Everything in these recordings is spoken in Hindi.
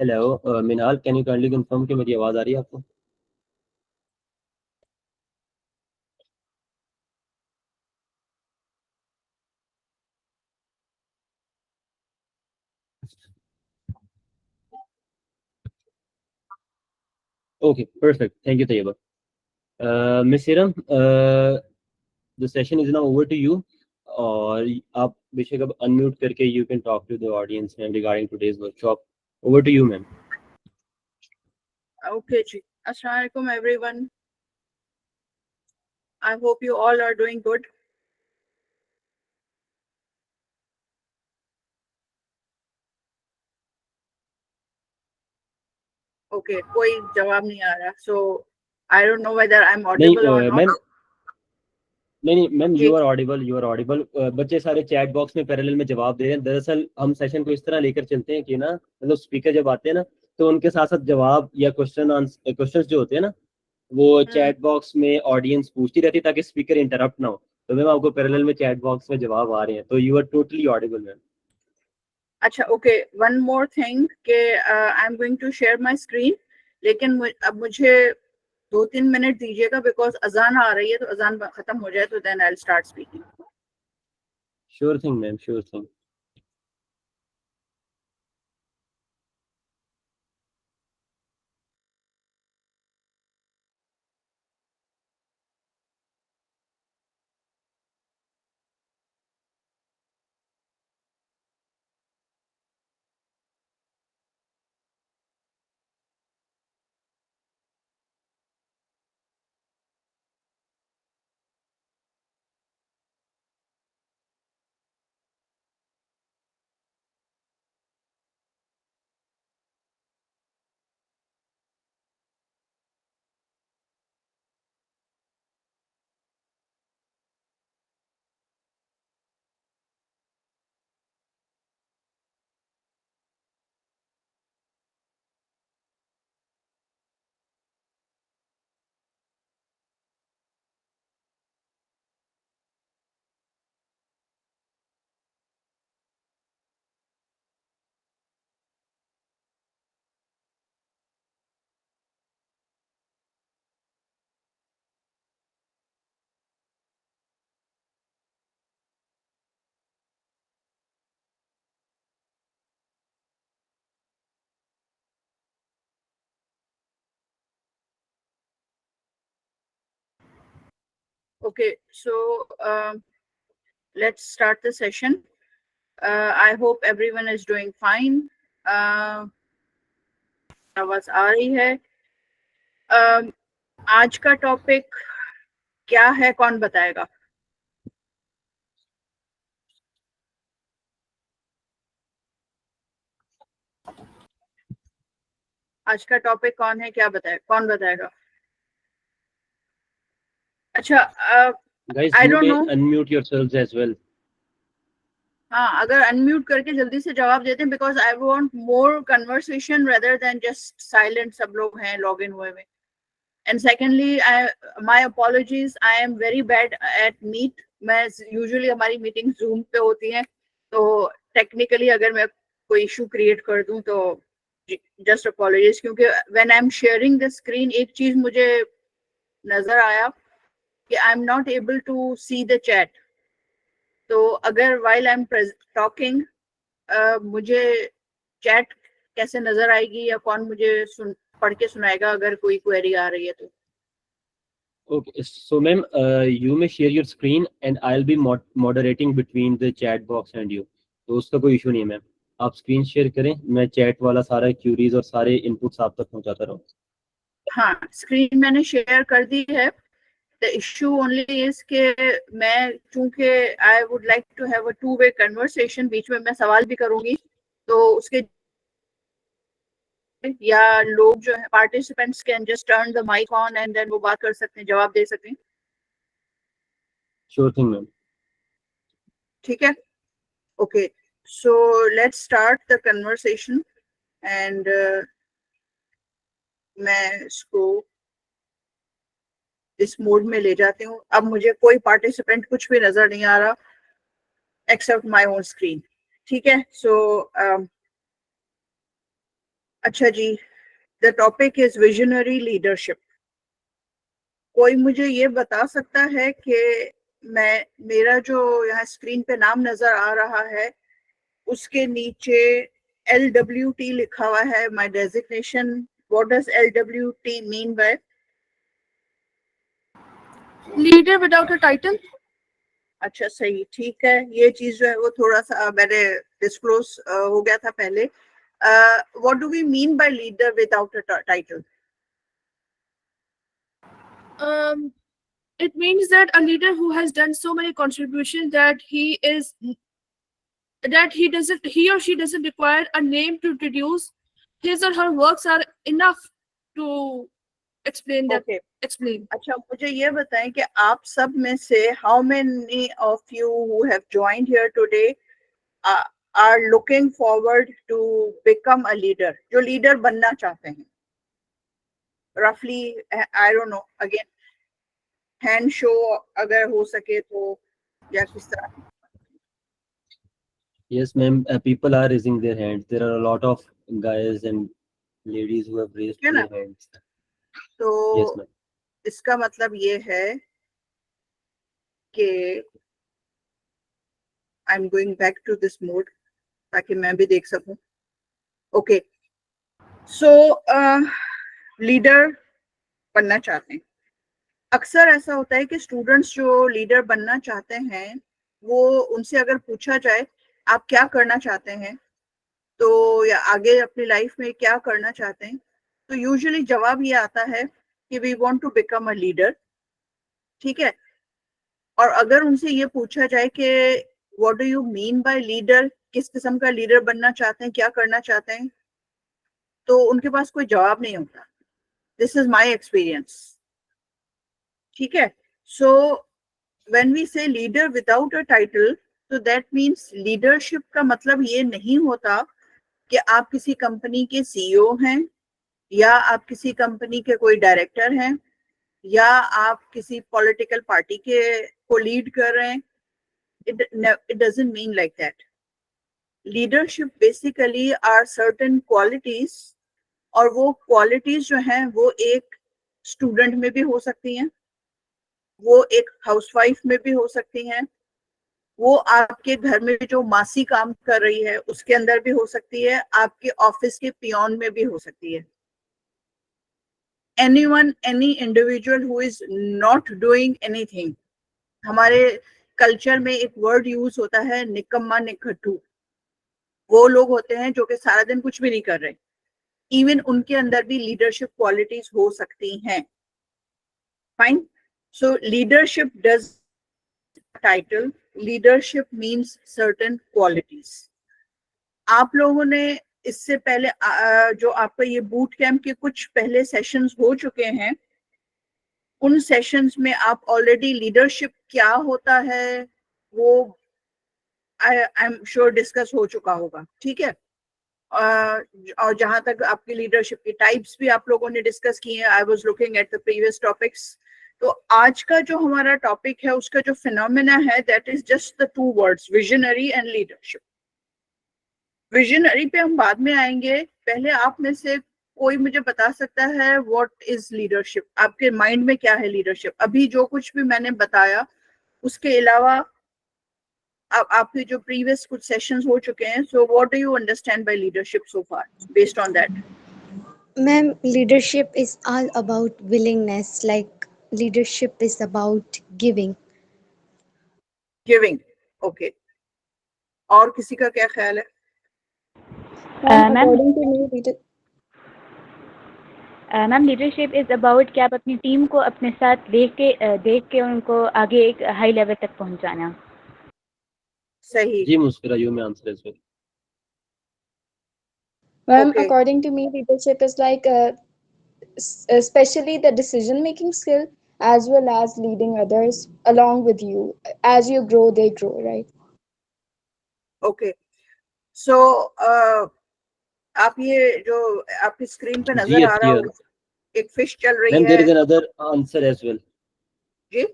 Hello Minal, can you kindly confirm कि मेरी आवाज़ आ रही है आपको? Okay, perfect, thank you Tayyaba. Miss सीरम, the session is now over to you. और आप बेशक अब अनम्यूट करके you can talk to the audience ma'am regarding today's workshop. Over to you ma'am. Okay, ji. Assalamualaikum everyone. I hope you all are doing good. Okay, कोई जवाब नहीं आ रहा. So I don't know whether I'm नहीं audible or not. मैम, नहीं मैम, जी. You are audible, you are audible. बच्चे सारे चैट बॉक्स में पैरेलल में जवाब दे रहे हैं। दरअसल हम सेशन को इस तरह लेकर चलते हैं कि ना, मतलब स्पीकर जब आते हैं ना, तो उनके साथ साथ जवाब या क्वेश्चंस जो होते हैं ना, वो चैट बॉक्स में ऑडियंस पूछती रहती है ताकि स्पीकर इंटरप्ट ना हो। तो मैम आपको पैरेलल में चैट बॉक्स में जवाब आ रहे हैं, तो you are totally audible ma'am. अच्छा, okay. One more thing कि I'm going to share my screen. लेकिन अब मुझे 2-3 मिनट दीजिएगा because अजान आ रही है, तो अजान खत्म हो जाए तो then I'll start speaking. Sure thing ma'am, sure thing. Okay, so let's start the session. I hope everyone is doing fine. आवाज आ रही है. आज का टॉपिक क्या है, कौन बताएगा? आज का टॉपिक कौन है, क्या बताए, कौन बताएगा? अच्छा, guys I you don't may know. Unmute yourselves as well. हाँ, अगर अनम्यूट करके जल्दी से जवाब देते हैं because I want more conversation rather than just silent सब लोग हैं लॉग इन हुए में. And secondly, my apologies, I am very bad at meet. मैं यूजुअली, हमारी मीटिंग जूम पे होती हैं, तो टेक्निकली अगर मैं कोई इशू क्रिएट कर दूं तो जस्ट अपॉलॉजीज. क्योंकि when I am sharing the screen, एक चीज मुझे नजर आया कि I am not able to see the chat. तो अगर वाइल आई एम टॉकिंग मुझे चैट कैसे नजर आएगी, या कौन मुझे पढ़ के सुनाएगा अगर कोई क्वेरी आ रही है तो? Okay, so ma'am, you may share your screen and I'll be moderating between the chat box and you. तो उसका कोई इशू नहीं है मैम। आप स्क्रीन शेयर करें, मैं चैट वाला सारा क्यूरीज और सारे इनपुट्स आप तक पहुंचाता रहूँ। हाँ, स्क्रीन मैंने शेयर कर दी है. द इशू ओनली इज के मैं, चूंकि I would like to have a two way conversation, बीच में मैं सवाल भी करूंगी, तो उसके या लोग जो है participants can just turn the mike on and then वो बात कर सकते हैं, जवाब दे सकते हैं. Sure thing ma'am. ठीक है. Okay, so let's start the conversation. And मैं इसको इस मोड में ले जाती हूँ. अब मुझे कोई पार्टिसिपेंट कुछ भी नजर नहीं आ रहा एक्सेप्ट माय ओन स्क्रीन. ठीक है. सो अच्छा जी, the topic is visionary leadership. कोई मुझे ये बता सकता है कि मेरा जो यहाँ स्क्रीन पे नाम नजर आ रहा है उसके नीचे LWT लिखा हुआ है, my designation, what does LWT mean by? Leader without a title. अच्छा सही, ठीक है। ये चीज जो है वो थोड़ा सा मैंने डिस्क्लोज हो गया था पहले। What do we mean by leader without a title? It means that a leader who has done so many contributions that he or she doesn't require a name to introduce. His or her works are enough to explain that. Okay. Explain. अच्छा, मुझे ये बताएं कि आप सब में से how many of you who have joined here today are looking forward to become a leader, जो लीडर बनना चाहते हैं? Roughly, I don't know, again hand show अगर हो सके तो, या किस तरह? Yes, ma'am. People are raising their hands. There are a lot of guys and ladies who have raised है ना? their hands. तो Yes, ma'am. इसका मतलब ये है कि I am going back to this mode ताकि मैं भी देख सकूं। ओके, सो लीडर बनना चाहते हैं। अक्सर ऐसा होता है कि स्टूडेंट्स जो लीडर बनना चाहते हैं वो उनसे अगर पूछा जाए आप क्या करना चाहते हैं, तो या आगे अपनी लाइफ में क्या करना चाहते हैं, तो यूजुअली जवाब ये आता है कि we want to become a leader. ठीक है, और अगर उनसे ये पूछा जाए कि what do you mean by leader, किस किस्म का लीडर बनना चाहते हैं, क्या करना चाहते हैं, तो उनके पास कोई जवाब नहीं होता। This is my experience. ठीक है, सो व्हेन वी से लीडर विदाउट अ टाइटल, तो दैट मीन्स लीडरशिप का मतलब ये नहीं होता कि आप किसी कंपनी के सीईओ हैं, या आप किसी कंपनी के कोई डायरेक्टर हैं, या आप किसी पॉलिटिकल पार्टी के को लीड कर रहे हैं। it doesn't mean like that. Leadership basically are certain qualities, और वो क्वालिटीज जो हैं वो एक स्टूडेंट में भी हो सकती हैं, वो एक हाउसवाइफ में भी हो सकती हैं, वो आपके घर में जो मासी काम कर रही है उसके अंदर भी हो सकती है, आपके ऑफिस के पियोन में भी हो सकती है। anyone, any individual who is not doing anything. हमारे कल्चर में एक वर्ड यूज होता है निकम्मा निखट्टू। वो लोग होते हैं जो कि सारा दिन कुछ भी नहीं कर रहे, इवन उनके अंदर भी लीडरशिप क्वालिटीज हो सकती हैं। Fine, so leadership does title, leadership means certain qualities. आप लोगों ने इससे पहले जो आपका ये बूट कैंप के कुछ पहले सेशंस हो चुके हैं, उन सेशंस में आप ऑलरेडी लीडरशिप क्या होता है वो आई एम श्योर डिस्कस हो चुका होगा। ठीक है, और जहां तक आपकी लीडरशिप की टाइप्स भी आप लोगों ने डिस्कस की हैं, I was looking at the previous topics. तो आज का जो हमारा टॉपिक है उसका जो फिनोमेना है that is just the two words, visionary and leadership. Visionary पे हम बाद में आएंगे, पहले आप में से कोई मुझे बता सकता है व्हाट इज लीडरशिप? आपके माइंड में क्या है लीडरशिप? अभी जो कुछ भी मैंने बताया उसके अलावा आपके जो प्रीवियस कुछ सेशंस हो चुके हैं, so what do you understand by leadership so far based on that? Ma'am, leadership is all about willingness, like leadership is about giving. Giving, okay. और किसी का क्या ख्याल है? Ma'am, according to me, ma'am leadership is about कि आप अपनी टीम को अपने साथ देख के उनको आगे एक हाई लेवल तक पहुंचाना। सही जी मुस्कुरा, यू में answer as well. ma'am, Okay. according to me, leadership is like especially the decision-making skill as well as leading others along with you. As you grow, they grow, right? Okay, so आप ये जो आपकी स्क्रीन पे नजर Yes, आ रहा here. हो, एक फिश चल रही Ma'am, है। there is another answer as well. जी,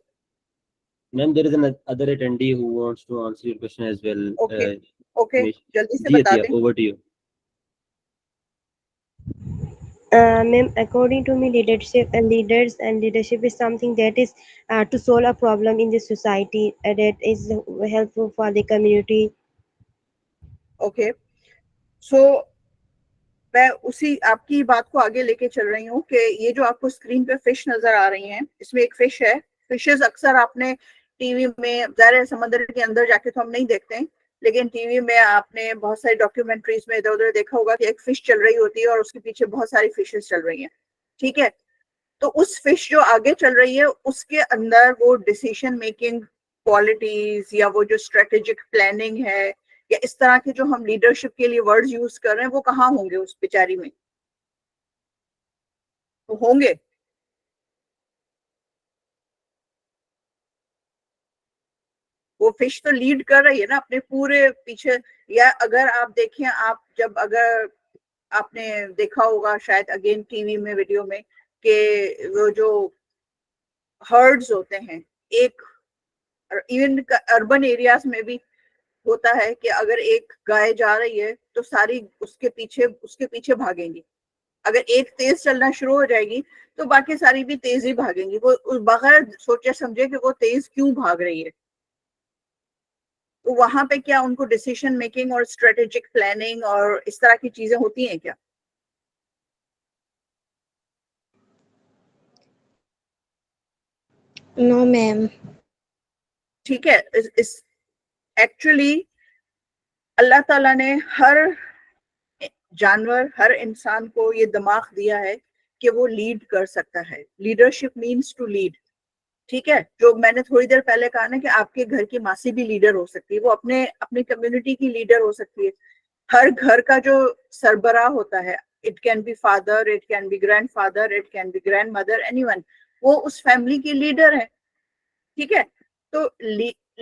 Ma'am, there is another attendee who wants to answer your question as well. Okay. Okay, जल्दी से जी बता अतिया, दें। over to you. Ma'am, according to me, leadership is something that is to solve a problem in the society that is helpful for the community. Okay, so मैं उसी आपकी बात को आगे लेके चल रही हूँ कि ये जो आपको स्क्रीन पे फिश नजर आ रही हैं, इसमें एक फिश है। फिशेस अक्सर आपने टीवी में, ज़ाहिर समंदर के अंदर जाके तो हम नहीं देखते हैं, लेकिन टीवी में आपने बहुत सारी डॉक्यूमेंट्रीज में इधर उधर देखा होगा कि एक फिश चल रही होती है और उसके पीछे बहुत सारी फिशेस चल रही हैं। ठीक है, तो उस फिश जो आगे चल रही है उसके अंदर वो डिसीजन मेकिंग क्वालिटीज या वो जो स्ट्रेटेजिक प्लानिंग है या इस तरह के जो हम लीडरशिप के लिए वर्ड्स यूज कर रहे हैं वो कहाँ होंगे उस बेचारी में? वो होंगे। वो फिश तो लीड कर रही है ना अपने पूरे पीछे। या अगर आप देखें, आप जब अगर आपने देखा होगा शायद अगेन टीवी में वीडियो में कि वो जो हर्ड्स होते हैं, एक इवन अर्बन एरियाज में भी होता है कि अगर एक गाय जा रही है तो सारी उसके पीछे भागेंगी। अगर एक तेज चलना शुरू हो जाएगी तो बाकी सारी भी तेज ही भागेंगी, वो बगैर सोचे समझे कि वो तेज क्यों भाग रही है। तो वहां पे क्या उनको डिसीजन मेकिंग और स्ट्रेटेजिक प्लानिंग और इस तरह की चीजें होती हैं क्या? No, ma'am. ठीक है, इस एक्चुअली अल्लाह ताला ने हर जानवर, हर इंसान को ये दिमाग दिया है कि वो लीड कर सकता है। Leadership means to lead. ठीक है, जो मैंने थोड़ी देर पहले कहा ना कि आपके घर की मासी भी लीडर हो सकती है, वो अपने अपनी कम्युनिटी की लीडर हो सकती है। हर घर का जो सरबराह होता है, it can B father, it can B grandfather, it can B grand mother, anyone, वो उस फैमिली की लीडर है। ठीक है, तो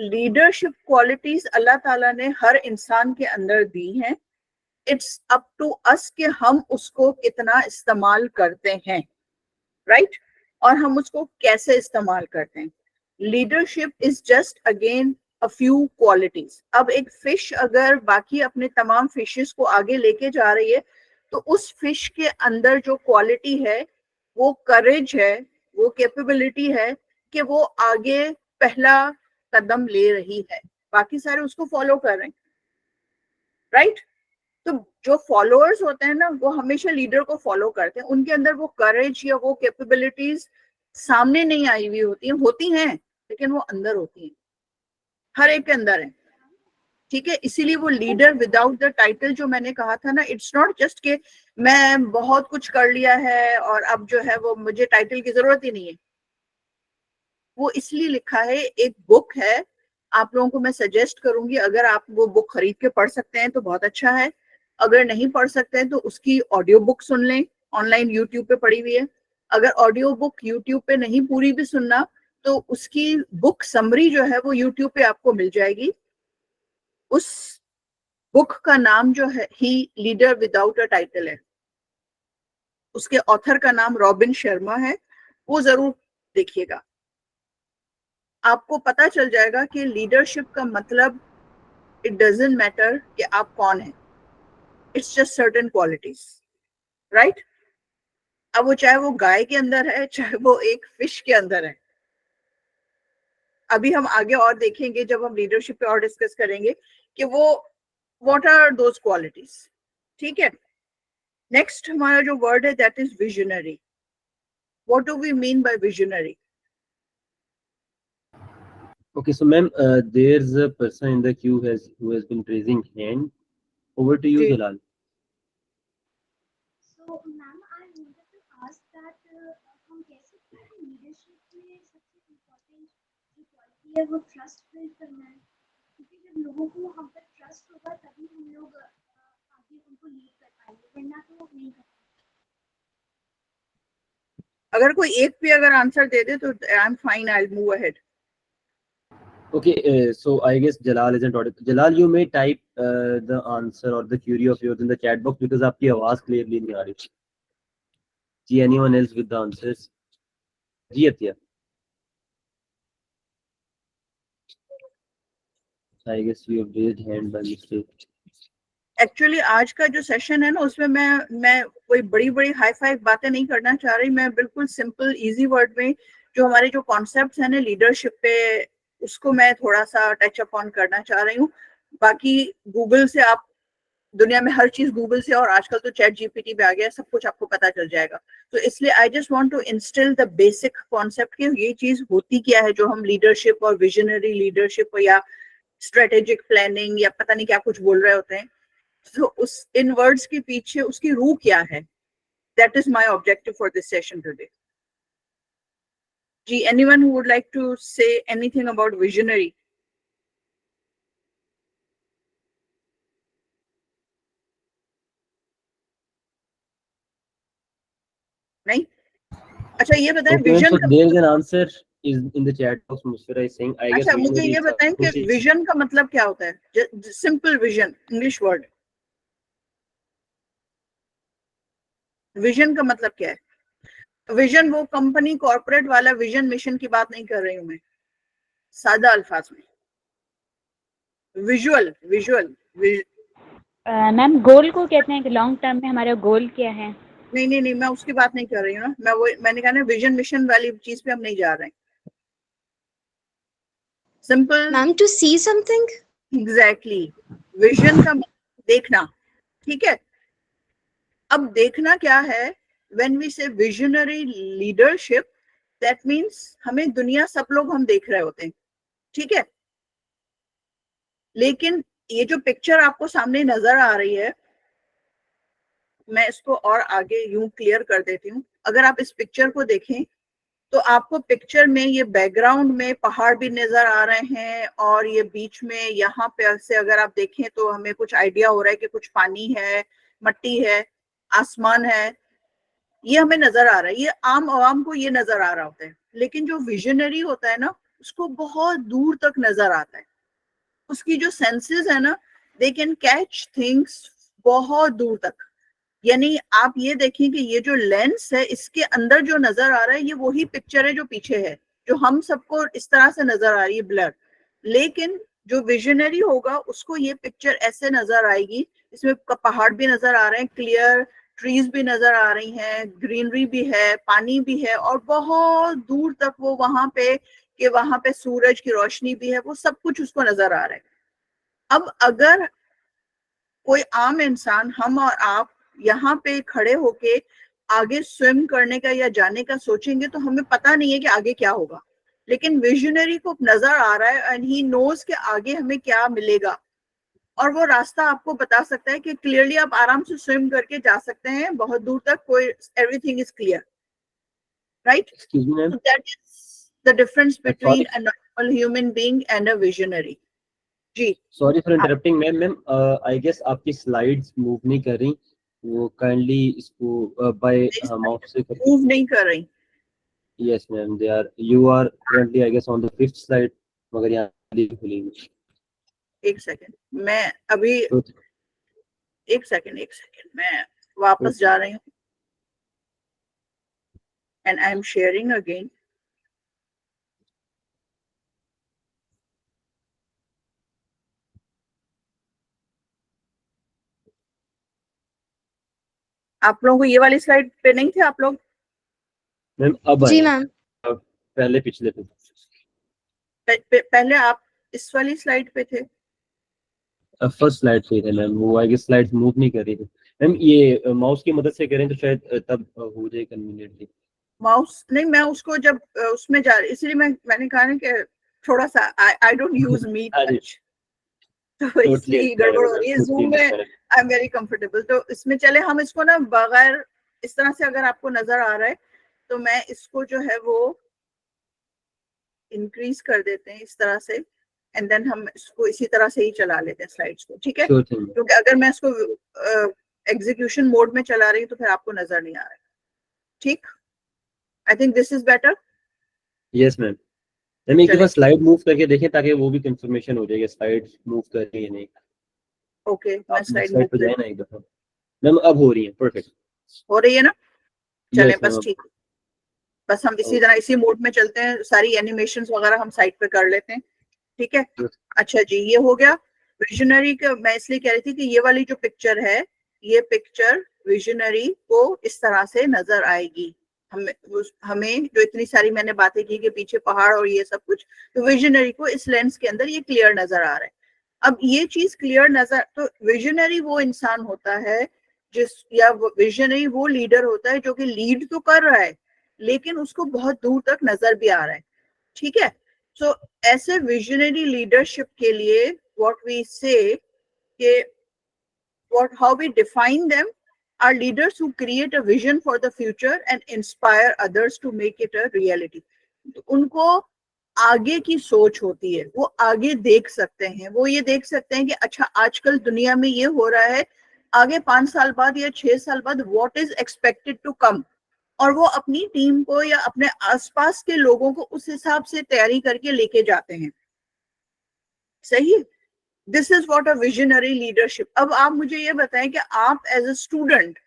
लीडरशिप क्वालिटीज अल्लाह ताला ने हर इंसान के अंदर दी हैं। इट्स अप टू अस कि हम उसको कितना इस्तेमाल करते हैं, राइट? और हम उसको कैसे इस्तेमाल करते हैं। Leadership is just again a few qualities. अब एक फिश अगर बाकी अपने तमाम फिशेस को आगे लेके जा रही है तो उस फिश के अंदर जो क्वालिटी है वो करेज है, वो कैपेबिलिटी है कि वो आगे पहला कदम ले रही है, बाकी सारे उसको फॉलो कर रहे हैं, राइट? तो जो फॉलोअर्स होते हैं ना वो हमेशा लीडर को फॉलो करते हैं। उनके अंदर वो करेज या वो कैपेबिलिटीज सामने नहीं आई हुई होती हैं लेकिन वो अंदर होती हैं, हर एक के अंदर है। ठीक है, इसीलिए वो लीडर विदाउट द टाइटल जो मैंने कहा था ना, इट्स नॉट जस्ट कि मैं बहुत कुछ कर लिया है और अब जो है वो मुझे टाइटल की जरूरत ही नहीं है। वो इसलिए लिखा है, एक बुक है, आप लोगों को मैं सजेस्ट करूंगी, अगर आप वो बुक खरीद के पढ़ सकते हैं तो बहुत अच्छा है। अगर नहीं पढ़ सकते हैं तो उसकी ऑडियो बुक सुन लें, ऑनलाइन यूट्यूब पे पड़ी हुई है। अगर ऑडियो बुक यूट्यूब पे नहीं पूरी भी सुनना तो उसकी बुक समरी जो है वो यूट्यूब पे आपको मिल जाएगी। उस बुक का नाम जो है ही लीडर विदाउट अ टाइटल है। उसके ऑथर का नाम रॉबिन शर्मा है, वो जरूर देखिएगा। आपको पता चल जाएगा कि लीडरशिप का मतलब इट डजंट मैटर कि आप कौन हैं, it's just certain qualities, right? अब वो चाहे वो गाय के अंदर है, चाहे वो एक फिश के अंदर है। अभी हम आगे और देखेंगे जब हम लीडरशिप पे और डिस्कस करेंगे कि वो व्हाट आर दोज क्वालिटीज। ठीक है, नेक्स्ट हमारा जो वर्ड है that is visionary. What do we mean by visionary? Okay, so ma'am, there's a person in the queue who has been raising hand. Over to you, जी, Jalal. So, ma'am, I wanted to ask that हम कह सकते हैं कि लीडरशिप में सबसे इम्पोर्टेंट जो क्वालिटी है वो ट्रस्ट बिल्ड करना है, क्योंकि जब लोगों को हम पर ट्रस्ट होगा तभी हम लोग आगे उनको लीड कर पाएंगे, वरना तो नहीं कर पाएंगे। अगर कोई एक भी अगर आंसर दे दे तो I am fine, I will move ahead. Okay, so I guess Jalal isn't audible. Jalal, you may type the answer or the query of yours in the chat box because आपकी आवाज clearly नहीं आ रही। जी, anyone else with the answers? जी Atiya. I guess you have raised hand by mistake. Actually आज का जो सेशन है ना, उसमें मैं कोई बड़ी बड़ी हाई फाई बातें नहीं करना चाह रही। मैं बिल्कुल सिंपल इजी वर्ड में जो हमारे जो कॉन्सेप्ट्स हैं ना लीडरशिप पे, उसको मैं थोड़ा सा टच अप ऑन करना चाह रही हूँ। बाकी गूगल से आप, दुनिया में हर चीज गूगल से, और आजकल तो चैट जीपीटी पे आ गया, सब कुछ आपको पता चल जाएगा। तो इसलिए I just want to instil the basic concept कि ये चीज होती क्या है, जो हम लीडरशिप और विजनरी लीडरशिप या स्ट्रेटेजिक प्लानिंग या पता नहीं क्या कुछ बोल रहे होते हैं। तो उस इन वर्ड्स के पीछे उसकी रूह क्या है, that is my objective for this session today. जी, anyone who would like to say anything about visionary? नहीं? अच्छा ये बताएं Okay, विजन so का, there is an answer is in the chat box. Musfira is saying, I guess अच्छा मुझे visionary ये is a बताएं कि two-stage- विजन का मतलब क्या होता है? Simple vision, English word. Vision का मतलब क्या है? विजन वो कंपनी कॉर्पोरेट वाला विजन मिशन की बात नहीं कर रही हूं मैं, सादा अल्फाज में। विजुअल विजुअल मैम गोल को कहते हैं कि लॉन्ग टर्म में हमारा गोल क्या है? नहीं, मैं उसकी बात नहीं कर रही हूँ ना। मैंने कहा ना विजन मिशन वाली चीज पे हम नहीं जा रहे हैं। Simple, Ma'am, to see something? Exactly. Vision का मतलब देखना, ठीक है? अब देखना क्या है? व्हेन वी से विजनरी लीडरशिप, दैट मीन्स हमें दुनिया सब लोग हम देख रहे होते हैं, ठीक है? लेकिन ये जो पिक्चर आपको सामने नजर आ रही है, मैं इसको और आगे यूं क्लियर कर देती हूँ। अगर आप इस पिक्चर को देखें तो आपको पिक्चर में ये बैकग्राउंड में पहाड़ भी नजर आ रहे हैं, और ये बीच में यहाँ पे से अगर आप देखें तो हमें कुछ आइडिया हो रहा है कि कुछ पानी है, मट्टी है, आसमान है, ये हमें नजर आ रहा है। ये आम आवाम को ये नजर आ रहा होता है, लेकिन जो विजनरी होता है ना, उसको बहुत दूर तक नजर आता है। उसकी जो सेंसेस है ना, दे कैन कैच थिंग्स बहुत दूर तक। यानी आप ये देखें कि ये जो लेंस है, इसके अंदर जो नजर आ रहा है, ये वही पिक्चर है जो पीछे है, जो हम सबको इस तरह से नजर आ रही है ब्लर। लेकिन जो विजनरी होगा उसको ये पिक्चर ऐसे नजर आएगी, इसमें पहाड़ भी नजर आ रहे हैं, क्लियर ट्रीज भी नजर आ रही हैं, ग्रीनरी भी है, पानी भी है, और बहुत दूर तक वो वहां पे कि वहां पे सूरज की रोशनी भी है, वो सब कुछ उसको नजर आ रहा है। अब अगर कोई आम इंसान, हम और आप यहाँ पे खड़े होके आगे स्विम करने का या जाने का सोचेंगे तो हमें पता नहीं है कि आगे क्या होगा। लेकिन विजनरी को नजर आ रहा है एंड ही नोज कि आगे हमें क्या मिलेगा, और वो रास्ता आपको बता सकता है कि क्लियरली आप आराम से स्विम करके जा सकते हैं बहुत दूर तक, कोई everything is clear, right? Excuse me, ma'am. That is the difference Sorry. Between a normal human being and a visionary. जी, Sorry for interrupting, ma'am. Ma'am, I guess आपकी slides move नहीं कर रही, वो kindly इसको by mouse से करके। मूव नहीं कर रही। Yes, ma'am. They are. You are currently, I guess, on the 5th slide. मगर यहाँ नहीं खुलेगी। एक सेकेंड, मैं अभी एक सेकेंड मैं वापस जा रही हूँ and I am sharing again. आप लोगों को ये वाली स्लाइड पे नहीं थे आप लोग? मैम अब जी आए मैम। हैं। पहले पिछले पे। पहले आप इस वाली स्लाइड पे थे। फर्स्ट स्लाइड पे थे मैम, वो आई गेस स्लाइड्स मूव नहीं कर रही थी मैम। ये माउस की मदद से करें तो शायद तब हो जाए कन्वीनियंटली। माउस नहीं, मैं उसको जब उसमें जा रही, इसलिए मैंने कहा ना कि थोड़ा सा आई डोंट यूज मी हाँ जी, टच, तो इसलिए गड़बड़ हो रही है। जूम में आई एम वेरी कंफर्टेबल। तो इसमें चले हम इसको ना बगैर इस तरह से, अगर आपको नजर आ रहा है तो मैं इसको जो है वो इंक्रीज कर देते हैं इस तरह से, एंड देन हम इसको इसी तरह से ही चला लेते हैं स्लाइड्स को, ठीक है? Sure thing. क्योंकि अगर मैं इसको एग्जीक्यूशन मोड में चला रही हूँ तो फिर आपको नजर नहीं आ रहा है, ठीक? I think this is better. Yes ma'am. Ma'am एक चलिए। दफा स्लाइड मूव करके देखें ताकि वो भी कंफर्मेशन हो जाएगा स्लाइड मूव कर रही है नहीं। ओके, मैं आप स्लाइड स्लाइड पे जाए ना एक दफा। मैम अब हो रही है, परफेक्ट हो रही है ना? चले Yes, बस ma'am. ठीक, बस हम इसी तरह इसी मोड में चलते हैं, सारी एनिमेशंस वगैरह हम साइड पे कर लेते हैं, ठीक है? Yes. अच्छा जी, ये हो गया। विजनरी का मैं इसलिए कह रही थी कि ये वाली जो पिक्चर है, ये पिक्चर विजनरी को इस तरह से नजर आएगी। हमें जो इतनी सारी मैंने बातें की कि पीछे पहाड़ और ये सब कुछ, तो विजनरी को इस लेंस के अंदर ये क्लियर नजर आ रहा है। अब ये चीज क्लियर नजर, तो विजनरी वो इंसान होता है या विजनरी वो लीडर होता है जो कि लीड तो कर रहा है लेकिन उसको बहुत दूर तक नजर भी आ रहा है। ठीक है, सो ऐसे विजनरी लीडरशिप के लिए व्हाट वी से कि how we define them are leaders who create a vision for the future and inspire others to make it a reality. तो उनको आगे की सोच होती है, वो आगे देख सकते हैं, वो ये देख सकते हैं कि अच्छा आजकल दुनिया में ये हो रहा है, आगे 5 साल बाद या 6 साल बाद what is expected to come, और वो अपनी टीम को या अपने आसपास के लोगों को उस हिसाब से तैयारी करके लेके जाते हैं। सही है, this is what a visionary leadership. अब आप मुझे ये बताएं कि आप एज अ स्टूडेंट,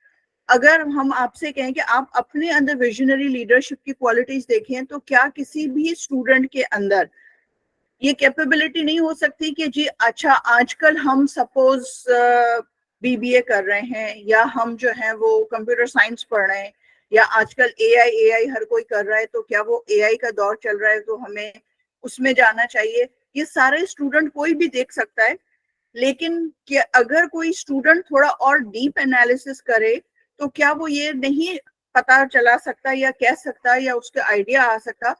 अगर हम आपसे कहें कि आप अपने अंदर विजनरी लीडरशिप की क्वालिटीज देखें, तो क्या किसी भी स्टूडेंट के अंदर ये कैपेबिलिटी नहीं हो सकती कि जी अच्छा आजकल हम सपोज बीबीए कर रहे हैं या हम जो है वो कंप्यूटर साइंस पढ़ रहे हैं या आजकल एआई हर कोई कर रहा है, तो क्या वो एआई का दौर चल रहा है तो हमें उसमें जाना चाहिए। ये सारे स्टूडेंट कोई भी देख सकता है, लेकिन क्या अगर कोई स्टूडेंट थोड़ा और डीप एनालिसिस करे तो क्या वो ये नहीं पता चला सकता या कह सकता या उसके आइडिया आ सकता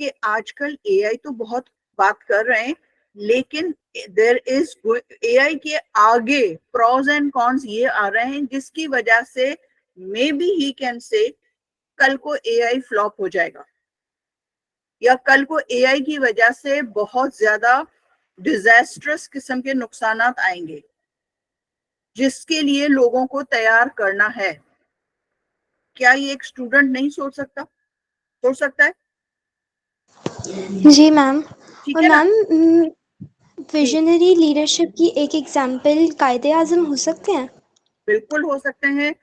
कि आजकल एआई तो बहुत बात कर रहे हैं लेकिन देयर इज एआई के आगे प्रोज एंड कॉन्स ये आ रहे हैं जिसकी वजह से may be he can say कल को एआई फ्लॉप हो जाएगा या कल को एआई की वजह से बहुत ज्यादा डिजास्ट्रस किस्म के नुकसान आएंगे जिसके लिए लोगों को तैयार करना है। क्या ये एक स्टूडेंट नहीं सोच सकता? सोच सकता है? जी मैम। ठीक और है ना? मैम विजनरी लीडरशिप की एक एग्जांपल कायदे आजम हो सकते हैं? बिल्कुल हो सकते हैं।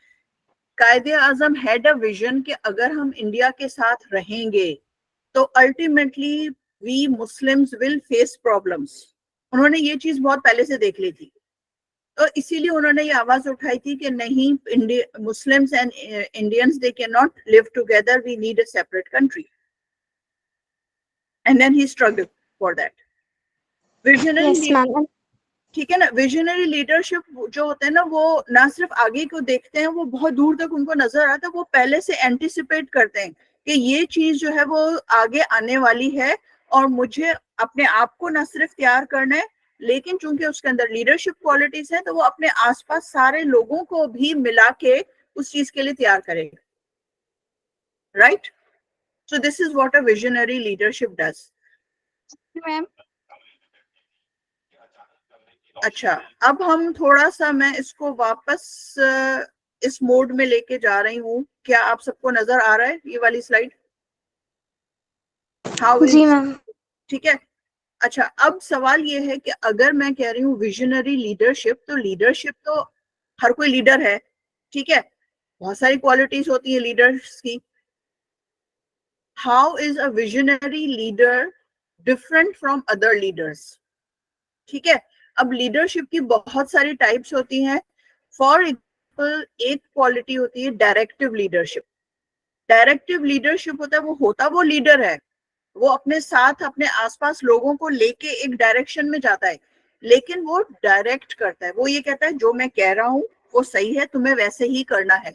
कायदे आजम हैड अ विजन कि अगर हम इंडिया के साथ रहेंगे तो ultimately we Muslims will face problems. उन्होंने ये चीज बहुत पहले से देख ली थी, तो इसीलिए उन्होंने ये आवाज उठाई थी कि नहीं, Muslims and Indians they can not live together, we need a separate country, and then he struggled for that. Yes ma'am. ठीक है ना, विजनरी लीडरशिप जो होते हैं ना, वो ना सिर्फ आगे को देखते हैं, वो बहुत दूर तक उनको नजर आता है, वो पहले से एंटिसिपेट करते हैं कि ये चीज जो है वो आगे आने वाली है और मुझे अपने आप को ना सिर्फ तैयार करना है, लेकिन चूंकि उसके अंदर लीडरशिप क्वालिटीज है तो वो अपने आसपास सारे लोगों को भी मिला के उस चीज के लिए तैयार करेगा। Right? So this is what a visionary leadership does. Ma'am अच्छा, अब हम थोड़ा सा, मैं इसको वापस इस मोड में लेके जा रही हूँ। क्या आप सबको नजर आ रहा है ये वाली स्लाइड? जी मैम। ठीक है। अच्छा, अब सवाल ये है कि अगर मैं कह रही हूँ विजनरी लीडरशिप, तो लीडरशिप तो हर कोई लीडर है, ठीक है, बहुत सारी क्वालिटीज होती है लीडर्स की। How is a visionary leader different from other leaders? ठीक है, अब लीडरशिप की बहुत सारी टाइप्स होती हैं। फॉर एग्जाम्पल, एक क्वालिटी होती है डायरेक्टिव लीडरशिप। डायरेक्टिव लीडरशिप होता वो लीडर है, वो अपने साथ अपने आसपास लोगों को लेके एक डायरेक्शन में जाता है, लेकिन वो डायरेक्ट करता है। वो ये कहता है जो मैं कह रहा हूं वो सही है, तुम्हें वैसे ही करना है,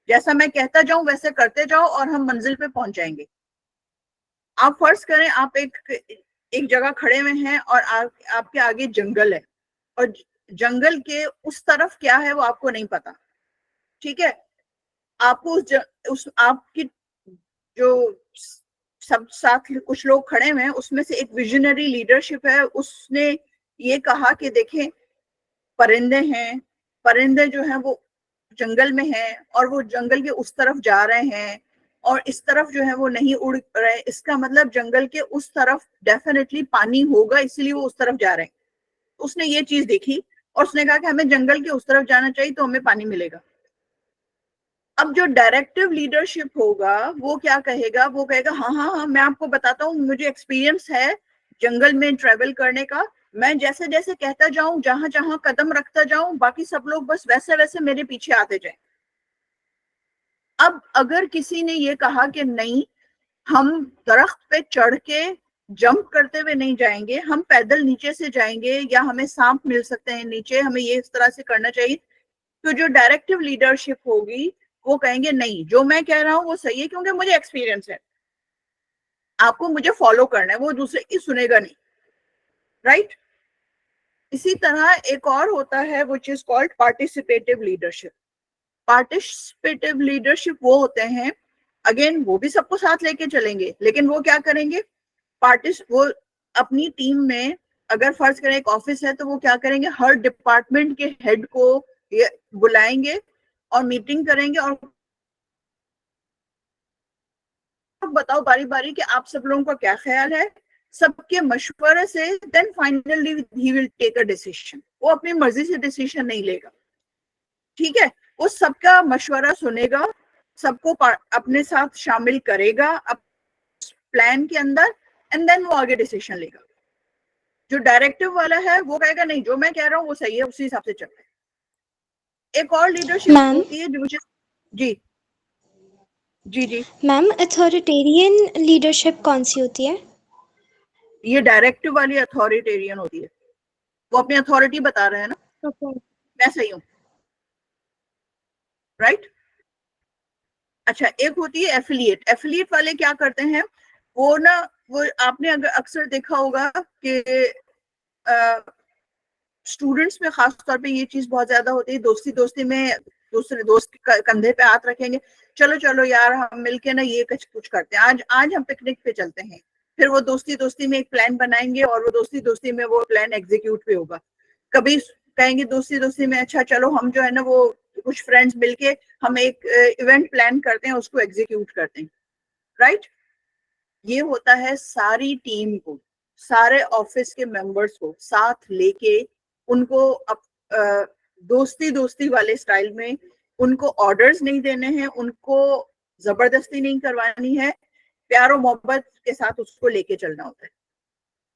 जैसा मैं कहता जाऊं वैसे करते जाओ और हम मंजिल पे पहुंच जाएंगे। आप फर्ज करें आप एक जगह खड़े हुए हैं और आपके आगे जंगल है और जंगल के उस तरफ क्या है वो आपको नहीं पता, ठीक है। आपको उस आपकी जो सब साथ कुछ लोग खड़े हुए हैं उसमें से एक विजनरी लीडरशिप है, उसने ये कहा कि देखें परिंदे हैं, परिंदे जो हैं वो जंगल में हैं और वो जंगल के उस तरफ जा रहे हैं और इस तरफ जो है वो नहीं उड़ रहे, इसका मतलब जंगल के उस तरफ डेफिनेटली पानी होगा, इसलिए वो उस तरफ जा रहे हैं। उसने ये चीज देखी और उसने कहा कि हमें जंगल के उस तरफ जाना चाहिए तो हमें पानी मिलेगा। अब जो डायरेक्टिव लीडरशिप होगा वो क्या कहेगा? वो कहेगा हाँ हाँ हाँ, मैं आपको बताता हूँ, मुझे एक्सपीरियंस है जंगल में ट्रेवल करने का, मैं जैसे जैसे कहता जाऊं, जहां जहां कदम रखता जाऊं, बाकी सब लोग बस वैसे वैसे मेरे पीछे आते जाएं। अब अगर किसी ने ये कहा कि नहीं, हम दरख्त पे चढ़ के जंप करते हुए नहीं जाएंगे, हम पैदल नीचे से जाएंगे, या हमें सांप मिल सकते हैं नीचे, हमें ये इस तरह से करना चाहिए, तो जो डायरेक्टिव लीडरशिप होगी वो कहेंगे नहीं, जो मैं कह रहा हूं वो सही है क्योंकि मुझे एक्सपीरियंस है, आपको मुझे फॉलो करना है, वो दूसरे की सुनेगा नहीं, राइट। इसी तरह एक और होता है which is called participative leadership. Participative leadership वो होते हैं, अगेन वो भी सबको साथ लेके चलेंगे, लेकिन वो क्या करेंगे, वो अपनी टीम में, अगर फर्ज करें एक ऑफिस है तो वो क्या करेंगे, हर डिपार्टमेंट के हेड को बुलाएंगे और मीटिंग करेंगे और बताओ बारी बारी कि आप सब लोगों का क्या ख्याल है, सबके मशवरे से then finally he will take a decision. वो अपनी मर्जी से डिसीजन नहीं लेगा, ठीक है, वो सबका मशवरा सुनेगा, सबको अपने साथ शामिल करेगा प्लान के अंदर, एंड देन वो आगे डिसीजन लेगा। जो डायरेक्टिव वाला है वो कहेगा नहीं, जो मैं कह रहा हूँ वो सही है, उसी हिसाब से चलता है। एक और लीडरशिप मैम होती है जो जी जी जी मैम अथॉरिटेरियन लीडरशिप कौन सी होती है? ये डायरेक्टिव वाली अथॉरिटेरियन होती है, वो अपनी अथॉरिटी बता रहे हैं ना, Okay. मैं सही हूँ, राइट। अच्छा, एक होती है एफिलिएट। एफिलिएट वाले क्या करते हैं, वो ना, वो आपने अगर अक्सर देखा होगा कि स्टूडेंट्स में खास तौर पे ये चीज बहुत ज्यादा होती है, दोस्ती दोस्ती में दूसरे दोस्त कंधे पे हाथ रखेंगे, चलो चलो यार हम मिलके ना ये कुछ करते हैं, आज आज हम पिकनिक पे चलते हैं, फिर वो दोस्ती दोस्ती में एक प्लान बनाएंगे और वो दोस्ती दोस्ती में वो प्लान एग्जीक्यूट भी होगा। कभी कहेंगे दोस्ती दोस्ती में अच्छा चलो हम जो है ना वो कुछ फ्रेंड्स मिलके हम एक इवेंट प्लान करते हैं, उसको एग्जीक्यूट करते हैं, राइट। ये होता है सारी टीम को, सारे ऑफिस के मेंबर्स को साथ लेके उनको दोस्ती दोस्ती वाले स्टाइल में उनको ऑर्डर्स नहीं देने हैं, उनको जबरदस्ती नहीं करवानी है, प्यार और मोहब्बत के साथ उसको लेके चलना होता है,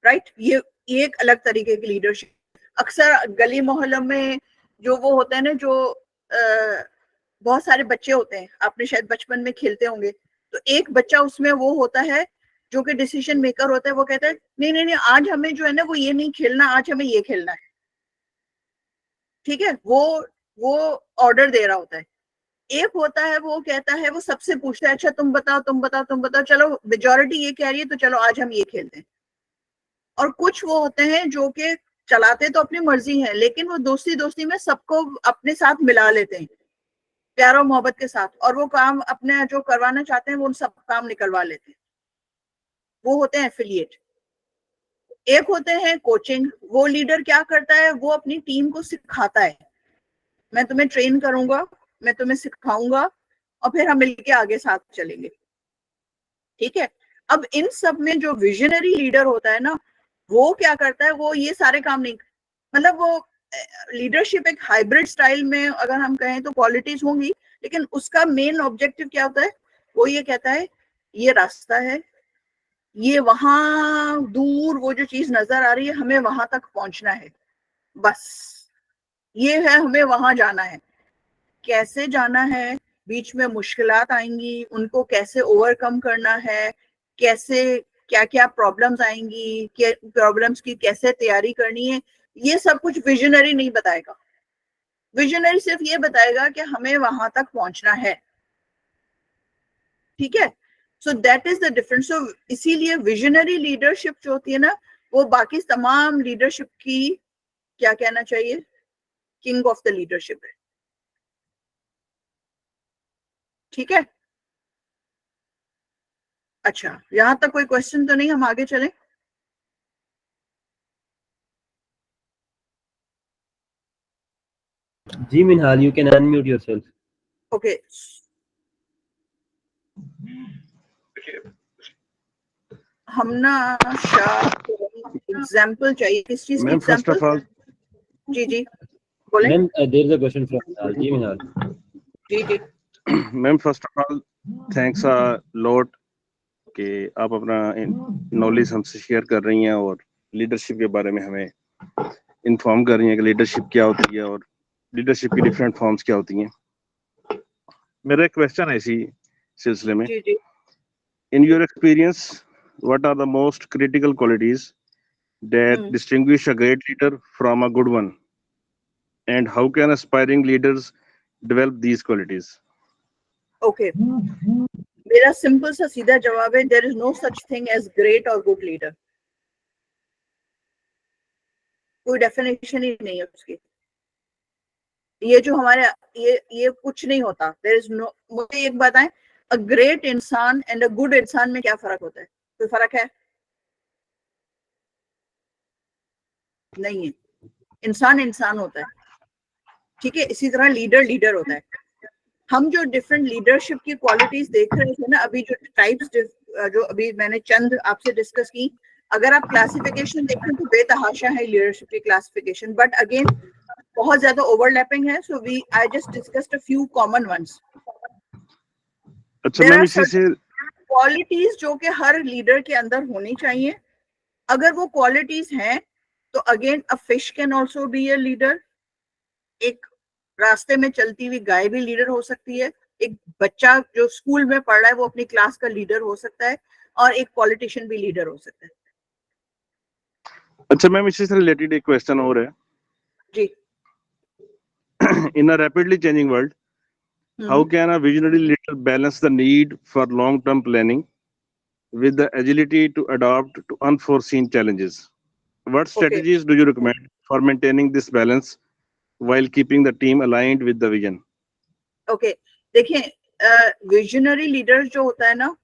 राइट। ये एक अलग तरीके की लीडरशिप। अक्सर गली मोहल्लों में जो वो होता है ना, जो बहुत सारे बच्चे होते हैं, आपने शायद बचपन में खेलते होंगे, तो एक बच्चा उसमें वो होता है जो कि डिसीजन मेकर होता है, वो कहता है नहीं नहीं नहीं आज हमें जो है ना वो ये नहीं खेलना, आज हमें ये खेलना है, ठीक है, वो ऑर्डर दे रहा होता है। एक होता है वो कहता है, वो सबसे पूछता है अच्छा तुम बताओ तुम बताओ तुम बताओ, चलो मेजोरिटी ये कह रही है तो चलो आज हम ये खेलते हैं। और कुछ वो होते हैं जो कि चलाते तो अपनी मर्जी है, लेकिन वो दोस्ती दोस्ती में सबको अपने साथ मिला लेते हैं प्यार और मोहब्बत के साथ, और वो काम अपने जो करवाना चाहते हैं वो उन सब काम निकलवा लेते हैं, वो होते हैं एफिलिएट। एक होते हैं कोचिंग। वो लीडर क्या करता है, वो अपनी टीम को सिखाता है, मैं तुम्हें ट्रेन करूंगा, मैं तुम्हें सिखाऊंगा और फिर हम मिलके आगे साथ चलेंगे, ठीक है। अब इन सब में जो विजनरी लीडर होता है ना, वो क्या करता है, वो ये सारे काम नहीं, मतलब वो लीडरशिप एक हाइब्रिड स्टाइल में अगर हम कहें तो क्वालिटीज होंगी, लेकिन उसका मेन ऑब्जेक्टिव क्या होता है, वो ये कहता है ये रास्ता है, ये वहां दूर वो जो चीज नजर आ रही है हमें वहां तक पहुंचना है, बस ये है, हमें वहां जाना है। कैसे जाना है, बीच में मुश्किलात आएंगी, उनको कैसे ओवरकम करना है, कैसे क्या क्या प्रॉब्लम्स आएंगी, प्रॉब्लम्स की कैसे तैयारी करनी है, ये सब कुछ विजनरी नहीं बताएगा। विजनरी सिर्फ ये बताएगा कि हमें वहां तक पहुंचना है, ठीक है। So that is the difference. So इसीलिए विजनरी लीडरशिप जो होती है ना, वो बाकी तमाम लीडरशिप की क्या कहना चाहिए, किंग ऑफ द लीडरशिप है, ठीक है। अच्छा, यहां तक कोई क्वेश्चन तो नहीं, हम आगे चलें। जी Minhal, you can unmute yourself. Okay, हम ना एग्जाम्पल चाहिए, किस चीज की ma'am first of example? All जी जी बोले। Then there is a question from Minhal. जी मिनहाल. जी जी ma'am first of all thanks a lot कि आप अपना नॉलेज हमसे शेयर कर रही हैं और लीडरशिप के बारे में हमें इन्फॉर्म कर रही हैं कि लीडरशिप क्या होती है और लीडरशिप की डिफरेंट फॉर्म्स क्या होती हैं। मेरा एक क्वेश्चन है इसी सिलसिले में, जी जी in your experience what are the most critical qualities that distinguish a great leader from a good one, and how can aspiring leaders develop these qualities? Okay मेरा सिंपल सा सीधा जवाब है, there is no such thing as great और गुड लीडर। कोई डेफिनेशन ही नहीं है उसकी। ये जो हमारे ये कुछ नहीं होता। देयर इज नो, मुझे एक बताएं, अ ग्रेट इंसान एंड अ गुड इंसान में क्या फर्क होता है? कोई फर्क है? नहीं है। इंसान इंसान होता है, ठीक है। इसी तरह लीडर लीडर होता है। हम जो डिफरेंट लीडरशिप की क्वालिटीज देख रहे थे ना, अभी जो टाइप्स जो अभी मैंने चंद आपसे डिस्कस की, अगर आप क्लासिफिकेशन देखें तो बेतहाशा है लीडरशिप की क्लासिफिकेशन, बट अगेन बहुत ज्यादा ओवरलैपिंग है। So I just discussed a few common ones. अच्छा देयर मैम, आर इसी से क्वालिटीज जो कि हर लीडर के अंदर होनी चाहिए। अगर वो क्वालिटीज हैं तो again a fish can also be a leader. एक रास्ते में चलती हुई गाय भी लीडर हो सकती है। एक बच्चा जो स्कूल में पढ़ रहा है वो अपनी क्लास का लीडर हो सकता है, और एक पॉलिटिशियन भी लीडर हो सकता है। अच्छा मैम, इसी से रिलेटेड एक क्वेश्चन और है जी। in a rapidly changing world, how can a visionary leader balance the need for long term planning with the agility to adapt to unforeseen challenges? What okay strategies do you recommend for maintaining this balance while keeping the team aligned with the vision? Okay देखिए, विजनरी लीडर जो होता है ना,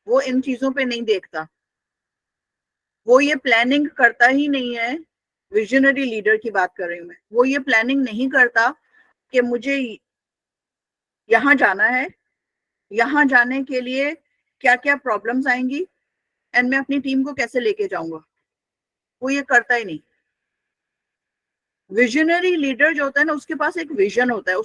वो इन चीजों पे नहीं देखता। वो ये प्लानिंग करता ही नहीं है। विजनरी लीडर की बात कर रही हूँ मैं। वो ये प्लानिंग नहीं करता कि मुझे यहाँ जाना है, यहाँ जाने के लिए क्या क्या प्रॉब्लम्स आएंगी एंड मैं अपनी टीम को कैसे लेके जाऊंगा। वो ये करता ही नहीं। विजनरी लीडर जो होता है ना, उसके पास एक विजन होता है।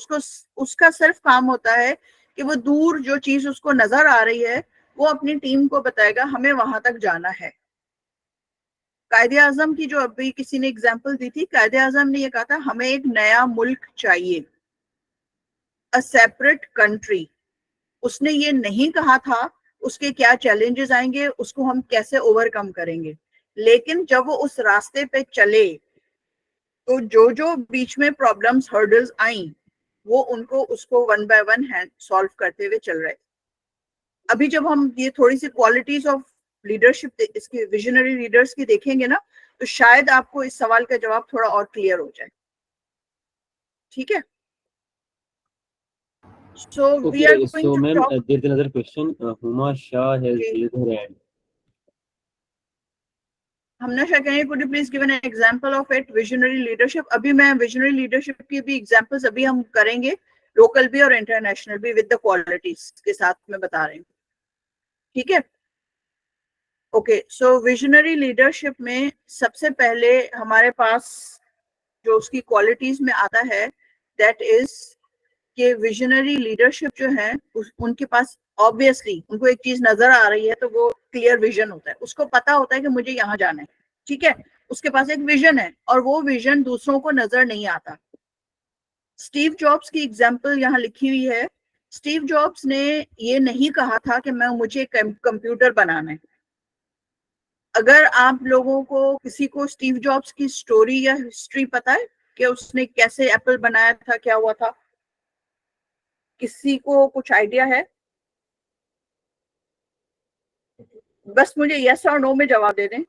उसका सिर्फ काम होता है कि वो दूर जो चीज उसको नजर आ रही है वो अपनी टीम को बताएगा, हमें वहां तक जाना है। कायदे आजम की जो अभी किसी ने एग्जांपल दी थी, कायदे आजम ने ये कहा था हमें एक नया मुल्क चाहिए, अ सेपरेट कंट्री। उसने ये नहीं कहा था उसके क्या चैलेंजेस आएंगे, उसको हम कैसे ओवरकम करेंगे। लेकिन जब वो उस रास्ते पे चले तो जो जो बीच में प्रॉब्लम्स हर्डल्स आई, वो उनको उसको one by one hand solve करते हुए चल रहे। अभी जब हम ये थोड़ी सी क्वालिटीज ऑफ लीडरशिप इसके विजनरी लीडर्स की देखेंगे ना, तो शायद आपको इस सवाल का जवाब थोड़ा और क्लियर हो जाए। ठीक है। So we are Okay, going so to ma'am, talk. there's another question. Huma Shah has raised her hand. Hamna Shah, can you could you please give an example of it? Visionary leadership. अभी मैं विजनरी लीडरशिप की भी एग्जांपल्स अभी हम करेंगे, लोकल भी और इंटरनेशनल भी, विद द क्वालिटीज के साथ मैं बता रही हूँ। ठीक है। ओके, सो विजनरी लीडरशिप में सबसे पहले हमारे पास जो उसकी क्वालिटीज में आता है, दैट इज कि विजनरी लीडरशिप जो है उनके पास ऑब्वियसली उनको एक चीज नजर आ रही है तो वो क्लियर विजन होता है। उसको पता होता है कि मुझे यहाँ जाना है। ठीक है। उसके पास एक विजन है और वो विजन दूसरों को नजर नहीं आता। स्टीव जॉब्स की एग्जांपल यहाँ लिखी हुई है। स्टीव जॉब्स ने ये नहीं कहा था कि मुझे कंप्यूटर बनाना है। अगर आप लोगों को किसी को स्टीव जॉब्स की स्टोरी या हिस्ट्री पता है कि उसने कैसे एप्पल बनाया था, क्या हुआ था? किसी को कुछ आइडिया है? बस मुझे यस और नो में जवाब दे दें,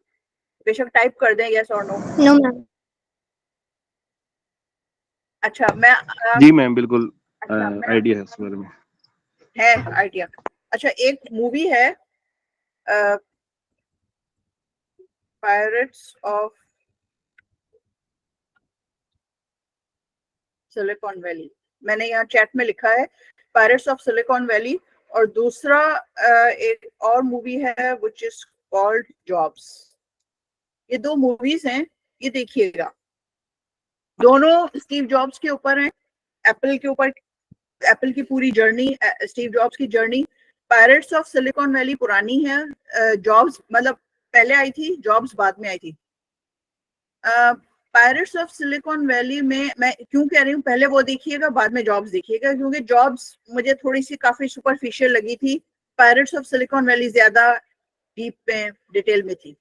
बेशक टाइप कर दें यस और नो। No, ma'am. अच्छा मैं जी मैम, बिल्कुल अच्छा मैं आइडिया है इस बारे में। है आइडिया। अच्छा, एक मूवी है पायरेट्स ऑफ सिलिकॉन वैली। मैंने यहाँ चैट में लिखा है पायरेट्स ऑफ सिलिकॉन वैली, और दूसरा एक और मूवी है व्हिच इज कॉल्ड जॉब्स। ये दो मूवीज हैं, ये देखिएगा। दोनों स्टीव जॉब्स के ऊपर हैं, एप्पल के ऊपर, एप्पल की पूरी जर्नी, स्टीव जॉब्स की journey. Pirates of silicon valley पुरानी है, जॉब्स मतलब पहले आई थी, जॉब्स बाद में आई थी। पायरेट्स ऑफ सिलिकॉन वैली में मैं क्यों कह रही हूँ, पहले वो देखिएगा बाद में जॉब्स देखिएगा, क्योंकि जॉब्स मुझे थोड़ी सी काफी सुपरफिशियल लगी थी, पायरेट्स ऑफ सिलिकॉन वैली ज्यादा डीप में डिटेल में थी।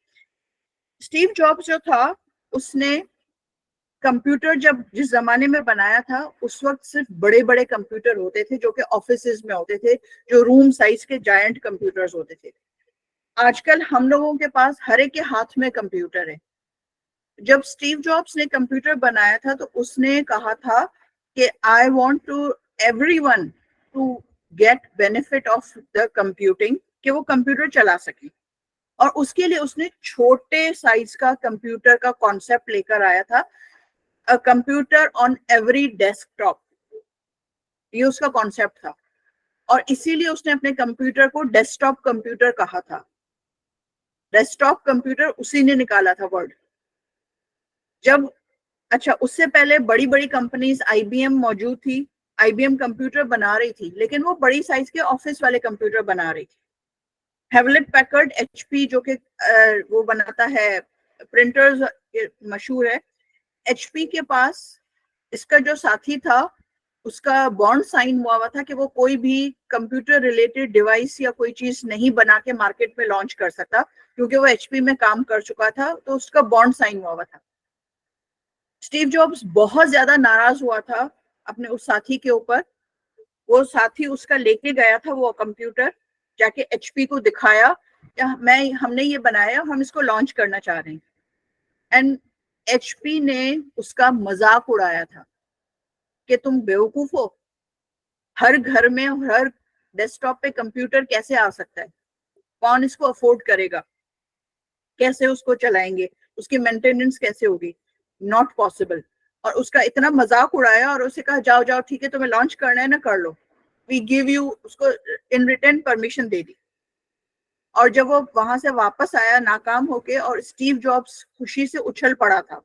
स्टीव जॉब्स जो था उसने कंप्यूटर जब जिस जमाने में बनाया था उस वक्त सिर्फ बड़े बड़े कंप्यूटर होते थे जो कि ऑफिसेज में होते थे, जो रूम साइज के जायंट कंप्यूटर्स होते थे। आजकल हम लोगों के पास हर एक के हाथ में कंप्यूटर है। जब स्टीव जॉब्स ने कंप्यूटर बनाया था तो उसने कहा था कि I want to everyone to get benefit of the computing, कि वो कंप्यूटर चला सके, और उसके लिए उसने छोटे साइज का कंप्यूटर का कॉन्सेप्ट लेकर आया था, a computer on every desktop, ये उसका कॉन्सेप्ट था। और इसीलिए उसने अपने कंप्यूटर को डेस्कटॉप कंप्यूटर कहा था। डेस्कटॉप कंप्यूटर उसी ने निकाला था वर्ड। जब अच्छा उससे पहले बड़ी बड़ी कंपनीज आईबीएम मौजूद थी, आईबीएम कंप्यूटर बना रही थी, लेकिन वो बड़ी साइज के ऑफिस वाले कंप्यूटर बना रही थी। हेवलेट पैकर्ड एचपी जो कि वो बनाता है प्रिंटर्स, मशहूर है, एचपी के पास इसका जो साथी था उसका बॉन्ड साइन हुआ था कि वो कोई भी कंप्यूटर रिलेटेड डिवाइस या कोई चीज नहीं बना के मार्केट में लॉन्च कर सकता, क्योंकि वो एचपी में काम कर चुका था, तो उसका बॉन्ड साइन हुआ था। स्टीव जॉब्स बहुत ज्यादा नाराज हुआ था अपने उस साथी के ऊपर। वो साथी उसका लेके गया था वो कंप्यूटर, जाके एचपी को दिखाया, हमने ये बनाया, हम इसको लॉन्च करना चाह रहे हैं। एंड एचपी ने उसका मजाक उड़ाया था कि तुम बेवकूफ हो, हर घर में हर डेस्कटॉप पे कंप्यूटर कैसे आ सकता है, कौन इसको अफोर्ड करेगा, कैसे उसको चलाएंगे, उसकी मेंटेनेंस कैसे होगी, नॉट पॉसिबल। और उसका इतना मजाक उड़ाया और उसे कहा जाओ जाओ ठीक है, तुम्हें लॉन्च करना है ना कर लो, वी गिव यू, उसको इन रिटर्न परमिशन दे दी। और जब वो वहां से वापस आया नाकाम होके, और स्टीव जॉब्स खुशी से उछल पड़ा था,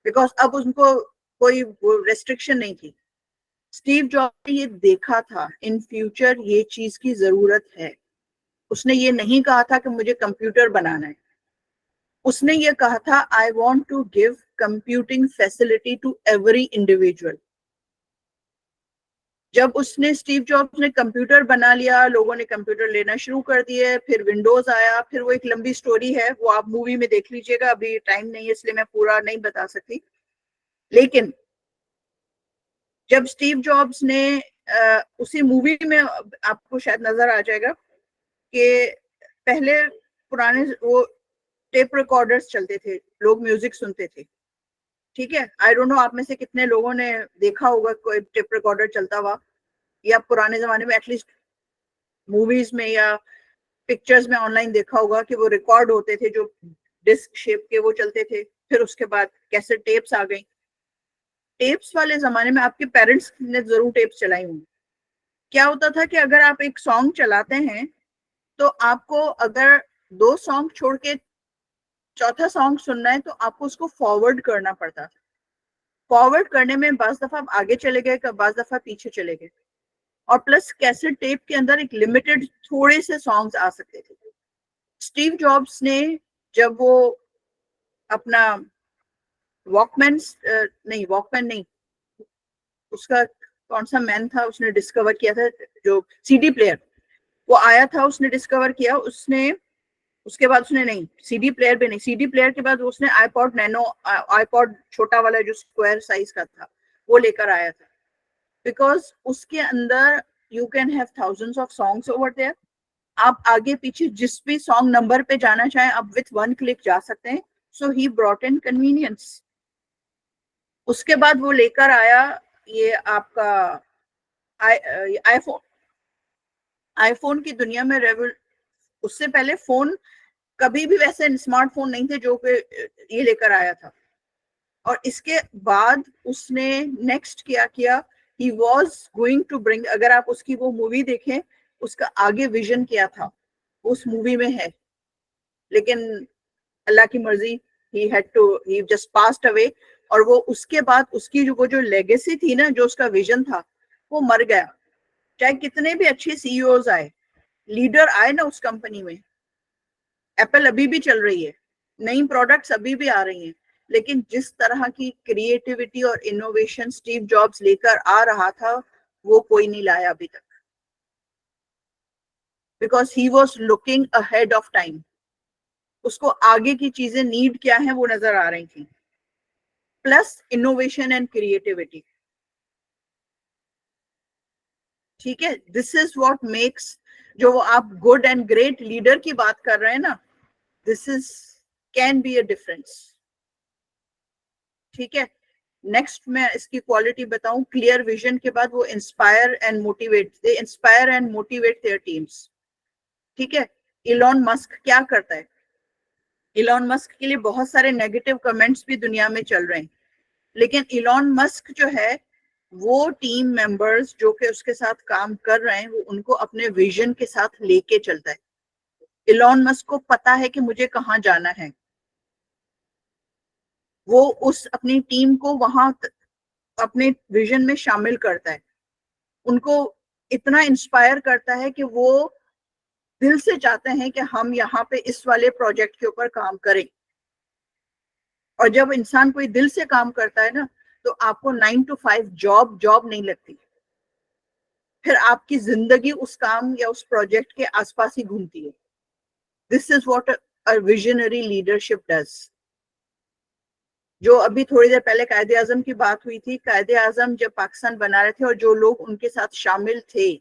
बिकॉज अब उनको कोई रेस्ट्रिक्शन नहीं थी। स्टीव जॉब्स ने ये देखा था इन फ्यूचर ये चीज की जरूरत है। उसने ये नहीं कहा था कि मुझे कंप्यूटर बनाना है, उसने ये कहा था I want to give computing facility to every individual. जब उसने स्टीव जॉब्स ने कंप्यूटर बना लिया, लोगों ने कंप्यूटर लेना शुरू कर दिए, फिर विंडोज आया, फिर वो एक लंबी स्टोरी है, वो आप मूवी में देख लीजिएगा, अभी टाइम नहीं है इसलिए मैं पूरा नहीं बता सकती। लेकिन जब स्टीव जॉब्स ने उसी मूवी में आपको शायद नजर आ जाएगा कि पहले पुराने वो टेप रिकॉर्डर्स चलते थे, लोग म्यूजिक सुनते थे, ठीक है। आई डोंट नो आप में से कितने लोगों ने देखा होगा कोई टेप रिकॉर्डर चलता हुआ, या पुराने जमाने में एटलीस्ट मूवीज में या पिक्चर्स में ऑनलाइन देखा होगा कि वो रिकॉर्ड होते थे जो डिस्क शेप के, वो चलते थे। फिर उसके बाद कैसे टेप्स आ गई। टेप्स वाले जमाने में आपके पेरेंट्स ने जरूर टेप्स चलाई होंगी। क्या होता था कि अगर आप एक सॉन्ग चलाते हैं तो आपको अगर 2 सॉन्ग छोड़ के चौथा सॉन्ग सुनना है तो आपको उसको फॉरवर्ड करना पड़ता था। फॉरवर्ड करने में बाज दफा आप आगे चले गए, बाज दफा पीछे चले गए, और प्लस कैसेट टेप के अंदर एक लिमिटेड थोड़े से सॉन्ग्स आ सकते थे। स्टीव जॉब्स ने जब वो अपना वॉकमैन नहीं, उसका कौन सा मैन था, उसने डिस्कवर किया था जो सीडी प्लेयर, वो आया था, उसने डिस्कवर किया, उसने उसके बाद उसने नहीं, सीडी प्लेयर भी नहीं, सीडी प्लेयर के बाद उसने आईपॉड नैनो, आईपॉड छोटा वाला जो स्क्वायर साइज का था, वो लेकर आया था, बिकॉज उसके अंदर you can have thousands of songs over there. आप आगे पीछे जिस भी सॉन्ग नंबर पे जाना चाहें आप विथ 1 क्लिक जा सकते हैं। सो ही ब्रॉट इन कन्वीनियंस। उसके बाद वो लेकर आया ये आपका आईफोन। आईफोन की दुनिया में उससे पहले फोन कभी भी वैसे स्मार्टफोन नहीं थे जो कि ये लेकर आया था। और इसके बाद उसने नेक्स्ट क्या किया, he was going to bring, अगर आप उसकी वो मूवी देखें उसका आगे विजन क्या था उस मूवी में है, लेकिन अल्लाह की मर्जी, ही जस्ट पास्ड अवे। और वो उसके बाद उसकी वो जो लेगेसी थी ना, जो उसका विजन था, वो मर गया। चाहे कितने भी अच्छे सीईओज आए, लीडर आए ना उस कंपनी में, एप्पल अभी भी चल रही है, नई प्रोडक्ट्स अभी भी आ रही हैं, लेकिन जिस तरह की क्रिएटिविटी और इनोवेशन स्टीव जॉब्स लेकर आ रहा था वो कोई नहीं लाया अभी तक, because he was looking ahead of time. उसको आगे की चीजें नीड क्या है वो नजर आ रही थी, प्लस इनोवेशन एंड क्रिएटिविटी। ठीक है, दिस इज व्हाट मेक्स, जो आप गुड एंड ग्रेट लीडर की बात कर रहे हैं ना, this is can be a difference. ठीक है, नेक्स्ट मैं इसकी क्वालिटी बताऊं, क्लियर विजन के बाद वो inspire and motivate, they inspire and motivate their teams. ठीक है, इलॉन मस्क क्या करता है? इलॉन मस्क के लिए बहुत सारे नेगेटिव कमेंट्स भी दुनिया में चल रहे हैं, लेकिन इलॉन मस्क जो है वो टीम मेंबर्स जो कि उसके साथ काम कर रहे हैं वो उनको अपने विजन के साथ लेके चलता है। इलॉन मस्क को पता है कि मुझे कहाँ जाना है, वो उस अपनी टीम को वहां अपने विजन में शामिल करता है, उनको इतना इंस्पायर करता है कि वो दिल से चाहते हैं कि हम यहाँ पे इस वाले प्रोजेक्ट के ऊपर काम करें। और जब इंसान कोई दिल से काम करता है ना, तो आपको 9 to 5 जॉब नहीं लगती, फिर आपकी जिंदगी उस काम या उस प्रोजेक्ट के आसपास ही घूमती है। This is what a visionary leadership does. जो अभी थोड़ी देर पहले कायदे आजम की बात हुई थी, कायदे आजम जब पाकिस्तान बना रहे थे और जो लोग उनके साथ शामिल थे,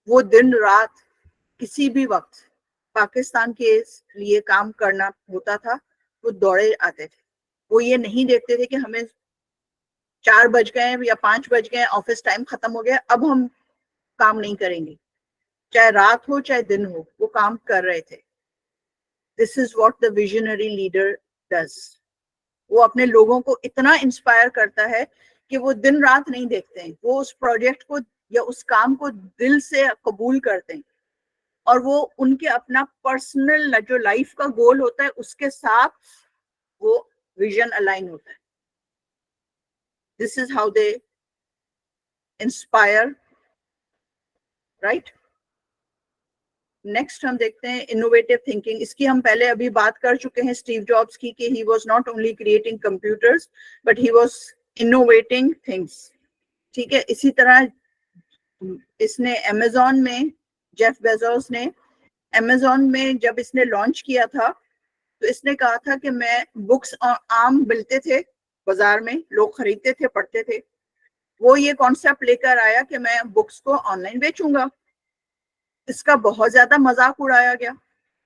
वो दिन रात किसी भी वक्त पाकिस्तान के लिए काम करना होता था, वो दौड़े आते थे। वो ये नहीं देखते थे कि हमें 4 बज गए या 5 बज गए, ऑफिस टाइम खत्म हो गया, अब हम काम नहीं करेंगे। चाहे रात हो चाहे दिन हो, वो काम कर रहे थे। This is what the visionary leader does. वो अपने लोगों को इतना इंस्पायर करता है कि वो दिन रात नहीं देखते हैं, वो उस प्रोजेक्ट को या उस काम को दिल से कबूल करते हैं, और वो उनके अपना पर्सनल जो लाइफ का गोल होता है उसके साथ वो विजन अलाइन होता है। This is how they inspire, right. Next हम देखते हैं इनोवेटिव थिंकिंग। इसकी हम पहले अभी बात कर चुके हैं स्टीव जॉब्स की, कि he was not only creating computers but he was innovating things. ठीक है, इसी तरह इसने अमेजोन में, जेफ बेजोस ने अमेजोन में जब इसने लॉन्च किया था, तो इसने कहा था कि मैं बुक्स आम मिलते थे बाजार में, लोग खरीदते थे, पढ़ते थे, वो ये कॉन्सेप्ट लेकर आया कि मैं बुक्स को ऑनलाइन बेचूंगा। इसका बहुत ज्यादा मजाक उड़ाया गया,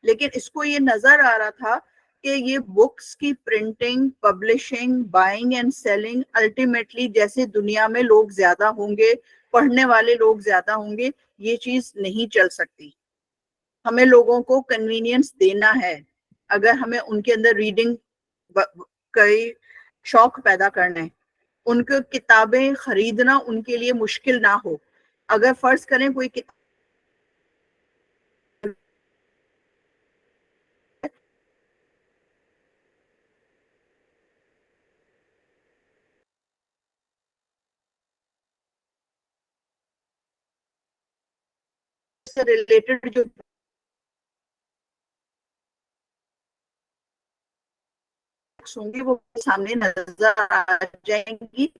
लेकिन इसको ये नजर आ रहा था कि ये बुक्स की printing, publishing, buying and selling, ultimately जैसे दुनिया में लोग ज्यादा होंगे, पढ़ने वाले लोग ज्यादा होंगे, ये चीज नहीं चल सकती। हमें लोगों को कन्वीनियंस देना है, अगर हमें उनके अंदर रीडिंग कई शौक पैदा करना है, उनको किताबें खरीदना उनके लिए मुश्किल ना हो। अगर फर्ज करें कोई किताब से रिलेटेड जो होंगी वो सामने नजर आ जाएंगी।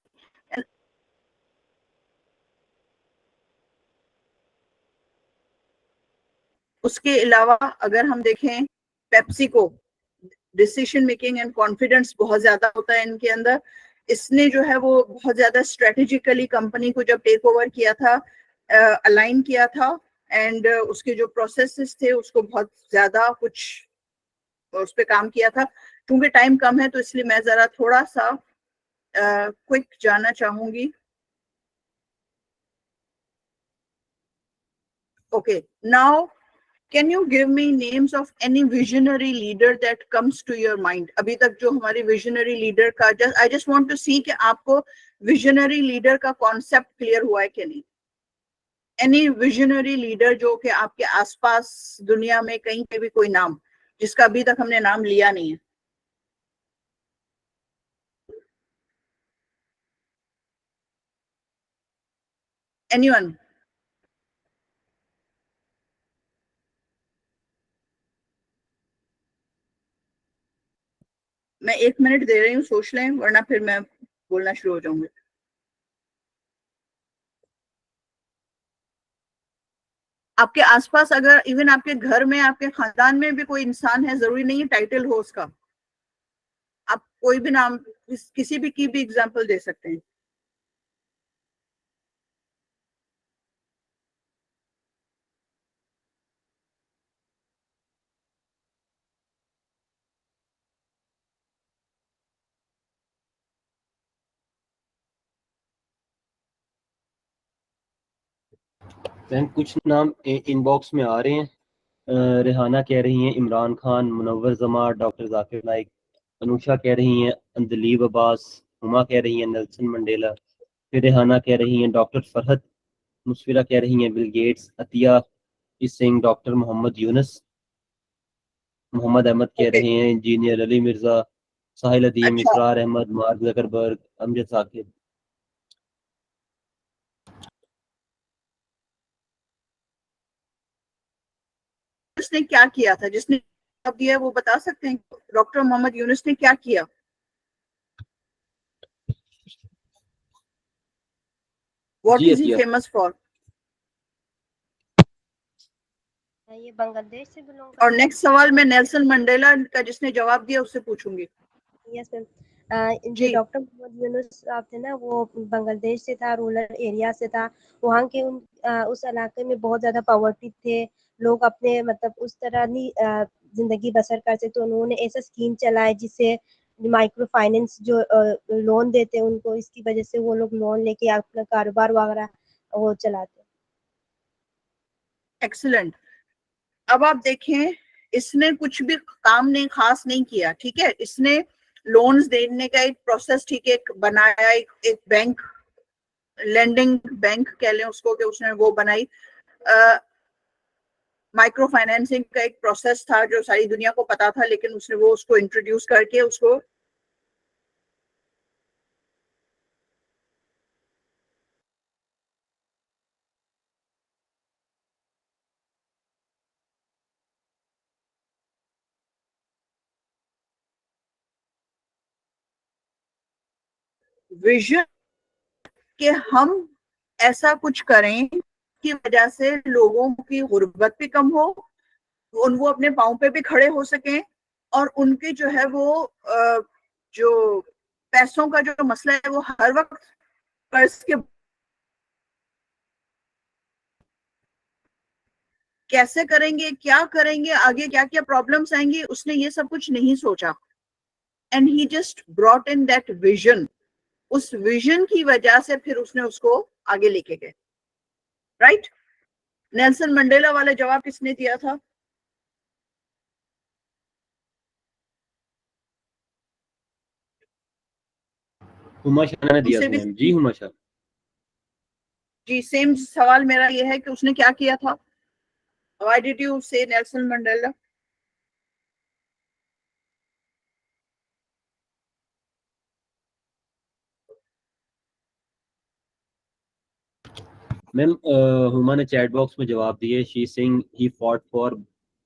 उसके अलावा अगर हम देखें पेप्सी को, डिसीजन मेकिंग एंड कॉन्फिडेंस बहुत ज्यादा होता है इनके अंदर। इसने जो है वो बहुत ज्यादा स्ट्रेटेजिकली कंपनी को जब टेक ओवर किया था, अलाइन किया था, एंड उसके जो प्रोसेसेस थे उसको बहुत ज्यादा कुछ उस पर काम किया था। क्योंकि टाइम कम है तो इसलिए मैं जरा थोड़ा सा क्विक जाना चाहूंगी। Okay, now can you give me names of any visionary leader that comes to your mind? अभी तक जो हमारी visionary leader का I just want to see कि आपको visionary leader का concept clear हुआ है कि नहीं। any visionary leader जो कि आपके आसपास दुनिया में कहीं पे भी कोई नाम जिसका अभी तक हमने नाम लिया नहीं है। anyone? मैं 1 मिनट दे रही हूँ, सोच लें, वरना फिर मैं बोलना शुरू हो जाऊंगी। आपके आसपास अगर इवन आपके घर में, आपके खानदान में भी कोई इंसान है, जरूरी नहीं है टाइटल हो उसका, आप कोई भी नाम किसी भी की भी एग्जांपल दे सकते हैं। मैम कुछ नाम इनबॉक्स में आ रहे हैं। रेहाना कह रही हैं इमरान खान, मुनव्वर जमा, डॉक्टर जाकिर नाइक। अनुषा कह रही हैं अंदलीब अब्बास। हुमा कह रही हैं नेल्सन मंडेला। फिर रेहाना कह रही हैं डॉक्टर फरहत। मुस्फिरा कह रही हैं Bill Gates. Atiya is saying doctor Mohammad Yunus. Mohammad Ahmad कह ओके, रहे हैं इंजीनियर अली मिर्जा। साहिल अदीम, अच्छा, इसरार अहमद, मार्क जकरबर्ग, अमजद साकिब। उसने क्या किया था, जिसने जवाब दिया वो बता सकते हैं? डॉक्टर मोहम्मद यूनुस ने क्या किया? व्हाट जी is he Atiya. Famous for? ये बांग्लादेश से बिलोंग और करता है। नेक्स्ट सवाल मैं नेल्सन मंडेला का जिसने जवाब दिया उससे पूछूंगी। Yes ma'am. जो जी, डॉक्टर मोहम्मद यूनुस साहब थे ना, वो बांग्लादेश से था, रूरल एरिया से था। वहाँ के उस इलाके में बहुत ज्यादा पॉवर्टी थे। लोग अपने मतलब उस तरह नहीं जिंदगी बसर कर सकते, तो उन्होंने ऐसा स्कीम चलाया जिससे माइक्रो फाइनेंस जो लोन देते हैं उनको, इसकी वजह से वो लोग लोन लेके अपना कारोबार वगैरह वो चलाते हैं। एक्सीलेंट। अब आप देखें, इसने कुछ भी काम नहीं, खास नहीं किया, ठीक है। इसने लोन्स देने का एक प्रोसेस, ठीक है, बनाया, एक बैंक, लेंडिंग बैंक कह लें उसको, कि उसने वो बनाई। माइक्रो फाइनेंसिंग का एक प्रोसेस था जो सारी दुनिया को पता था, लेकिन उसने वो उसको इंट्रोड्यूस करके उसको विजन कि हम ऐसा कुछ करें की वजह से लोगों की गुर्बत भी कम हो, वो अपने पाँव पे भी खड़े हो सकें, और उनके जो है वो जो पैसों का जो मसला है वो हर वक्त कर्ज के कैसे करेंगे, क्या करेंगे, आगे क्या क्या प्रॉब्लम्स आएंगी, उसने ये सब कुछ नहीं सोचा। And he just brought in that vision. उस विजन की वजह से फिर उसने उसको आगे लेके गए, राइट। नेल्सन मंडेला वाला जवाब किसने दिया था? हुमा शाह ने दिया उनसे था भी मैम। जी हुमा शाह। जी, सेम सवाल मेरा ये है कि उसने क्या किया था? व्हाई डिड यू से नेल्सन मंडेला? मैम हुमा ने चैट बॉक्स में जवाब दिए। She Singh he fought for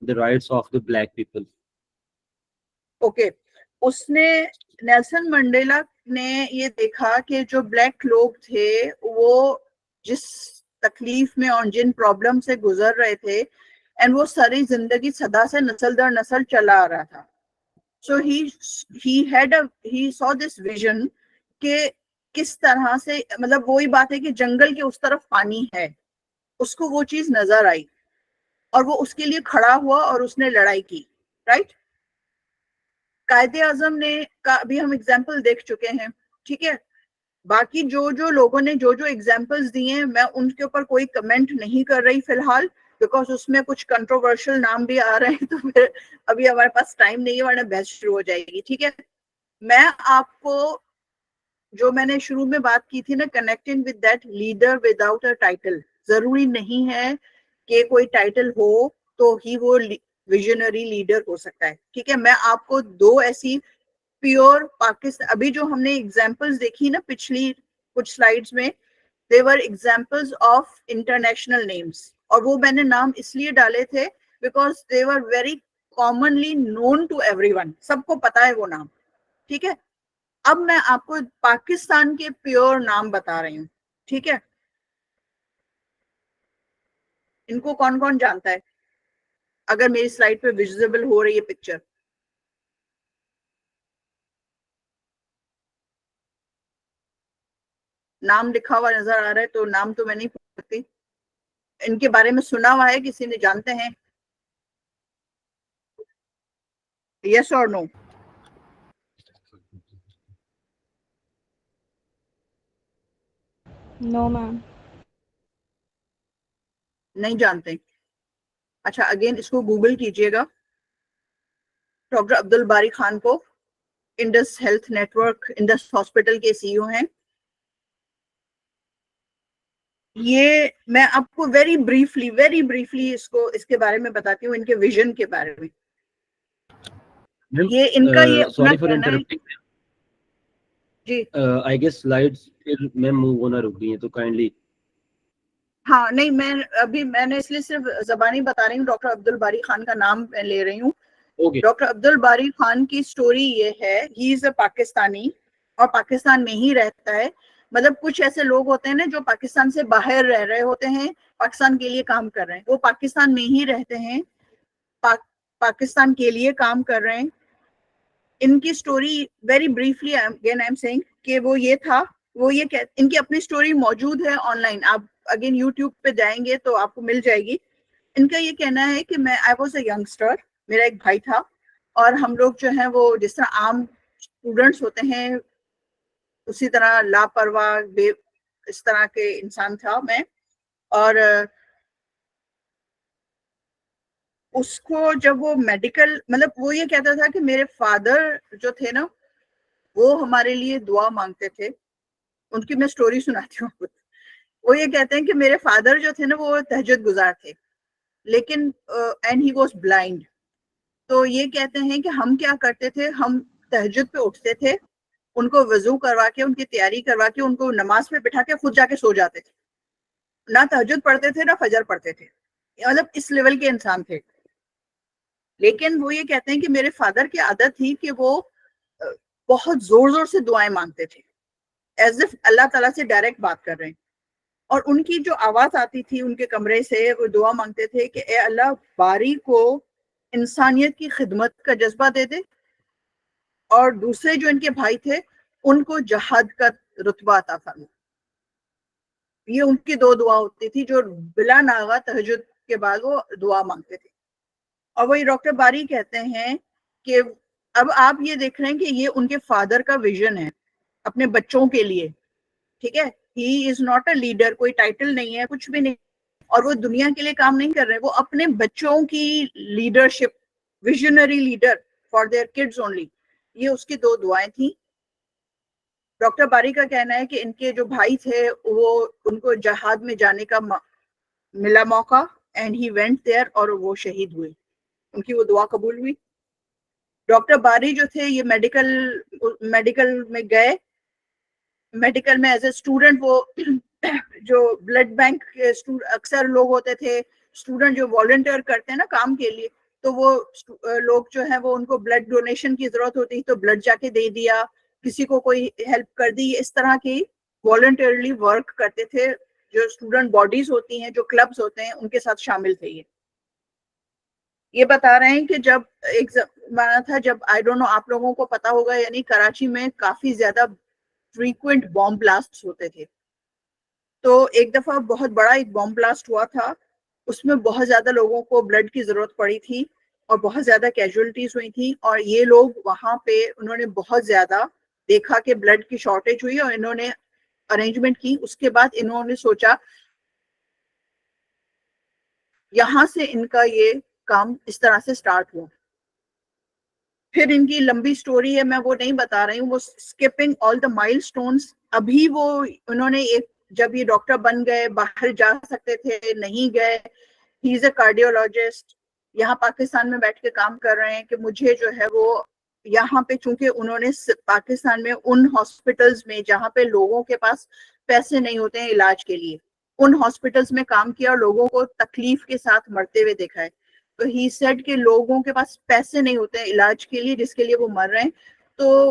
the rights of the black people. Okay, उसने, नेल्सन मंडेला ने ये देखा कि जो ब्लैक लोग थे वो जिस तकलीफ में और जिन प्रॉब्लम से गुजर रहे थे, एंड वो सारी जिंदगी सदा से नस्ल दर नस्ल चला आ रहा था। सो ही सॉ दिस विजन कि किस तरह से, मतलब वही बात है कि जंगल के उस तरफ पानी है, उसको वो चीज नजर आई और वो उसके लिए खड़ा हुआ और उसने लड़ाई की, राइट। कायदे आजम ने का भी हम एग्जाम्पल देख चुके हैं, ठीक है। बाकी जो जो लोगों ने जो जो एग्जाम्पल्स दिए हैं, मैं उनके ऊपर कोई कमेंट नहीं कर रही फिलहाल, बिकॉज उसमें कुछ कंट्रोवर्शियल नाम भी आ रहे हैं, तो फिर अभी हमारे पास टाइम नहीं है, वरना बहस शुरू हो जाएगी, ठीक है। मैं आपको, जो मैंने शुरू में बात की थी ना, connecting with that leader without a title, जरूरी नहीं है कि कोई टाइटल हो तो ही वो विजनरी लीडर हो सकता है, ठीक है। मैं आपको दो ऐसी प्योर पाकिस्तान, अभी जो हमने एग्जांपल्स देखी ना पिछली कुछ स्लाइड्स में, they were examples of international names, और वो मैंने नाम इसलिए डाले थे because they were very commonly known to everyone, सबको पता है वो नाम, ठीक है, अब मैं आपको पाकिस्तान के प्योर नाम बता रही हूँ, ठीक है। इनको कौन कौन जानता है, अगर मेरी स्लाइड पे विजिबल हो रही है पिक्चर? नाम लिखा हुआ नजर आ रहा है तो नाम तो मैं नहीं पढ़ सकती। इनके बारे में सुना हुआ है, किसी ने जानते हैं? यस और नो? No ma'am. नहीं जानते? अच्छा, अगेन इसको गूगल कीजिएगा, डॉक्टर अब्दुल बारी खान को। Indus health network, Indus hospital के सीईओ हैं ये। मैं आपको वेरी ब्रीफली इसके बारे में बताती हूँ, इनके विजन के बारे में। ये इनका ये अपना सॉरी फॉर कहना है इंटरप्टिंग जी। आई गेस स्लाइड्स फिर मैम मूव होना रुक गई है, तो काइंडली। हाँ नहीं, मैंने इसलिए सिर्फ जबानी बता रही हूँ, डॉक्टर अब्दुल बारी खान का नाम मैं ले रही हूँ। ओके, डॉक्टर अब्दुल बारी खान की स्टोरी ये है, ही इज अ पाकिस्तानी और पाकिस्तान में ही रहता है। मतलब कुछ ऐसे लोग होते हैं ना जो पाकिस्तान से बाहर रह रहे होते हैं, पाकिस्तान के लिए काम कर रहे हैं, वो पाकिस्तान में ही रहते हैं, पाकिस्तान के लिए काम कर रहे हैं। इनकी story very briefly again I am saying कि वो ये था, इनकी अपनी स्टोरी मौजूद है ऑनलाइन, आप अगेन यूट्यूब पे जाएंगे तो आपको मिल जाएगी। इनका ये कहना है कि मैं आई वाज अ यंगस्टर, मेरा एक भाई था और हम लोग जो है वो जिस तरह आम स्टूडेंट्स होते हैं उसी तरह लापरवाह इस तरह के इंसान था मैं। और उसको जब वो मेडिकल, मतलब वो ये कहता था कि मेरे फादर जो थे ना वो हमारे लिए दुआ मांगते थे। उनकी मैं स्टोरी सुनाती हूँ। वो ये कहते हैं कि मेरे फादर जो थे ना वो तहज्जुद गुजार थे, लेकिन एंड ही वाज ब्लाइंड। तो ये कहते हैं कि हम क्या करते थे, हम तहज्जुद पे उठते थे, उनको वजू करवा के, उनकी तैयारी करवा के, उनको नमाज पे बिठा के खुद जाके सो जाते थे। ना तहज्जुद पढ़ते थे ना फजर पढ़ते थे, मतलब इस लेवल के इंसान थे। लेकिन वो ये कहते हैं कि मेरे फादर की आदत थी कि वो बहुत जोर जोर से दुआएं मांगते थे, एज इफ अल्लाह ताला से डायरेक्ट बात कर रहे हैं। और उनकी जो आवाज आती थी उनके कमरे से, वो दुआ मांगते थे कि ए अल्लाह, बारी को इंसानियत की खिदमत का जज्बा दे दे और दूसरे जो इनके भाई थे उनको जहाद का रुतबा अता फरमा। ये उनकी दो दुआ होती थी जो बिला नागा तहज्जुद के बाद वो दुआ मांगते थे। और वही डॉक्टर बारी कहते हैं कि अब आप ये देख रहे हैं कि ये उनके फादर का विजन है अपने बच्चों के लिए, ठीक है। He is not a leader, कोई टाइटल नहीं है, कुछ भी नहीं, और वो दुनिया के लिए काम नहीं कर रहे, वो अपने बच्चों की leadership, visionary leader for their kids only. ये उसकी दो दुआएं थी। डॉक्टर बारी का कहना है कि इनके जो भाई थे वो, उनको जहाद में जाने का मिला मौका, एंड ही वेंट देयर और वो शहीद हुए, उनकी वो दुआ कबूल हुई। डॉक्टर बारी जो थे ये मेडिकल में गए, मेडिकल में एज ए स्टूडेंट वो जो ब्लड बैंक के अक्सर लोग होते थे स्टूडेंट जो वॉलंटियर करते हैं ना काम के लिए, तो वो लोग जो है वो उनको ब्लड डोनेशन की जरूरत होती तो ब्लड जाके दे दिया, किसी को कोई हेल्प कर दी, इस तरह की वॉलंटियरली वर्क करते थे। जो स्टूडेंट बॉडीज होती हैं, जो क्लब्स होते हैं, उनके साथ शामिल थे। ये बता रहे हैं कि जब एक जमाना था जब, आई डोंट नो आप लोगों को पता होगा यानी, कराची में काफी ज्यादा फ्रीक्वेंट बॉम्ब ब्लास्ट होते थे। तो एक दफा बहुत बड़ा एक बॉम्ब ब्लास्ट हुआ था, उसमें बहुत ज्यादा लोगों को ब्लड की जरूरत पड़ी थी और बहुत ज्यादा कैजुअलिटीज हुई थी। और ये लोग वहां पे उन्होंने बहुत ज्यादा देखा कि ब्लड की शॉर्टेज हुई और इन्होंने अरेंजमेंट की। उसके बाद इन्होंने सोचा, यहां से इनका ये काम इस तरह से स्टार्ट हुआ। फिर इनकी लंबी स्टोरी है, मैं वो नहीं बता रही हूँ, वो स्किपिंग ऑल द माइलस्टोन्स। अभी वो उन्होंने एक, जब ये डॉक्टर बन गए, बाहर जा सकते थे, नहीं गए। ही इज अ कार्डियोलॉजिस्ट, यहाँ पाकिस्तान में बैठ के काम कर रहे हैं कि मुझे जो है वो यहाँ पे, चूंकि उन्होंने पाकिस्तान में उन हॉस्पिटल्स में जहाँ पे लोगों के पास पैसे नहीं होते हैं इलाज के लिए, उन हॉस्पिटल्स में काम किया और लोगों को तकलीफ के साथ मरते हुए देखा है। तो ही सेड कि लोगों के पास पैसे नहीं होते हैं इलाज के लिए जिसके लिए वो मर रहे हैं। तो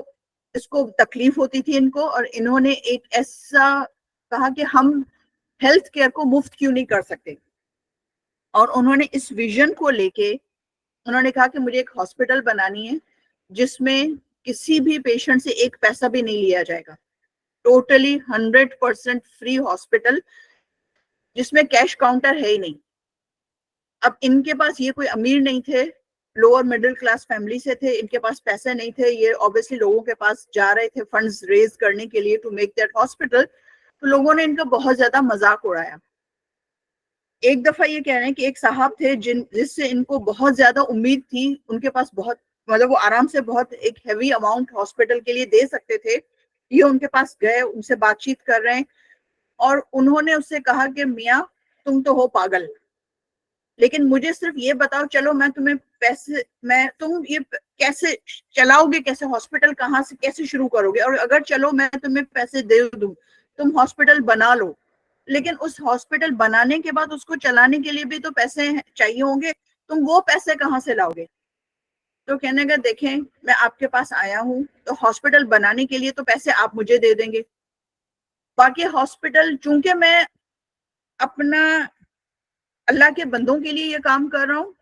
इसको तकलीफ होती थी इनको, और इन्होंने एक ऐसा कहा कि हम हेल्थ केयर को मुफ्त क्यों नहीं कर सकते। और उन्होंने इस विजन को लेके उन्होंने कहा कि मुझे एक हॉस्पिटल बनानी है जिसमें किसी भी पेशेंट से एक पैसा भी नहीं लिया जाएगा, टोटली 100% फ्री हॉस्पिटल जिसमें कैश काउंटर है ही नहीं। अब इनके पास, ये कोई अमीर नहीं थे, लोअर मिडिल क्लास फैमिली से थे, इनके पास पैसे नहीं थे, ये ऑब्वियसली लोगों के पास जा रहे थे फंड्स रेज करने के लिए टू मेक दैट हॉस्पिटल। तो लोगों ने इनका बहुत ज्यादा मजाक उड़ाया। एक दफा ये कह रहे हैं कि एक साहब थे जिससे इनको बहुत ज्यादा उम्मीद थी, उनके पास बहुत, मतलब वो आराम से बहुत एक हैवी अमाउंट हॉस्पिटल के लिए दे सकते थे। ये उनके पास गए, उनसे बातचीत कर रहे हैं, और उन्होंने उससे कहा कि मियाँ तुम तो हो पागल, लेकिन मुझे सिर्फ ये बताओ, चलो मैं तुम्हें पैसे, तुम ये कैसे चलाओगे, कैसे हॉस्पिटल कहाँ से कैसे शुरू करोगे, और अगर चलो मैं तुम्हें पैसे दे दूं, तुम हॉस्पिटल बना लो, लेकिन उस हॉस्पिटल बनाने के बाद उसको चलाने के लिए भी तो पैसे चाहिए होंगे, तुम वो पैसे कहाँ से लाओगे। तो कहने का देखें, मैं आपके पास आया हूँ तो हॉस्पिटल बनाने के लिए तो पैसे आप मुझे दे देंगे, बाकी हॉस्पिटल, चूंकि मैं अपना अल्लाह के बंदों के लिए ये काम कर रहा हूँ,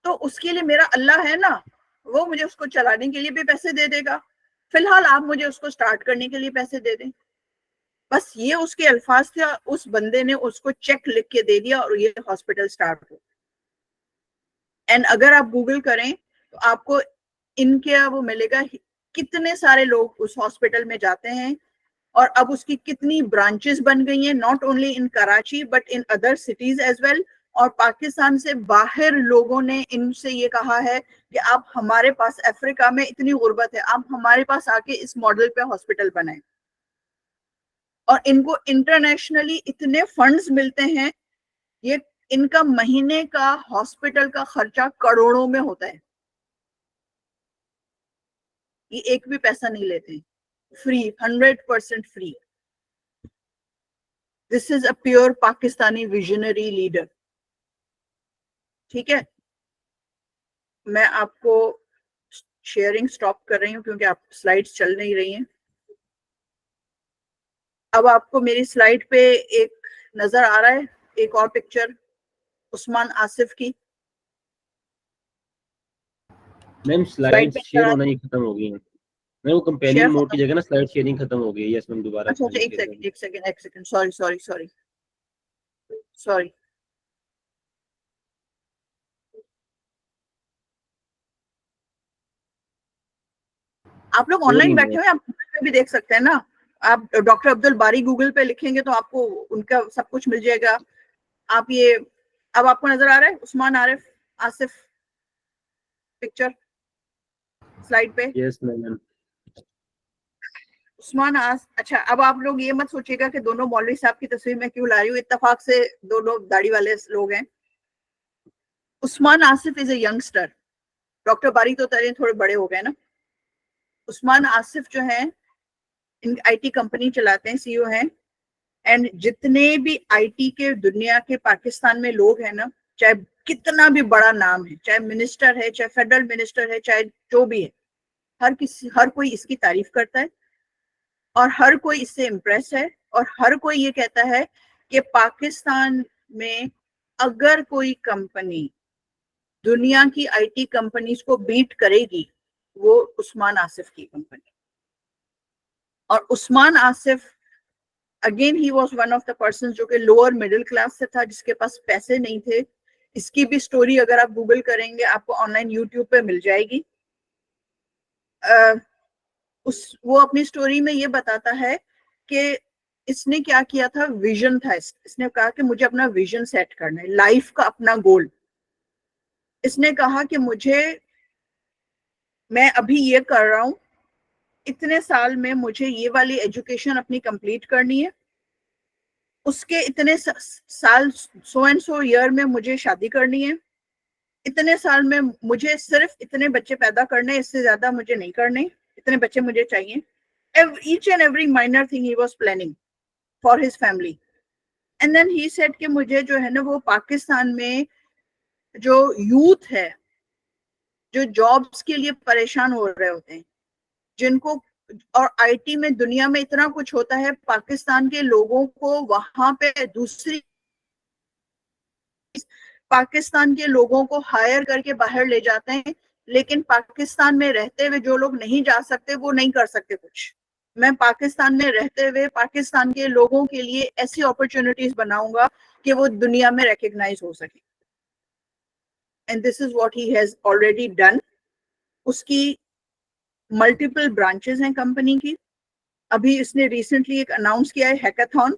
तो उसके लिए मेरा अल्लाह है ना, वो मुझे उसको चलाने के लिए भी पैसे दे देगा, फिलहाल आप मुझे उसको स्टार्ट करने के लिए पैसे दे दें। बस ये उसके अल्फाज थे, उस बंदे ने उसको चेक लिख के दे दिया और ये हॉस्पिटल स्टार्ट हो। एंड अगर आप गूगल करें तो आपको इनके वो मिलेगा, कितने सारे लोग उस हॉस्पिटल में जाते हैं, और अब उसकी कितनी ब्रांचेस बन गई हैं, not only in Karachi but in other cities as well. और पाकिस्तान से बाहर लोगों ने इनसे ये कहा है कि आप हमारे पास, अफ्रीका में इतनी गुर्बत है, आप हमारे पास आके इस मॉडल पे हॉस्पिटल बनाएं। और इनको इंटरनेशनली इतने फंड्स मिलते हैं, ये इनका महीने का हॉस्पिटल का खर्चा करोड़ों में होता है, ये एक भी पैसा नहीं लेते, free, 100% free. This is a pure Pakistani visionary leader. ठीक है, मैं आपको शेयरिंग स्टॉप कर रही हूँ क्योंकि आप स्लाइड्स चल नहीं रही हैं। अब आपको मेरी स्लाइड पे एक नजर आ रहा है, एक और पिक्चर उस्मान आसिफ की। मैम स्लाइड स्लाइड पे शेयर होना ही खत्म हो गई है मैम, वो कंपेनियन मोड की जगह ना स्लाइड शेयरिंग खत्म हो गई है। यस मैम, दोबारा अच्छा अच्छा, एक सेकंड, सॉरी। आप लोग ऑनलाइन बैठे हुए, आप गूगल पे भी देख सकते हैं ना, आप डॉक्टर अब्दुल बारी गूगल पे लिखेंगे तो आपको उनका सब कुछ मिल जाएगा। आप ये, अब आपको नजर आ रहा है उस्मान आसिफ पिक्चर स्लाइड पे? Yes ma'am. अच्छा, अब आप लोग ये मत सोचिएगा कि दोनों मौलवी साहब की तस्वीर मैं क्यों ला रही हूँ, इत्तेफाक से दोनों दाढ़ी वाले लोग हैं। Usman Asif is a youngster, doctor बारी तो थोड़े बड़े हो गए ना। उस्मान आसिफ जो है, इन आईटी कंपनी चलाते हैं, सीईओ हैं। एंड जितने भी आईटी के दुनिया के पाकिस्तान में लोग हैं ना, चाहे कितना भी बड़ा नाम है, चाहे मिनिस्टर है, चाहे फेडरल मिनिस्टर है, चाहे जो भी है, हर कोई इसकी तारीफ करता है, और हर कोई इससे इम्प्रेस है, और हर कोई ये कहता है कि पाकिस्तान में अगर कोई कंपनी दुनिया की आईटी कंपनीज को बीट करेगी, वो उस्मान आसिफ की कंपनी। और Usman Asif, again he was one of the person जो कि लोअर मिडिल क्लास से था, जिसके पास पैसे नहीं थे। इसकी भी स्टोरी अगर आप गूगल करेंगे आपको ऑनलाइन यूट्यूब पे मिल जाएगी। वो अपनी स्टोरी में ये बताता है कि इसने क्या किया था, विजन था। इसने कहा कि मुझे अपना विजन सेट करना है, लाइफ का अपना गोल। इसने कहा कि मैं अभी ये कर रहा हूं, इतने साल में मुझे ये वाली एजुकेशन अपनी कंप्लीट करनी है, उसके इतने साल, 100 ईयर में मुझे शादी करनी है, इतने साल में मुझे सिर्फ इतने बच्चे पैदा करने, इससे ज्यादा मुझे नहीं करने, इतने बच्चे मुझे चाहिए। Each and every minor thing he was planning for his family. And then he said कि मुझे जो है ना, वो पाकिस्तान में जो यूथ है, जो जॉब्स के लिए परेशान हो रहे होते हैं, जिनको और आईटी में दुनिया में इतना कुछ होता है, पाकिस्तान के लोगों को वहां पे दूसरी पाकिस्तान के लोगों को हायर करके बाहर ले जाते हैं, लेकिन पाकिस्तान में रहते हुए जो लोग नहीं जा सकते वो नहीं कर सकते कुछ। मैं पाकिस्तान में रहते हुए पाकिस्तान के लोगों के लिए ऐसी अपॉर्चुनिटीज बनाऊंगा कि वो दुनिया में रिकॉग्नाइज हो सके, and this is what he has already done. उसकी मल्टीपल ब्रांचेस हैं कंपनी की। अभी इसने रिसेंटली एक अनाउंस किया है हैकाथॉन,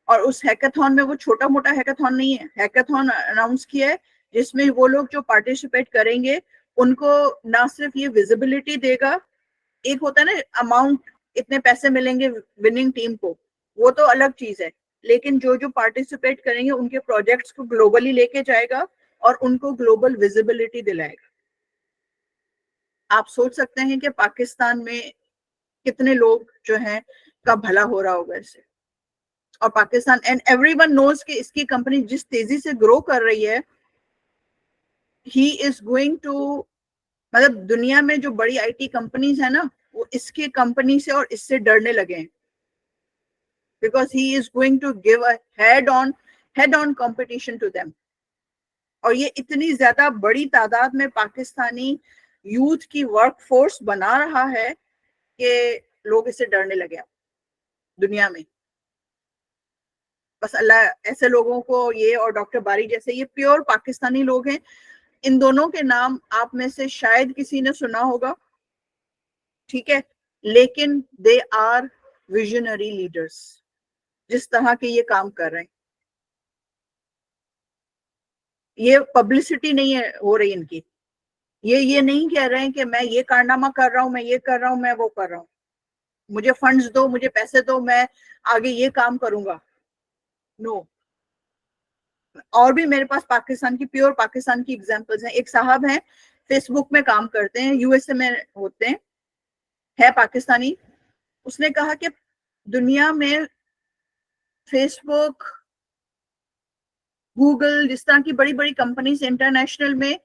और उस हैकाथॉन में वो छोटा मोटा हैकाथॉन नहीं है, हैकाथॉन अनाउंस किया है जिसमें वो लोग जो पार्टिसिपेट करेंगे उनको ना सिर्फ ये विजिबिलिटी देगा, एक होता है ना अमाउंट, इतने पैसे मिलेंगे विनिंग टीम को, वो तो अलग चीज है, लेकिन जो जो पार्टिसिपेट करेंगे उनके प्रोजेक्ट्स को ग्लोबली लेके जाएगा और उनको ग्लोबल विजिबिलिटी दिलाएगा। आप सोच सकते हैं कि पाकिस्तान में कितने लोग जो हैं का भला हो रहा होगा इससे। और पाकिस्तान एंड एवरीवन नोज कि इसकी कंपनी जिस तेजी से ग्रो कर रही है, ही इज गोइंग टू, मतलब दुनिया में जो बड़ी आईटी कंपनीज है ना, वो इसकी कंपनी से और इससे डरने लगे हैं, because he is going to give a head on competition to them. और ये इतनी ज्यादा बड़ी तादाद में पाकिस्तानी यूथ की वर्कफोर्स बना रहा है कि लोग इससे डरने लगे दुनिया में। बस अल्लाह ऐसे लोगों को, ये और डॉक्टर बारी जैसे, ये प्योर पाकिस्तानी लोग हैं। इन दोनों के नाम आप में से शायद किसी ने सुना होगा, ठीक है, लेकिन दे आर विजनरी लीडर्स जिस तरह के ये काम कर रहे हैं। ये पब्लिसिटी नहीं है हो रही इनकी, ये नहीं कह रहे हैं कि मैं ये कारनामा कर रहा हूं, मैं ये कर रहा हूं, मैं वो कर रहा हूं, मुझे फंड्स दो, मुझे पैसे दो, मैं आगे ये काम करूंगा। नो। और भी मेरे पास पाकिस्तान की, प्योर पाकिस्तान की एग्जांपल्स हैं। एक साहब हैं, फेसबुक में काम करते हैं, यूएसए में होते हैं, है पाकिस्तानी। उसने कहा कि दुनिया में फेसबुक, गूगल, जिस तरह की बड़ी बड़ी कंपनीज इंटरनेशनल में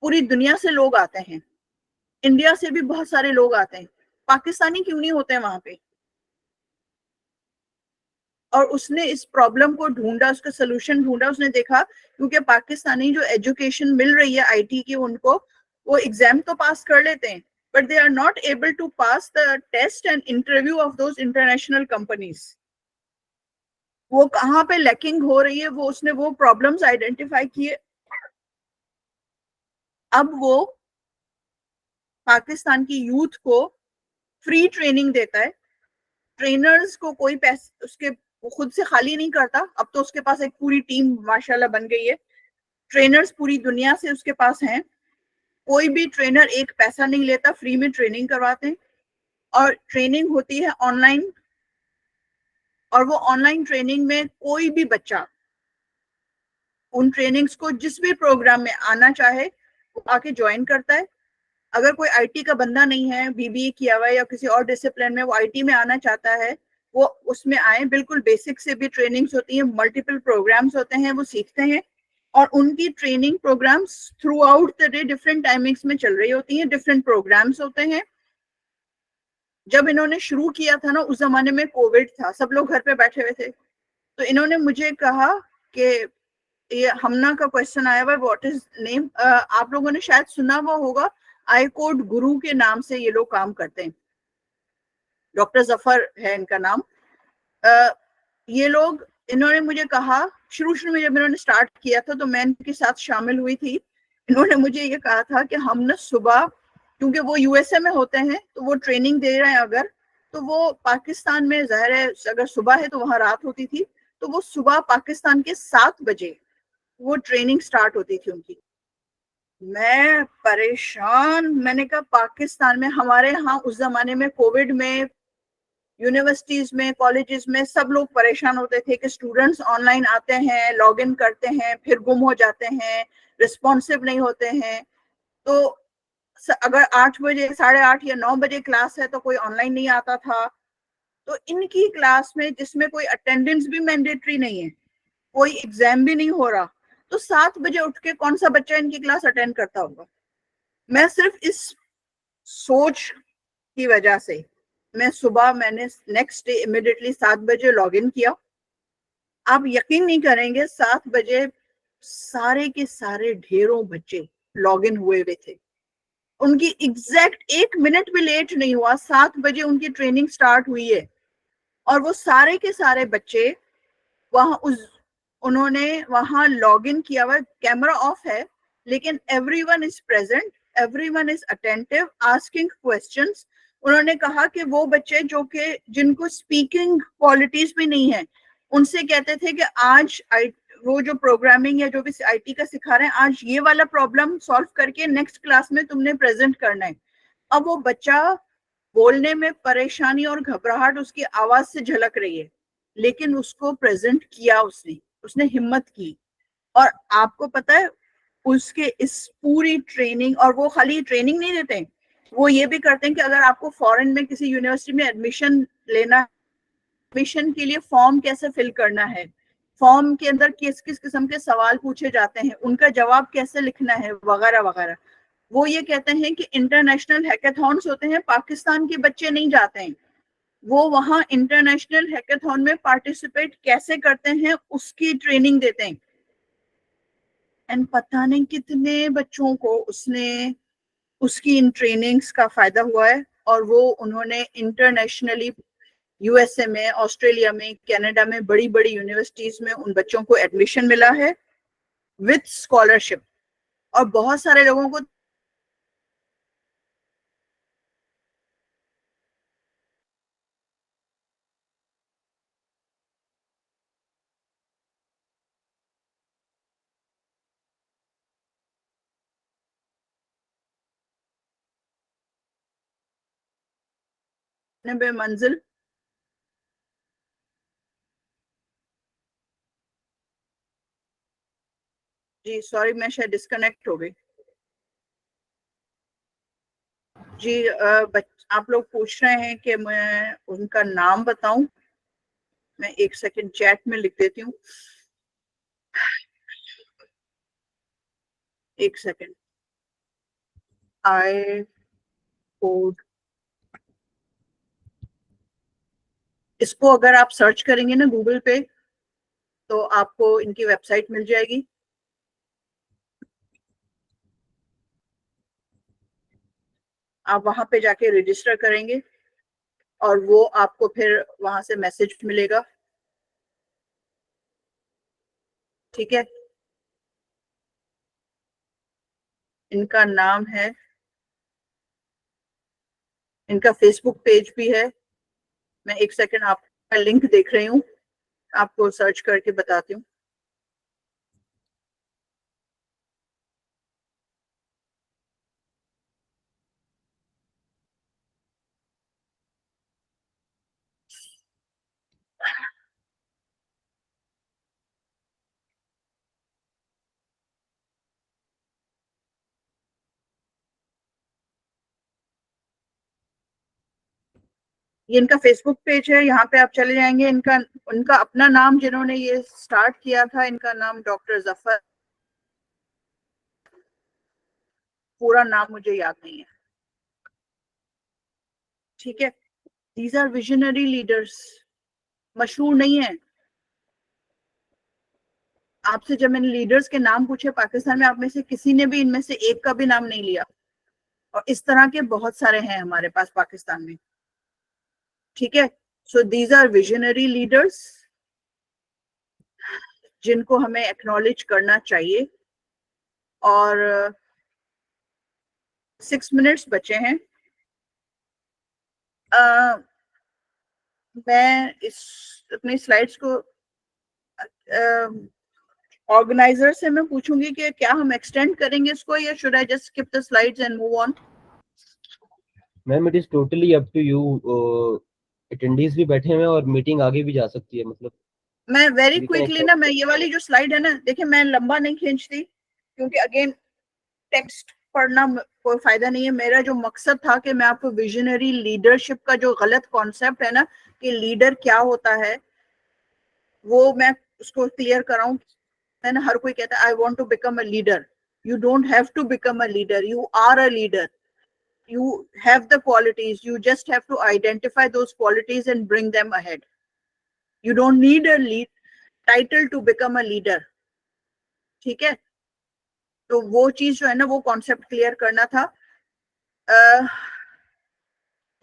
पूरी दुनिया से लोग आते हैं, इंडिया से भी बहुत सारे लोग आते हैं, पाकिस्तानी क्यों नहीं होते हैं वहां पे? और उसने इस प्रॉब्लम को ढूंढा, उसका सोल्यूशन ढूंढा। उसने देखा क्योंकि पाकिस्तानी जो एजुकेशन मिल रही है आईटी की, उनको वो एग्जाम तो पास कर लेते हैं, but they are not able to pass the test and interview of those international companies. वो कहाँ पे लैकिंग हो रही है, वो उसने वो प्रॉब्लम्स आइडेंटिफाई किए। अब वो पाकिस्तान की यूथ को फ्री ट्रेनिंग देता है। ट्रेनर्स को कोई पैसे उसके वो खुद से खाली नहीं करता, अब तो उसके पास एक पूरी टीम माशाल्लाह बन गई है। ट्रेनर्स पूरी दुनिया से उसके पास हैं। कोई भी ट्रेनर एक पैसा नहीं लेता, फ्री में ट्रेनिंग करवाते हैं, और ट्रेनिंग होती है ऑनलाइन। और वो ऑनलाइन ट्रेनिंग में कोई भी बच्चा उन ट्रेनिंग्स को जिस भी प्रोग्राम में आना चाहे वो आके ज्वाइन करता है। अगर कोई आईटी का बंदा नहीं है, बीबीए किया हुआ है या किसी और डिसिप्लिन में, वो आईटी में आना चाहता है, वो उसमें आए। बिल्कुल बेसिक से भी ट्रेनिंग्स होती है, मल्टीपल प्रोग्राम्स होते हैं, वो सीखते हैं। और उनकी training programs throughout the day different timings में चल रही होती हैं, डिफरेंट प्रोग्राम्स होते हैं। जब इन्होंने शुरू किया था ना, उस जमाने में कोविड था, सब लोग घर पे बैठे हुए थे, तो इन्होंने मुझे कहा कि ये हमना का क्वेश्चन आया हुआ, व्हाट इज नेम, आप लोगों ने शायद सुना हुआ होगा, आई कोड गुरु के नाम से ये लोग काम करते हैं। डॉक्टर जफर है इनका नाम। ये लोग, इन्होंने मुझे कहा, शुरू में जब इन्होंने स्टार्ट किया था तो मैं इनके साथ शामिल हुई थी। इन्होंने मुझे ये कहा था कि हम ना सुबह, क्योंकि वो यूएसए में होते हैं तो वो ट्रेनिंग दे रहे हैं, अगर तो वो पाकिस्तान में ज़ाहिर है अगर सुबह है तो वहां रात होती थी, तो वो सुबह पाकिस्तान के 7 बजे वो ट्रेनिंग स्टार्ट होती थी उनकी। मैं परेशान, मैंने कहा पाकिस्तान में, हमारे यहाँ उस जमाने में कोविड में यूनिवर्सिटीज में, कॉलेजेस में सब लोग परेशान होते थे कि स्टूडेंट्स ऑनलाइन आते हैं, लॉग इन करते हैं, फिर गुम हो जाते हैं, रिस्पॉन्सिव नहीं होते हैं। तो अगर 8 बजे, 8:30 या 9 बजे क्लास है तो कोई ऑनलाइन नहीं आता था। तो इनकी क्लास में, जिसमें कोई अटेंडेंस भी मैंडेटरी नहीं है, कोई एग्जाम भी नहीं हो रहा, तो 7 बजे उठ के कौन सा बच्चा इनकी क्लास अटेंड करता होगा? मैं सिर्फ इस सोच की वजह से मैं सुबह मैंने नेक्स्ट डे इमिडिएटली 7 बजे लॉग इन किया। आप यकीन नहीं करेंगे 7 बजे सारे के सारे ढेरों बच्चे लॉग इन हुए हुए थे। उनकी एग्जैक्ट 1 मिनट भी लेट नहीं हुआ, 7 बजे उनकी ट्रेनिंग स्टार्ट हुई है और वो सारे के सारे बच्चे वहां उन्होंने वहां लॉग इन किया हुआ, कैमरा ऑफ है लेकिन everyone is present, everyone is attentive, asking questions. उन्होंने कहा कि वो बच्चे जो कि जिनको स्पीकिंग क्वालिटीज भी नहीं है उनसे कहते थे कि आज वो जो प्रोग्रामिंग या जो भी आईटी का सिखा रहे हैं आज ये वाला प्रॉब्लम सॉल्व करके नेक्स्ट क्लास में तुमने प्रेजेंट करना है। अब वो बच्चा बोलने में परेशानी और घबराहट उसकी आवाज से झलक रही है लेकिन उसको प्रेजेंट किया, उसने हिम्मत की। और आपको पता है उसके इस पूरी ट्रेनिंग, और वो खाली ट्रेनिंग नहीं देते हैं, वो ये भी करते हैं कि अगर आपको फॉरेन में किसी यूनिवर्सिटी में एडमिशन लेना, एडमिशन के लिए फॉर्म कैसे फिल करना है, फॉर्म के अंदर किस किस किस्म के सवाल पूछे जाते हैं, उनका जवाब कैसे लिखना है, वगैरह वगैरह। वो ये कहते हैं कि इंटरनेशनल हैकाथॉन्स होते हैं, पाकिस्तान के बच्चे नहीं जाते हैं, वो वहां इंटरनेशनल हैकाथॉन में पार्टिसिपेट कैसे करते हैं उसकी ट्रेनिंग देते हैं। एंड पता नहीं कितने बच्चों को उसकी इन ट्रेनिंग्स का फायदा हुआ है और वो उन्होंने इंटरनेशनली यूएसए में, ऑस्ट्रेलिया में, कनाडा में बड़ी बड़ी यूनिवर्सिटीज में उन बच्चों को एडमिशन मिला है विद स्कॉलरशिप। और बहुत सारे लोगों को मंजिल जी, सॉरी मैं शायद डिस्कनेक्ट हो गई जी। आप लोग पूछ रहे हैं कि मैं उनका नाम बताऊं, मैं एक सेकंड चैट में लिख देती हूँ, एक सेकंड। आई कोड, इसको अगर आप सर्च करेंगे ना गूगल पे तो आपको इनकी वेबसाइट मिल जाएगी। आप वहां पे जाके रजिस्टर करेंगे और वो आपको फिर वहां से मैसेज मिलेगा, ठीक है। इनका नाम है, इनका फेसबुक पेज भी है। मैं एक सेकंड आपका लिंक देख रही हूँ, आपको सर्च करके बताती हूँ। ये इनका फेसबुक पेज है, यहाँ पे आप चले जाएंगे। उनका अपना नाम, जिन्होंने ये स्टार्ट किया था, इनका नाम डॉक्टर जफर, पूरा नाम मुझे याद नहीं है, ठीक है। दीज आर विजनरी लीडर्स, मशहूर नहीं है। आपसे जब मैंने लीडर्स के नाम पूछे पाकिस्तान में, आप में से किसी ने भी इनमें से एक का भी नाम नहीं लिया। और इस तरह के बहुत सारे हैं हमारे पास पाकिस्तान में, ठीक है। So these are visionary leaders जिनको हमें एक्नॉलेज करना चाहिए। और 6 मिनट्स बचे हैं। मैं इस अपनी स्लाइड्स को ऑर्गेनाइजर से मैं पूछूंगी कि क्या हम एक्सटेंड करेंगे इसको या should I just skip the slides and move on. Ma'am it is totally up to you, attendees भी बैठे हुए हैं और मीटिंग आगे भी जा सकती है, मतलब मैं वेरी क्विकली ना, मैं ये वाली जो स्लाइड है ना, देखिए मैं लंबा नहीं खींचती क्योंकि अगेन टेक्स्ट पढ़ना कोई फायदा नहीं है। मेरा जो मकसद था कि मैं आपको विजनरी लीडरशिप का जो गलत कॉन्सेप्ट है ना कि लीडर क्या होता है, वो मैं उसको क्लियर कराऊं। है ना, हर कोई कहता है I want to become a leader. You don't have to become a leader, you are a leader. you have the qualities. You just have to identify those qualities and bring them ahead. You don't need a lead title to become a leader. ठीक है, तो वो चीज जो है ना, वो कॉन्सेप्ट क्लियर करना था.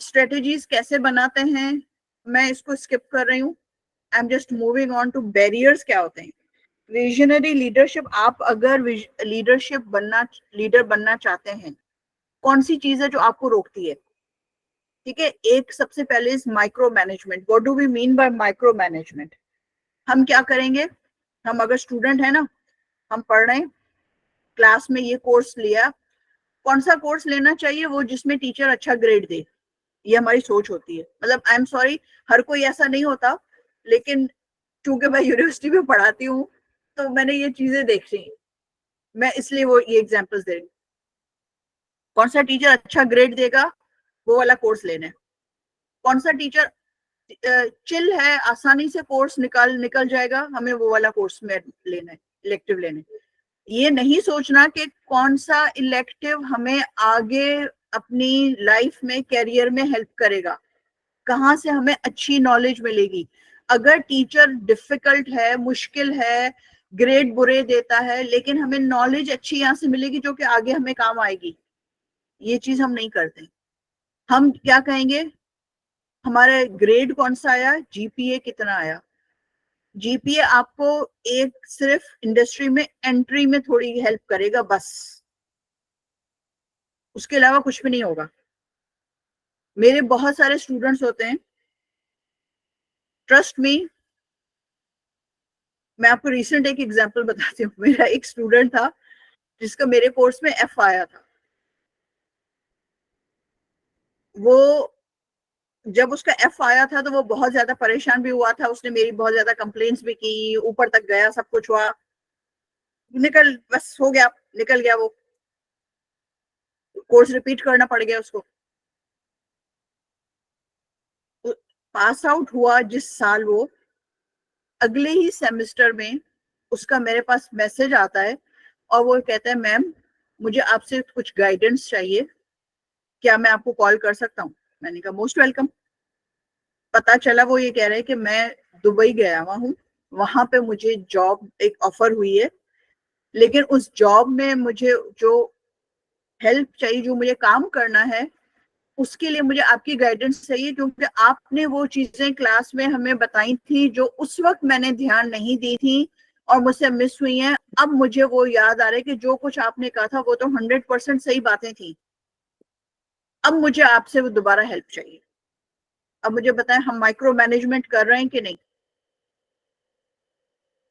स्ट्रेटेजीज कैसे बनाते हैं, मैं इसको स्किप कर रही हूँ. I am just moving on to barriers. क्या होते हैं विजनरी लीडरशिप? आप अगर लीडर बनना चाहते हैं, कौन सी चीज है जो आपको रोकती है? ठीक है, एक सबसे पहले is micro management. What do we mean by micro management? हम क्या करेंगे, हम अगर स्टूडेंट है ना, हम पढ़ रहे हैं, क्लास में ये कोर्स लिया, कौन सा कोर्स लेना चाहिए? वो जिसमें टीचर अच्छा ग्रेड दे. ये हमारी सोच होती है. मतलब आई एम सॉरी, हर कोई ऐसा नहीं होता, लेकिन चूंकि मैं यूनिवर्सिटी में पढ़ाती हूँ तो मैंने ये चीजें देखी, मैं इसलिए वो ये एग्जांपल्स दे रही हूँ. कौन सा टीचर अच्छा ग्रेड देगा, वो वाला कोर्स लेना है. कौन सा टीचर चिल है, आसानी से कोर्स निकल जाएगा, हमें वो वाला कोर्स में लेना है, इलेक्टिव लेना है. ये नहीं सोचना कि कौन सा इलेक्टिव हमें आगे अपनी लाइफ में, कैरियर में हेल्प करेगा, कहाँ से हमें अच्छी नॉलेज मिलेगी. अगर टीचर डिफिकल्ट है, मुश्किल है, ग्रेड बुरे देता है, लेकिन हमें नॉलेज अच्छी यहाँ से मिलेगी जो कि आगे हमें काम आएगी, ये चीज हम नहीं करते. हम क्या कहेंगे, हमारे ग्रेड कौन सा आया, जीपीए कितना आया. जीपीए आपको एक सिर्फ इंडस्ट्री में एंट्री में थोड़ी हेल्प करेगा, बस, उसके अलावा कुछ भी नहीं होगा. मेरे बहुत सारे स्टूडेंट्स होते हैं, ट्रस्ट मी. मैं आपको रिसेंट एक एग्जांपल बताती हूँ. मेरा एक स्टूडेंट था जिसका मेरे कोर्स में एफ आया था. वो जब उसका एफ आया था तो वो बहुत ज्यादा परेशान भी हुआ था. उसने मेरी बहुत ज्यादा कंप्लेंट्स भी की, ऊपर तक गया, सब कुछ हुआ, बस हो गया, निकल गया. वो कोर्स रिपीट करना पड़ गया उसको. पास आउट हुआ जिस साल, वो अगले ही सेमेस्टर में उसका मेरे पास मैसेज आता है और वो कहता है, मैम मुझे आपसे कुछ गाइडेंस चाहिए, क्या मैं आपको कॉल कर सकता हूँ? मैंने कहा मोस्ट वेलकम. पता चला वो ये कह रहे हैं कि मैं दुबई गया हुआ हूँ, वहां पे मुझे जॉब एक ऑफर हुई है, लेकिन उस जॉब में मुझे जो हेल्प चाहिए, जो मुझे काम करना है, उसके लिए मुझे आपकी गाइडेंस चाहिए, क्योंकि आपने वो चीजें क्लास में हमें बताई थी जो उस वक्त मैंने ध्यान नहीं दी थी और मुझसे मिस हुई हैं. अब मुझे वो याद आ रहा है कि जो कुछ आपने कहा था वो तो 100% सही बातें थी. अब मुझे आपसे वो दोबारा हेल्प चाहिए. अब मुझे बताएं, हम माइक्रो मैनेजमेंट कर रहे हैं कि नहीं?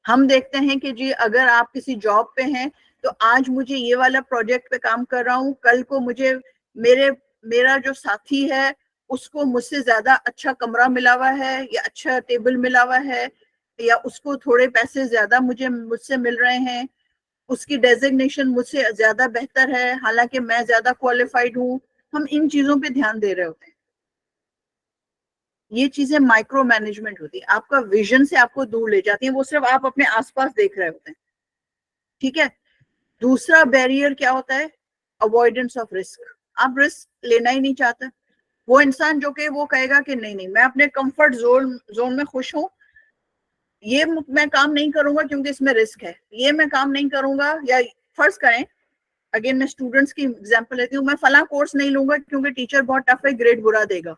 हम देखते हैं कि जी अगर आप किसी जॉब पे हैं तो आज मुझे ये वाला प्रोजेक्ट पे काम कर रहा हूँ, कल को मुझे मेरा जो साथी है उसको मुझसे ज्यादा अच्छा कमरा मिला हुआ है या अच्छा टेबल मिला हुआ है, या उसको थोड़े पैसे ज्यादा मुझसे मिल रहे हैं, उसकी डेजिग्नेशन मुझसे ज्यादा बेहतर है, हालांकि मैं ज्यादा क्वालिफाइड हूँ. हम इन चीजों पे ध्यान दे रहे होते हैं. ये चीजें माइक्रो मैनेजमेंट होती है, आपका विजन से आपको दूर ले जाती है. वो सिर्फ आप अपने आसपास देख रहे होते हैं. ठीक है. दूसरा बैरियर क्या होता है, अवॉइडेंस ऑफ रिस्क. आप रिस्क लेना ही नहीं चाहते. वो इंसान जो कि वो कहेगा कि नहीं मैं अपने कंफर्ट जोन में खुश हूं, ये मैं काम नहीं करूंगा क्योंकि इसमें रिस्क है, ये मैं काम नहीं करूंगा. या फर्ज करें, अगेन मैं स्टूडेंट्स की एग्जांपल लेती हूँ, मैं फला कोर्स नहीं लूंगा क्योंकि टीचर बहुत टफ है, ग्रेड बुरा देगा.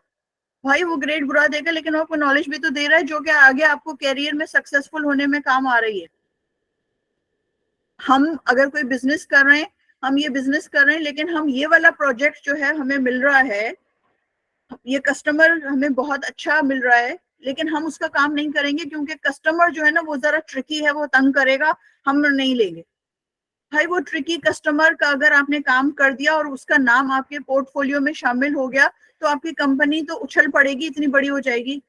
भाई वो ग्रेड बुरा देगा, लेकिन आपको नॉलेज भी तो दे रहा है जो कि आगे आपको कैरियर में सक्सेसफुल होने में काम आ रही है. हम अगर कोई बिजनेस कर रहे हैं, हम ये बिजनेस कर रहे हैं, लेकिन हम ये वाला प्रोजेक्ट जो है हमें मिल रहा है, ये कस्टमर हमें बहुत अच्छा मिल रहा है, लेकिन हम उसका काम नहीं करेंगे क्योंकि कस्टमर जो है ना वो जरा ट्रिकी है, वो तंग करेगा, हम नहीं लेंगे. भाई वो ट्रिकी कस्टमर का अगर आपने काम कर दिया और उसका नाम आपके पोर्टफोलियो में शामिल हो गया तो आपकी कंपनी तो उछल पड़ेगी, इतनी बड़ी हो जाएगी.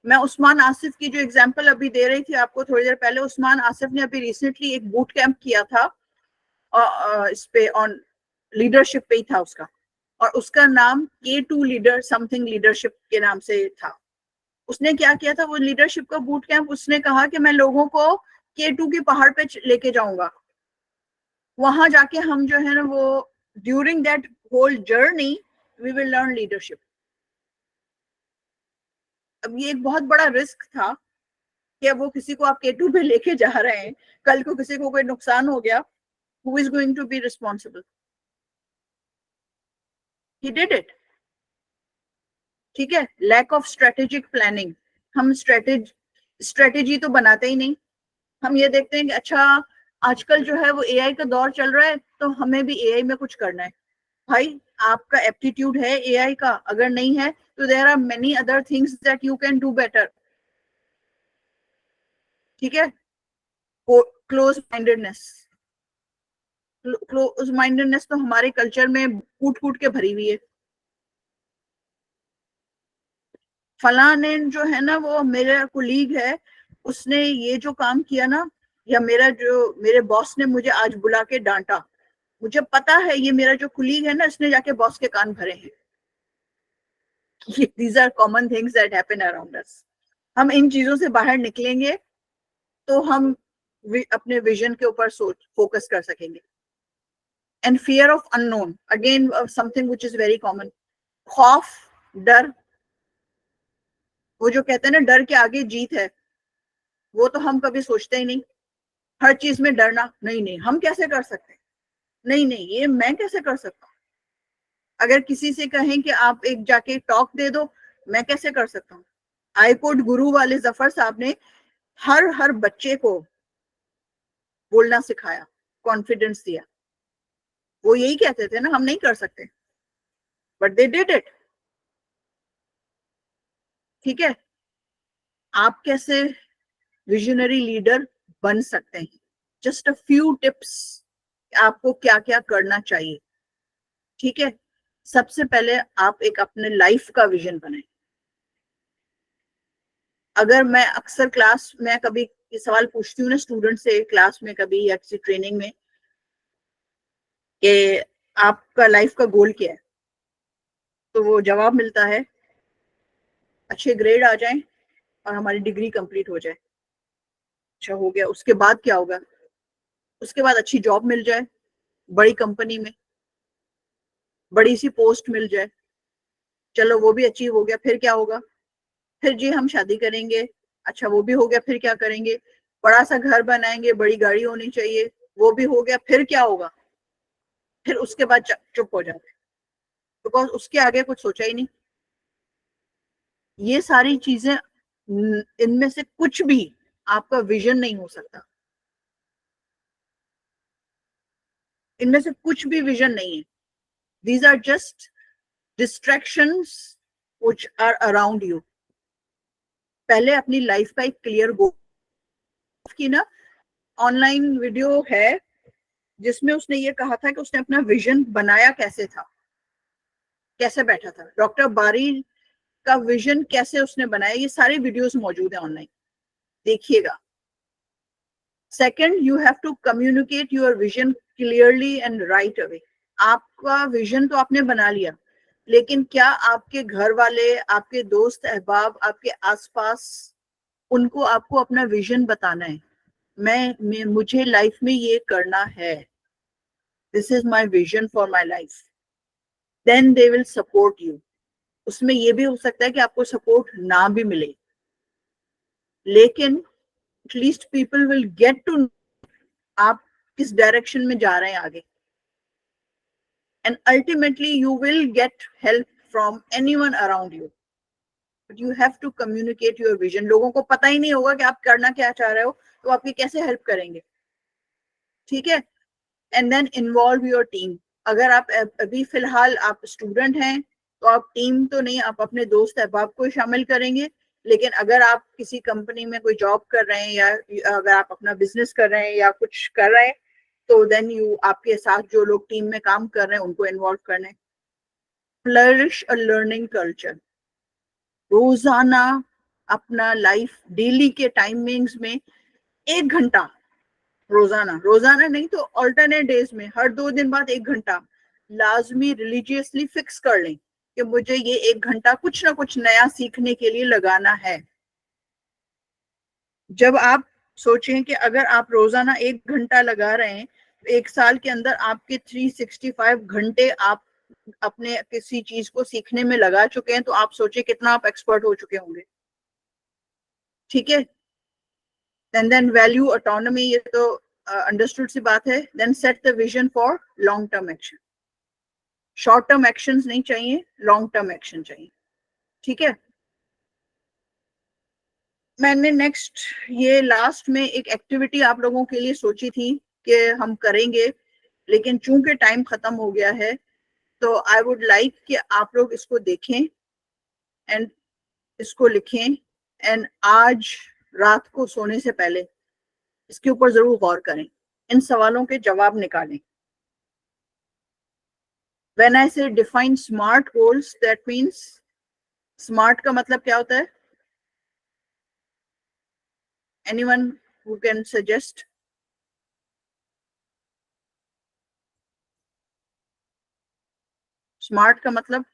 मैं उस्मान आसिफ की जो एग्जांपल अभी दे रही थी आपको थोड़ी देर पहले, उस्मान आसिफ ने अभी रिसेंटली एक बूट कैंप किया था, इस पे ऑन लीडरशिप पे ही था उसका, और उसका नाम K2 लीडर समथिंग लीडरशिप के नाम से था. उसने क्या किया था, वो लीडरशिप का बूट कैंप, उसने कहा कि मैं लोगों को K2 के पहाड़ पे लेके जाऊंगा. वहां जाके हम जो है ना वो during that whole journey we will learn leadership. अब ये एक बहुत बड़ा रिस्क था कि अब वो किसी को आप K2 पे लेके जा रहे हैं, कल को किसी को कोई नुकसान हो गया, who is going to be responsible? He did it. ठीक है, लैक ऑफ स्ट्रेटेजिक प्लानिंग. हम स्ट्रेटेजी तो बनाते ही नहीं. हम ये देखते हैं कि अच्छा आजकल जो है वो एआई का दौर चल रहा है तो हमें भी एआई में कुछ करना है. भाई आपका एप्टीट्यूड है एआई का, अगर नहीं है तो there are many other things that you can do better. ठीक है, क्लोज माइंडेडनेस तो हमारे कल्चर में कूट कूट के भरी हुई है. फलां ने जो है ना, वो मेरा कुलीग है, उसने ये जो काम किया ना, या मेरे बॉस ने मुझे आज बुला के डांटा, मुझे पता है ये मेरा जो कुलीग है ना, इसने जाके बॉस के कान भरे हैं. These are common things that happen around us. हम इन चीजों से बाहर निकलेंगे तो हम अपने विजन के ऊपर फोकस कर सकेंगे. And fear of unknown, again something which is very common. खौफ, डर. वो जो कहते हैं ना डर के आगे जीत है, वो तो हम कभी सोचते ही नहीं. हर चीज में डरना, नहीं हम कैसे कर सकते, नहीं ये मैं कैसे कर सकता हूँ. अगर किसी से कहें कि आप एक जाके टॉक दे दो, मैं कैसे कर सकता हूँ. आईकोड गुरु वाले जफर साहब ने हर बच्चे को बोलना सिखाया, कॉन्फिडेंस दिया. वो यही कहते थे ना, हम नहीं कर सकते, बट दे डिड इट. ठीक है, आप कैसे विजनरी लीडर बन सकते हैं. जस्ट अ फ्यू टिप्स, आपको क्या क्या करना चाहिए. ठीक है, सबसे पहले आप एक अपने लाइफ का विजन बनाएं. अगर मैं अक्सर क्लास में कभी ये सवाल पूछती हूँ ना स्टूडेंट से, क्लास में कभी या किसी ट्रेनिंग में, कि आपका लाइफ का गोल क्या है, तो वो जवाब मिलता है अच्छे ग्रेड आ जाएं और हमारी डिग्री कंप्लीट हो जाए. अच्छा हो गया, उसके बाद क्या होगा. उसके बाद अच्छी जॉब मिल जाए, बड़ी कंपनी में बड़ी सी पोस्ट मिल जाए. चलो वो भी अचीव हो गया, फिर क्या होगा. फिर जी हम शादी करेंगे. अच्छा वो भी हो गया, फिर क्या करेंगे. बड़ा सा घर बनाएंगे, बड़ी गाड़ी होनी चाहिए, वो भी हो गया, फिर क्या होगा. फिर उसके बाद चुप हो जाते, बिकॉज उसके आगे कुछ सोचा ही नहीं. ये सारी चीजें, इनमें से कुछ भी आपका विजन नहीं हो सकता. इनमें से कुछ भी विजन नहीं है. These are just distractions which are around you. पहले अपनी लाइफ का एक क्लियर गोल की ना. ऑनलाइन वीडियो है जिसमें उसने ये कहा था कि उसने अपना विजन बनाया कैसे था, कैसे बैठा था. डॉक्टर बारी का विजन कैसे उसने बनाया, ये सारे वीडियोस मौजूद है ऑनलाइन, देखिएगा. Second, you have to communicate your vision clearly and right away. आपका विजन तो आपने बना लिया, लेकिन क्या आपके घर वाले, आपके दोस्त अहबाब, आपके आसपास, उनको आपको अपना विजन बताना है. मुझे लाइफ में ये करना है, this is my vision for my life. Then they will support you. उसमें ये भी हो सकता है कि आपको सपोर्ट ना भी मिले, लेकिन at least people will get to आप किस डायरेक्शन में जा रहे हैं आगे. And ultimately you will get help from anyone around you, but you have to communicate your vision. लोगों को पता ही नहीं होगा कि आप करना क्या चाह रहे हो, तो आपकी कैसे हेल्प करेंगे. ठीक है, and then involve your team. अगर आप अभी फिलहाल आप स्टूडेंट हैं तो आप टीम तो नहीं, आप अपने दोस्त अहबाब को शामिल करेंगे. लेकिन अगर आप किसी कंपनी में कोई जॉब कर रहे हैं, या अगर आप अपना बिजनेस कर रहे हैं या कुछ कर रहे हैं, तो देन आपके साथ जो लोग टीम में काम कर रहे हैं उनको इन्वॉल्व करना है. Flourish a learning culture. रोजाना अपना लाइफ डेली के टाइमिंग्स में 1 घंटा, रोजाना नहीं तो अल्टरनेट डेज में हर 2 दिन बाद 1 घंटा लाजमी रिलीजियसली फिक्स कर लें कि मुझे ये 1 घंटा कुछ ना कुछ नया सीखने के लिए लगाना है. जब आप सोचें कि अगर आप रोजाना 1 घंटा लगा रहे हैं, 1 साल के अंदर आपके 365 घंटे आप अपने किसी चीज को सीखने में लगा चुके हैं तो आप सोचे कितना आप एक्सपर्ट हो चुके होंगे, ठीक है। देन वैल्यू ऑटोनॉमी, ये तो अंडरस्टूड सी बात है। Then set the vision for long term action, short term actions नहीं चाहिए, लॉन्ग टर्म एक्शन चाहिए, ठीक है। मैंने नेक्स्ट ये लास्ट में एक एक्टिविटी आप लोगों के लिए सोची थी कि हम करेंगे, लेकिन चूंकि टाइम खत्म हो गया है तो आई वुड लाइक कि आप लोग इसको देखें एंड इसको लिखें एंड आज रात को सोने से पहले इसके ऊपर जरूर गौर करें, इन सवालों के जवाब निकालें। When I say define SMART goals, that means SMART का मतलब क्या होता है? Anyone who can suggest? SMART का मतलब,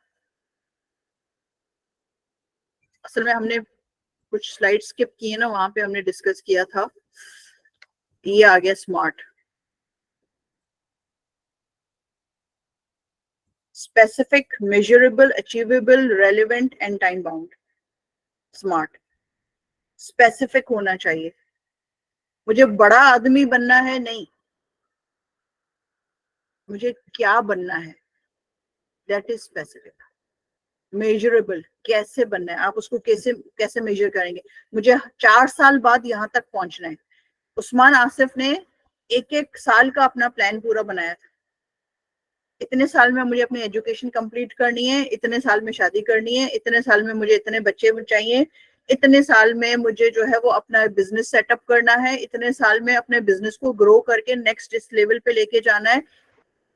असल में हमने कुछ स्लाइड स्किप किए ना, वहां पे हमने डिस्कस किया था, ये आ गया SMART। Specific, measurable, achievable, relevant and time bound. SMART specific होना चाहिए। मुझे बड़ा आदमी बनना है नहीं, मुझे क्या बनना है, दैट इज स्पेसिफिक। मेजरेबल, कैसे बनना है, आप उसको कैसे कैसे मेजर करेंगे। मुझे 4 साल बाद यहाँ तक पहुंचना है। उस्मान आसिफ ने एक एक साल का अपना प्लान पूरा बनाया था। इतने साल में मुझे अपनी एजुकेशन कंप्लीट करनी है, इतने साल में शादी करनी है, इतने साल में मुझे इतने बच्चे चाहिए, इतने साल में मुझे जो है वो अपना बिजनेस सेटअप करना है, इतने साल में अपने बिजनेस को ग्रो करके नेक्स्ट इस लेवल पे लेके जाना है।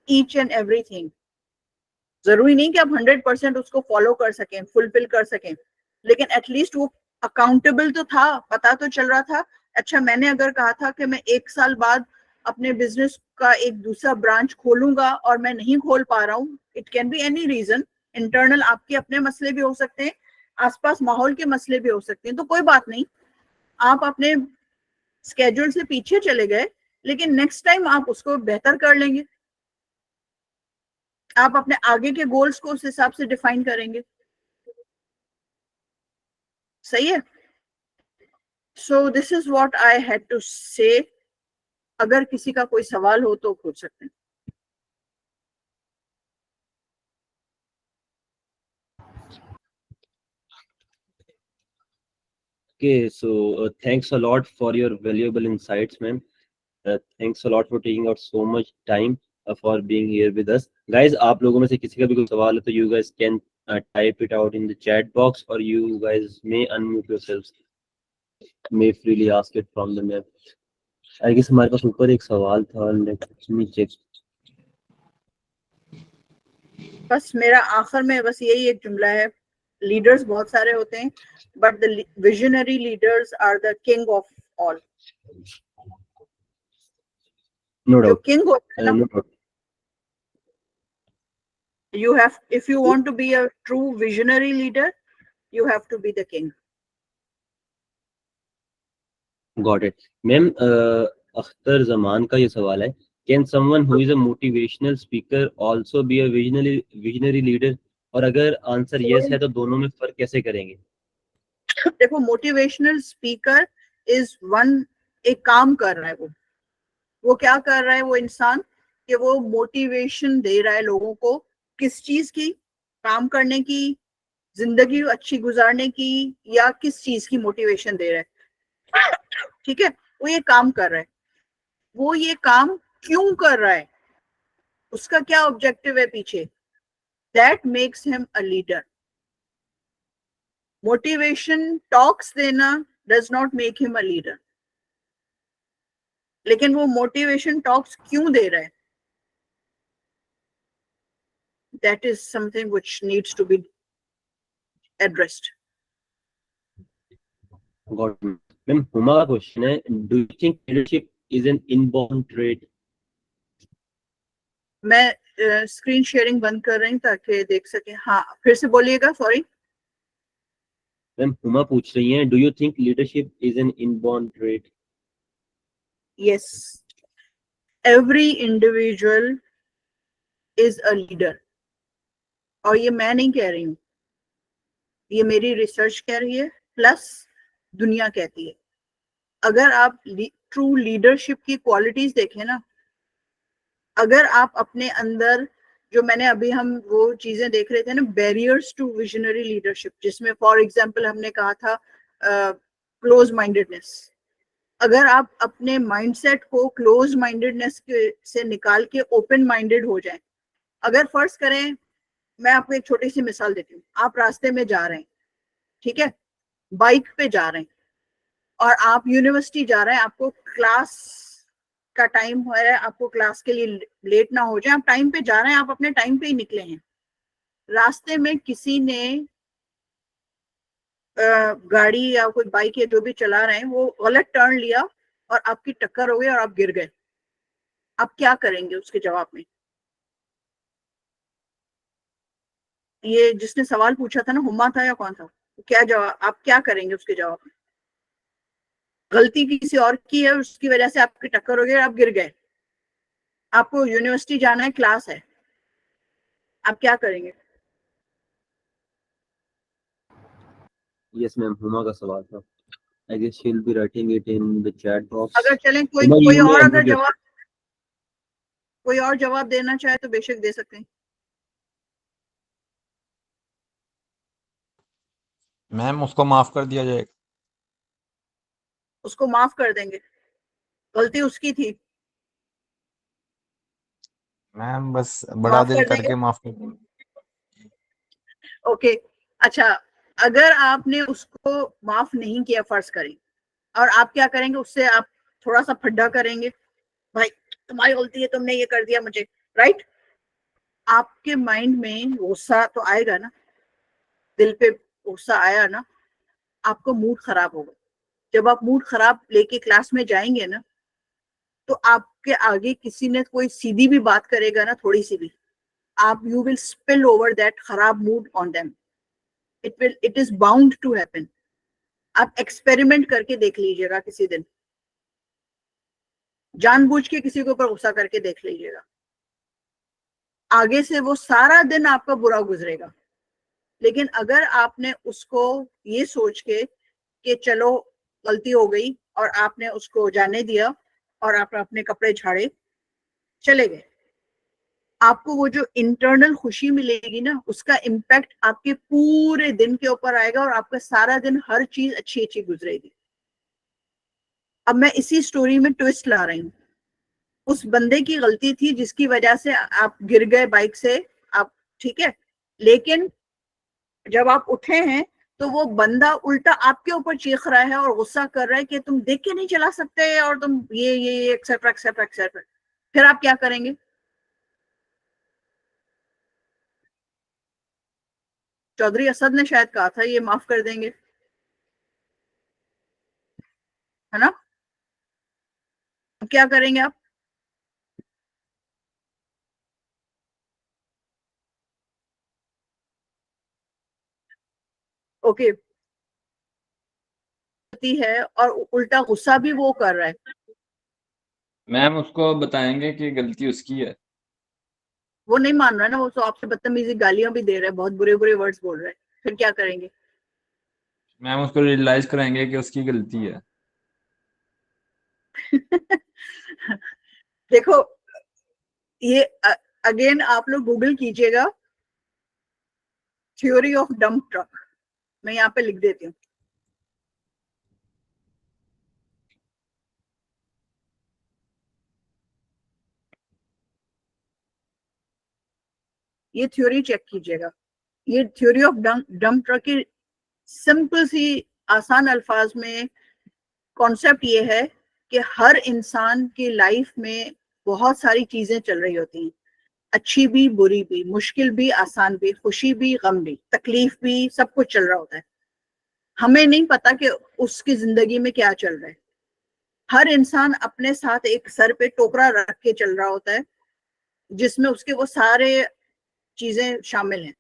Each and everything. जरूरी नहीं कि आप 100% उसको फॉलो कर सकें, फुलफिल कर सकें, लेकिन एटलीस्ट वो अकाउंटेबल तो था, पता तो चल रहा था। अच्छा, मैंने अगर कहा था कि मैं 1 साल बाद अपने बिजनेस का एक दूसरा ब्रांच खोलूंगा और मैं नहीं खोल पा रहा हूँ, it can be any reason, internal आपके अपने मसले भी हो सकते हैं, आसपास माहौल के मसले भी हो सकते हैं, तो कोई बात नहीं, आप अपने स्केड्यूल से पीछे चले गए, लेकिन नेक्स्ट टाइम आप उसको बेहतर कर लेंगे। आप अपने आगे के गोल्स को उस हिसाब से डिफाइन करेंगे। सही है। So this is what I had to say. अगर किसी का कोई सवाल हो तो पूछ सकते हैं। Okay, so thanks a lot for your valuable insights, ma'am. Thanks a lot for taking out so much time for being here with us. Guys, आप लोगों में से किसी का भी कोई सवाल है तो you guys can type it out in the chat box, or you guys may unmute yourselves, may freely ask it from the ma'am. I guess हमारे पास ऊपर एक सवाल था, let me check. बस मेरा आखिर में बस यही एक जुमला है, लीडर्स बहुत सारे होते हैं, but the visionary leaders are the king of all. No जो doubt. किंग होता है ना, No doubt. you have, if you want to be a true visionary leader, you have to be the king. Got it. Ma'am, Akhtar Zaman का ये सवाल है, can someone who is a motivational speaker also be a visionary leader? और अगर आंसर yes है तो दोनों में फर्क कैसे करेंगे? देखो, मोटिवेशनल स्पीकर इज वन, एक काम कर रहा है, वो क्या कर रहा है वो इंसान, कि वो मोटिवेशन दे रहा है लोगों को, किस चीज की, काम करने की, जिंदगी अच्छी गुजारने की, या किस चीज की मोटिवेशन दे रहा है। ठीक है, वो ये काम कर रहा है, वो ये काम क्यों कर रहा है, उसका क्या ऑब्जेक्टिव है पीछे, that makes him a leader. Motivation talks देना does not make him a leader, लेकिन वो मोटिवेशन टॉक्स क्यों दे रहा है, that is something which needs to be addressed. Got it. Ma'am, Huma का क्वेश्चन है, do you think leadership is an inborn trait? मैं स्क्रीन शेयरिंग बंद कर रही हूँ ताकि देख सके। हाँ, फिर से बोलिएगा, सॉरी। मैम, हुमा पूछ रही हैं, do you think leadership is an inborn trait? Yes, every individual is a leader, और ये मैं नहीं कह रही हूँ, ये मेरी रिसर्च कह रही है, प्लस दुनिया कहती है। अगर आप ट्रू लीडरशिप की क्वालिटीज देखें ना, अगर आप अपने अंदर जो मैंने अभी हम वो चीजें देख रहे थे ना, बैरियर्स टू विजनरी लीडरशिप, जिसमें फॉर एग्जांपल हमने कहा था क्लोज माइंडेडनेस। अगर आप अपने माइंडसेट को क्लोज माइंडेडनेस से निकाल के ओपन माइंडेड हो जाएं, अगर फर्ज करें, मैं आपको एक छोटी सी मिसाल देती हूँ, आप रास्ते में जा रहे हैं, ठीक है, बाइक पे जा रहे हैं और आप यूनिवर्सिटी जा रहे हैं, आपको क्लास का टाइम है, आपको क्लास के लिए लेट ना हो जाए, आप टाइम पे जा रहे हैं, आप अपने टाइम पे ही निकले हैं, रास्ते में किसी ने गाड़ी या कोई बाइक या जो भी चला रहे हैं वो गलत टर्न लिया और आपकी टक्कर हो गई और आप गिर गए, आप क्या करेंगे उसके जवाब में? ये जिसने सवाल पूछा था ना, हुमा था या कौन था, क्या जवाब, आप क्या करेंगे उसके जवाब में? गलती किसी और की है, उसकी वजह से आपकी टक्कर हो गई और आप गिर गए, आपको यूनिवर्सिटी जाना है, क्लास है, आप क्या करेंगे? यस मैम, हुमा का सवाल था। I guess she will be writing it in the chat box. अगर चलें कोई हुमा, कोई you may और अगर unmute your- जवाब, कोई और जवाब देना चाहे तो बेशक दे सकते हैं। मैम उसको माफ कर दिया जाए। उसको माफ कर देंगे, गलती उसकी थी, मैम बस बड़ा माफ दिल कर देंगे। करके माफ कर देंगे। ओके, अच्छा, अगर आपने उसको माफ नहीं किया फर्ज करें, और आप क्या करेंगे उससे, आप थोड़ा सा फड्डा करेंगे, भाई तुम्हारी गलती है, तुमने ये कर दिया मुझे, राइट? आपके माइंड में गुस्सा तो आएगा ना, दिल पे गुस्सा आया ना, आपको मूड खराब होगा। जब आप मूड खराब लेके क्लास में जाएंगे ना, तो आपके आगे किसी ने कोई सीधी भी बात करेगा ना, थोड़ी सी भी, आप you will spill over that खराब mood on them, it is bound to happen. आप एक्सपेरिमेंट करके देख लीजिएगा किसी दिन, जानबूझ के किसी के ऊपर गुस्सा करके देख लीजिएगा, आगे से वो सारा दिन आपका बुरा गुजरेगा। लेकिन अगर आपने उसको ये सोच के कि चलो गलती हो गई और आपने उसको जाने दिया और आप अपने कपड़े झाड़े चले गए, आपको वो जो इंटरनल खुशी मिलेगी ना, उसका इम्पैक्ट आपके पूरे दिन के ऊपर आएगा और आपका सारा दिन हर चीज अच्छी अच्छी गुजरेगी। अब मैं इसी स्टोरी में ट्विस्ट ला रही हूँ, उस बंदे की गलती थी जिसकी वजह से आप गिर गए बाइक से, आप ठीक है, लेकिन जब आप उठे हैं तो वो बंदा उल्टा आपके ऊपर चीख रहा है और गुस्सा कर रहा है कि तुम देख के नहीं चला सकते और तुम ये एक्सेट्रा एक्सेट्रा एक्सेट्रा। फिर आप क्या करेंगे? चौधरी असद ने शायद कहा था ये माफ कर देंगे, है ना? अब क्या करेंगे आप? ओके, है और उल्टा गुस्सा भी वो कर रहा है। मैम उसको बताएंगे कि गलती उसकी है। वो नहीं मान रहा है ना, वो तो आपसे बदतमीजी गालियां भी दे रहा है, बहुत बुरे बुरे वर्ड्स बोल रहा है, फिर क्या करेंगे? मैम उसको रियलाइज कराएंगे कि उसकी गलती है। देखो, ये अगेन आप लोग गूगल कीजिएगा, थ्योरी ऑफ डंप ट्रक, मैं यहाँ पे लिख देती हूँ। ये थ्योरी चेक कीजिएगा, ये थ्योरी ऑफ डंप ट्रक की सिंपल सी आसान अल्फाज में कॉन्सेप्ट ये है कि हर इंसान की लाइफ में बहुत सारी चीजें चल रही होती हैं, अच्छी भी बुरी भी, मुश्किल भी आसान भी, खुशी भी गम भी, तकलीफ भी, सब कुछ चल रहा होता है। हमें नहीं पता कि उसकी जिंदगी में क्या चल रहा है। हर इंसान अपने साथ एक सर पे टोकरा रख के चल रहा होता है जिसमें उसके वो सारे चीजें शामिल हैं।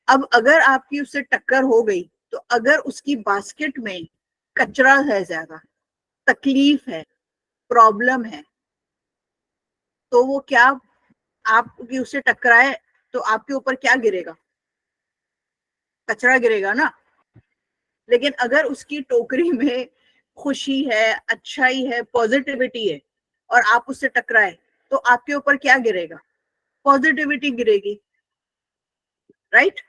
अब अगर आपकी उससे टक्कर हो गई तो अगर उसकी बास्केट में कचरा है, ज्यादा तकलीफ है, प्रॉब्लम है, तो वो क्या आपकी उससे टकराए तो आपके ऊपर क्या गिरेगा? कचरा गिरेगा ना। लेकिन अगर उसकी टोकरी में खुशी है, अच्छाई है, पॉजिटिविटी है और आप उससे टकराए तो आपके ऊपर क्या गिरेगा? पॉजिटिविटी गिरेगी, राइट?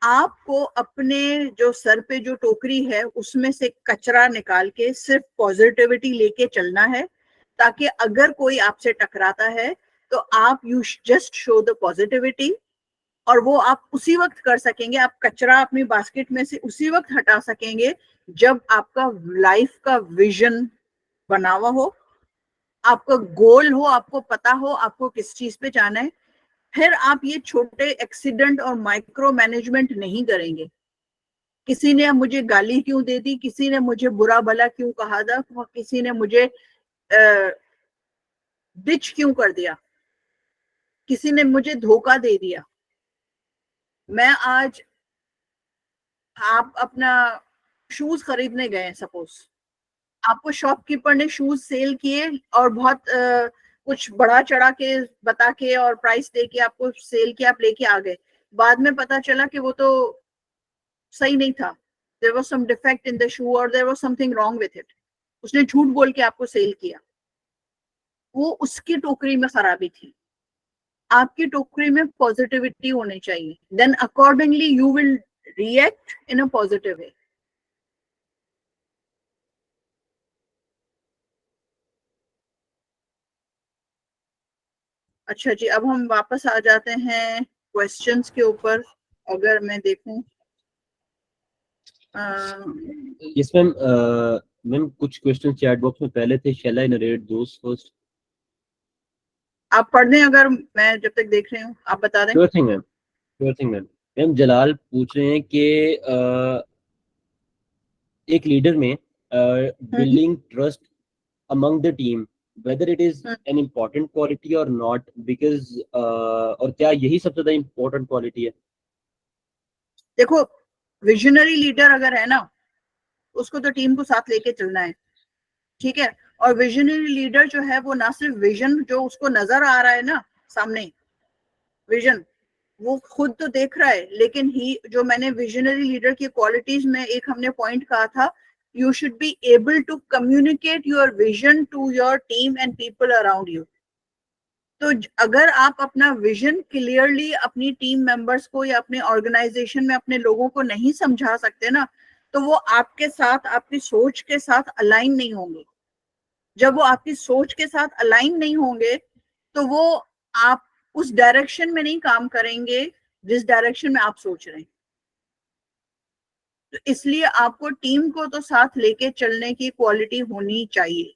आपको अपने जो सर पे जो टोकरी है उसमें से कचरा निकाल के सिर्फ पॉजिटिविटी लेके चलना है, ताकि अगर कोई आपसे टकराता है तो आप you just show the positivity, और वो आप उसी वक्त कर सकेंगे। आप कचरा अपनी बास्केट में से उसी वक्त हटा सकेंगे जब आपका लाइफ का विजन बना हुआ हो, आपका गोल हो, आपको पता हो आपको किस चीज पे जाना है। फिर आप ये छोटे एक्सीडेंट और माइक्रो मैनेजमेंट नहीं करेंगे। किसी ने मुझे गाली क्यों दे दी, किसी ने मुझे बुरा भला क्यों कहा था, किसी ने मुझे डिच क्यों कर दिया, किसी ने मुझे धोखा दे दिया। मैं आज, आप अपना शूज खरीदने गए, सपोज आपको शॉपकीपर ने शूज सेल किए और बहुत कुछ बढ़ा चढ़ा के बता के और प्राइस दे के आपको सेल किया, आप लेके आ गए। बाद में पता चला कि वो तो सही नहीं था, there was some defect in the shoe और there was something wrong with it. उसने झूठ बोल के आपको सेल किया, वो उसकी टोकरी में खराबी थी। आपकी टोकरी में पॉजिटिविटी होनी चाहिए, then accordingly you will react in a positive way. अच्छा जी, अब हम वापस आ जाते हैं क्वेश्चंस के ऊपर। अगर मैं देखूं, यस मैम, मैम कुछ क्वेश्चन चैट बॉक्स में पहले थे, शैल आई नरेट दोस फर्स्ट? आप पढ़ दें अगर मैं जब तक देख रही हूँ, आप बता दें। Sure thing ma'am, sure thing ma'am. Ma'am Jalal पूछ रहे हैं कि एक लीडर में building trust among the team, whether it is an important quality or not, because और क्या यही सबसे ज्यादा important quality है? देखो, विजनरी लीडर अगर है ना, उसको तो टीम को साथ लेके चलना है, ठीक है। और विजनरी लीडर जो है वो ना सिर्फ विजन जो उसको नजर आ रहा है ना सामने, विजन वो खुद तो देख रहा है, लेकिन ही जो मैंने विजनरी लीडर की क्वालिटीज में एक हमने पॉइंट कहा था, you should be able to communicate your vision to your team and people around you. तो अगर आप अपना विजन क्लियरली अपनी टीम मेंबर्स को या अपने ऑर्गेनाइजेशन में अपने लोगों को नहीं समझा सकते ना, तो वो आपके साथ, आपकी सोच के साथ अलाइन नहीं होंगे। जब वो आपकी सोच के साथ अलाइन नहीं होंगे तो वो आप उस डायरेक्शन में नहीं काम करेंगे जिस डायरेक्शन में आप सोच रहे हैं। तो इसलिए आपको टीम को तो साथ लेके चलने की क्वालिटी होनी चाहिए।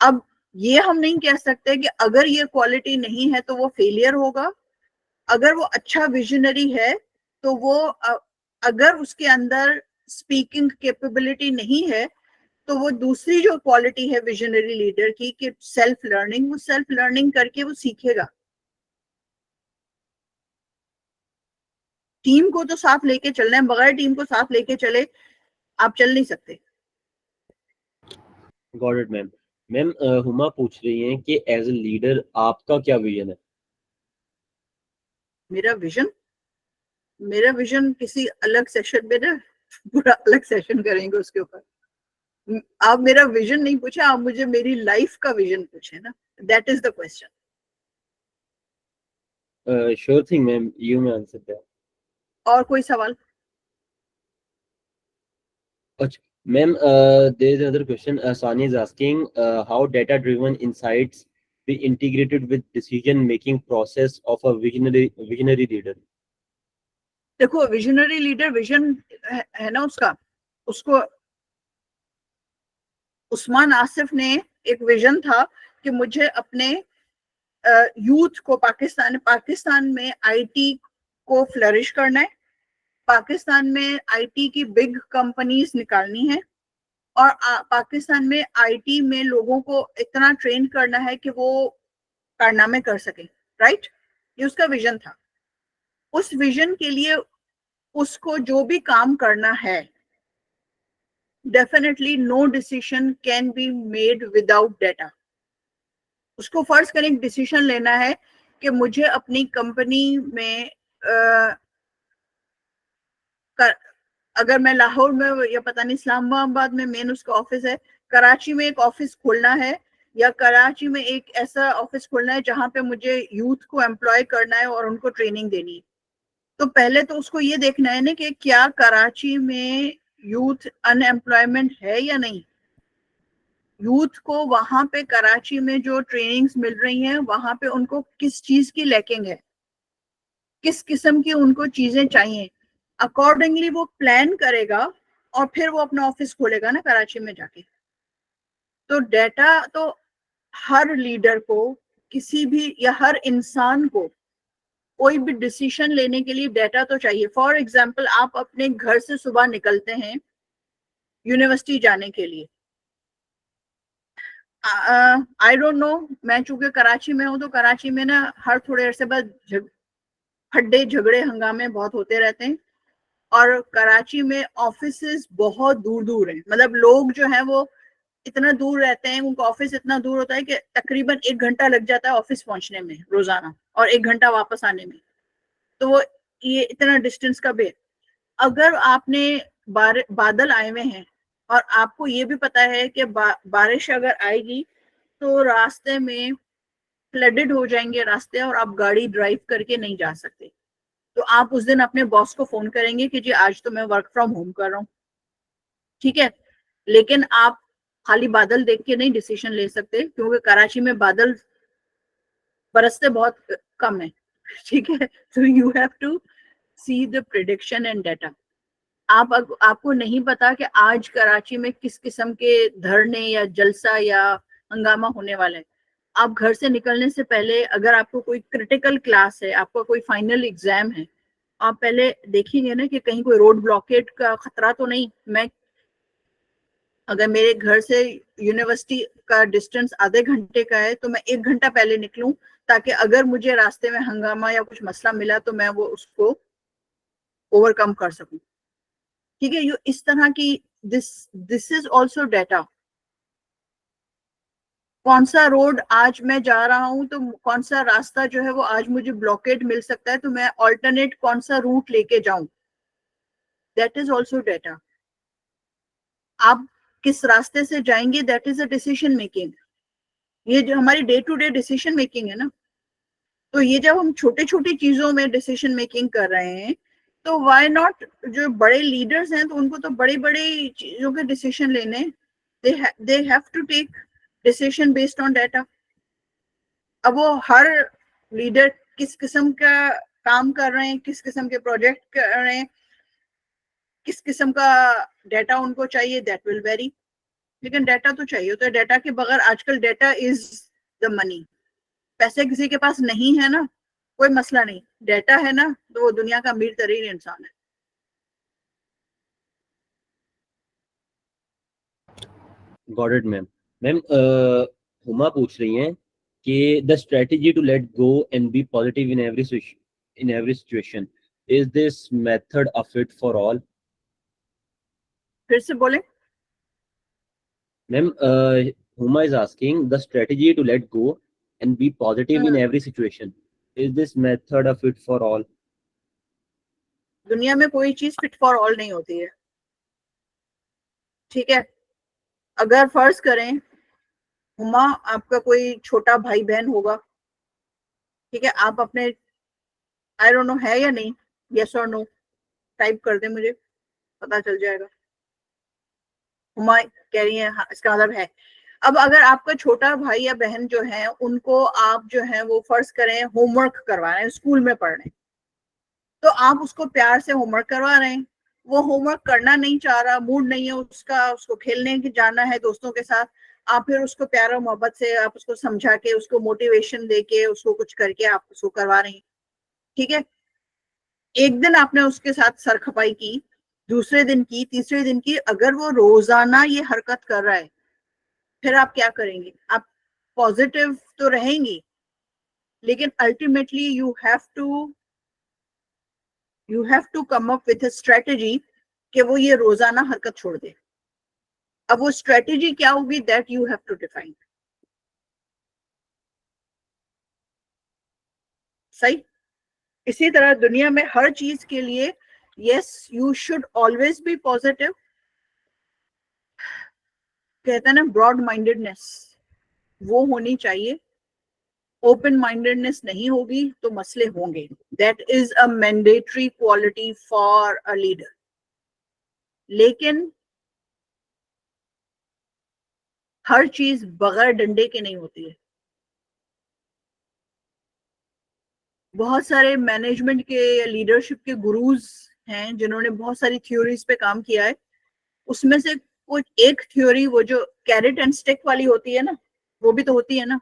अब ये हम नहीं कह सकते कि अगर ये क्वालिटी नहीं है तो वो फेलियर होगा। अगर वो अच्छा विजनरी है तो वो अगर उसके अंदर स्पीकिंग कैपेबिलिटी नहीं है तो वो दूसरी जो क्वालिटी है विजनरी लीडर की कि सेल्फ लर्निंग, वो सेल्फ लर्निंग करके वो सीखेगा। टीम को तो साथ लेके चलना है, बगैर टीम को साथ लेके चले आप चल नहीं सकते। Got it ma'am. Ma'am Huma पूछ रही हैं कि एज ए लीडर आपका क्या विजन है? मेरा विजन किसी अलग सेशन में ना पूरा अलग सेशन करेंगे उसके ऊपर। आप मेरा विजन नहीं पूछे, आप मुझे मेरी लाइफ का विजन पूछे ना, that is the question. Sure thing ma'am, you may answer that. और कोई सवाल? अच्छा ma'am, there is another question. Sani is asking how data driven insights be integrated with decision making process of a visionary leader? देखो, विजनरी लीडर विजन है ना उसको उस्मान आसिफ ने एक विजन था कि मुझे अपने यूथ को पाकिस्तान में आईटी को फ्लरिश करना है, पाकिस्तान में आईटी की बिग कंपनीज निकालनी है और पाकिस्तान में आईटी में लोगों को इतना ट्रेन करना है कि वो कारनामे कर सके, राइट? ये उसका विजन था। उस विजन के लिए उसको जो भी काम करना है, definitely no decision can be made without data. उसको फर्स्ट करें डिसीजन लेना है कि मुझे अपनी कंपनी में अगर मैं लाहौर में या पता नहीं इस्लामाबाद में मेन उसका ऑफिस है, कराची में एक ऑफिस खोलना है या कराची में एक ऐसा ऑफिस खोलना है जहां पे मुझे यूथ को एम्प्लॉय करना है और उनको ट्रेनिंग देनी है, तो पहले तो उसको ये देखना है ना कि क्या कराची में यूथ अनएम्प्लॉयमेंट है या नहीं। यूथ को वहां पे कराची में जो ट्रेनिंग्स मिल रही हैं वहां पे उनको किस चीज की लैकिंग है, किस किस्म की उनको चीजें चाहिए, अकॉर्डिंगली वो प्लान करेगा और फिर वो अपना ऑफिस खोलेगा ना कराची में जाके। तो डेटा तो हर लीडर को, किसी भी या हर इंसान को कोई भी डिसीजन लेने के लिए डेटा तो चाहिए। फॉर एग्जाम्पल, आप अपने घर से सुबह निकलते हैं यूनिवर्सिटी जाने के लिए, आई डोंट नो, मैं चूंकि कराची में हूँ तो कराची में ना हर थोड़े अरसे बाद खड्डे झगड़े हंगामे बहुत होते रहते हैं और कराची में ऑफिसेस बहुत दूर दूर हैं, मतलब लोग जो है वो इतना दूर रहते हैं, उनका ऑफिस इतना दूर होता है कि तकरीबन 1 घंटा लग जाता है ऑफिस पहुंचने में रोजाना और 1 घंटा वापस आने में। तो वो ये इतना डिस्टेंस का भी, अगर आपने बादल आए हुए हैं और आपको ये भी पता है कि बारिश अगर आएगी तो रास्ते में फ्लडेड हो जाएंगे रास्ते और आप गाड़ी ड्राइव करके नहीं जा सकते, तो आप उस दिन अपने बॉस को फोन करेंगे कि जी आज तो मैं वर्क फ्रॉम होम कर रहा हूँ, ठीक है। लेकिन आप खाली बादल देख के नहीं डिसीजन ले सकते क्योंकि कराची में बादल बरसते बहुत कम है, ठीक है। तो you have to see the prediction and data. आपको नहीं पता कि आज कराची में किस किस्म के धरने या जलसा या हंगामा होने वाला है। आप घर से निकलने से पहले अगर आपको कोई क्रिटिकल क्लास है, आपका कोई फाइनल एग्जाम है, आप पहले देखेंगे ना कि कहीं कोई रोड ब्लॉकेट का खतरा तो नहीं। मैं अगर मेरे घर से यूनिवर्सिटी का डिस्टेंस आधे घंटे का है तो मैं 1 घंटा पहले निकलूं ताकि अगर मुझे रास्ते में हंगामा या कुछ मसला मिला तो मैं वो उसको ओवरकम कर सकूं, ठीक है। ये इस तरह की दिस इज ऑल्सो डेटा। कौन सा रोड आज मैं जा रहा हूं तो कौन सा रास्ता जो है वो आज मुझे ब्लॉकेट मिल सकता है, तो मैं ऑल्टरनेट कौन सा रूट लेके जाऊं, दैट इज ऑल्सो डेटा। आप किस रास्ते से जाएंगे, that is a decision making. ये जो हमारी day to day decision making है ना, तो ये जब हम छोटे छोटी चीजों में डिसीजन मेकिंग कर रहे हैं तो व्हाई नॉट, जो बड़े लीडर्स हैं तो उनको तो बड़ी बड़ी चीजों के डिसीजन लेने, they have to take decision based on data. अब वो हर लीडर किस किस्म का काम कर रहे हैं, किस किस्म के प्रोजेक्ट कर रहे हैं, किस किस्म का डाटा उनको चाहिए, दैट विल वेरी। लेकिन डाटा तो चाहिए होता है, डाटा के बगैर आजकल डाटा इज द मनी। पैसे किसी के पास नहीं है ना, कोई मसला नहीं, डाटा है ना तो वो दुनिया का अमीर तरीन इंसान है। Got it ma'am. Ma'am Huma पूछ रही हैं कि the strategy to let go and be positive in every situation, is this method a fit for all? फिर से बोले ma'am, Huma is asking the strategy to let go and be positive in every situation, is this method a fit for all? दुनिया में कोई चीज फिट फॉर ऑल नहीं होती है, ठीक है। अगर फर्ज करें हुमा आपका कोई छोटा भाई बहन होगा, ठीक है, आप अपने, आई डोंट नो है या नहीं, यस और नो टाइप कर दे, मुझे पता चल जाएगा। हुमा कह रही है हाँ, इसका मतलब है। अब अगर आपका छोटा भाई या बहन जो है उनको आप जो है वो फर्ज करें होमवर्क करवा रहे हैं, स्कूल में पढ़ रहे हैं, तो आप उसको प्यार से होमवर्क करवा रहे हैं, वो होमवर्क करना नहीं चाह रहा, मूड नहीं है उसका, उसको खेलने की जाना है दोस्तों के साथ, आप फिर उसको प्यार और मोहब्बत से आप उसको समझा के, उसको मोटिवेशन दे के, उसको कुछ करके आप उसको करवा रहे हैं, ठीक है। एक दिन आपने उसके साथ सरखपाई की, दूसरे दिन की, तीसरे दिन की, अगर वो रोजाना ये हरकत कर रहा है फिर आप क्या करेंगे? आप पॉजिटिव तो रहेंगी, लेकिन ultimately you have to come up with a strategy कि वो ये रोजाना हरकत छोड़ दे। अब वो स्ट्रेटजी क्या होगी, that you have to define. सही। इसी तरह दुनिया में हर चीज के लिए yes you should always be positive. कहते हैं ना ब्रॉड माइंडेडनेस, वो होनी चाहिए। ओपन माइंडेडनेस नहीं होगी तो मसले होंगे। That is a mandatory quality for a leader. लेकिन हर चीज बगैर डंडे के नहीं होती है। बहुत सारे मैनेजमेंट के या लीडरशिप के गुरुज हैं जिन्होंने बहुत सारी थ्योरीज पे काम किया है। उसमें से कुछ एक थ्योरी, वो जो कैरेट एंड स्टिक वाली होती है ना, वो भी तो होती है ना।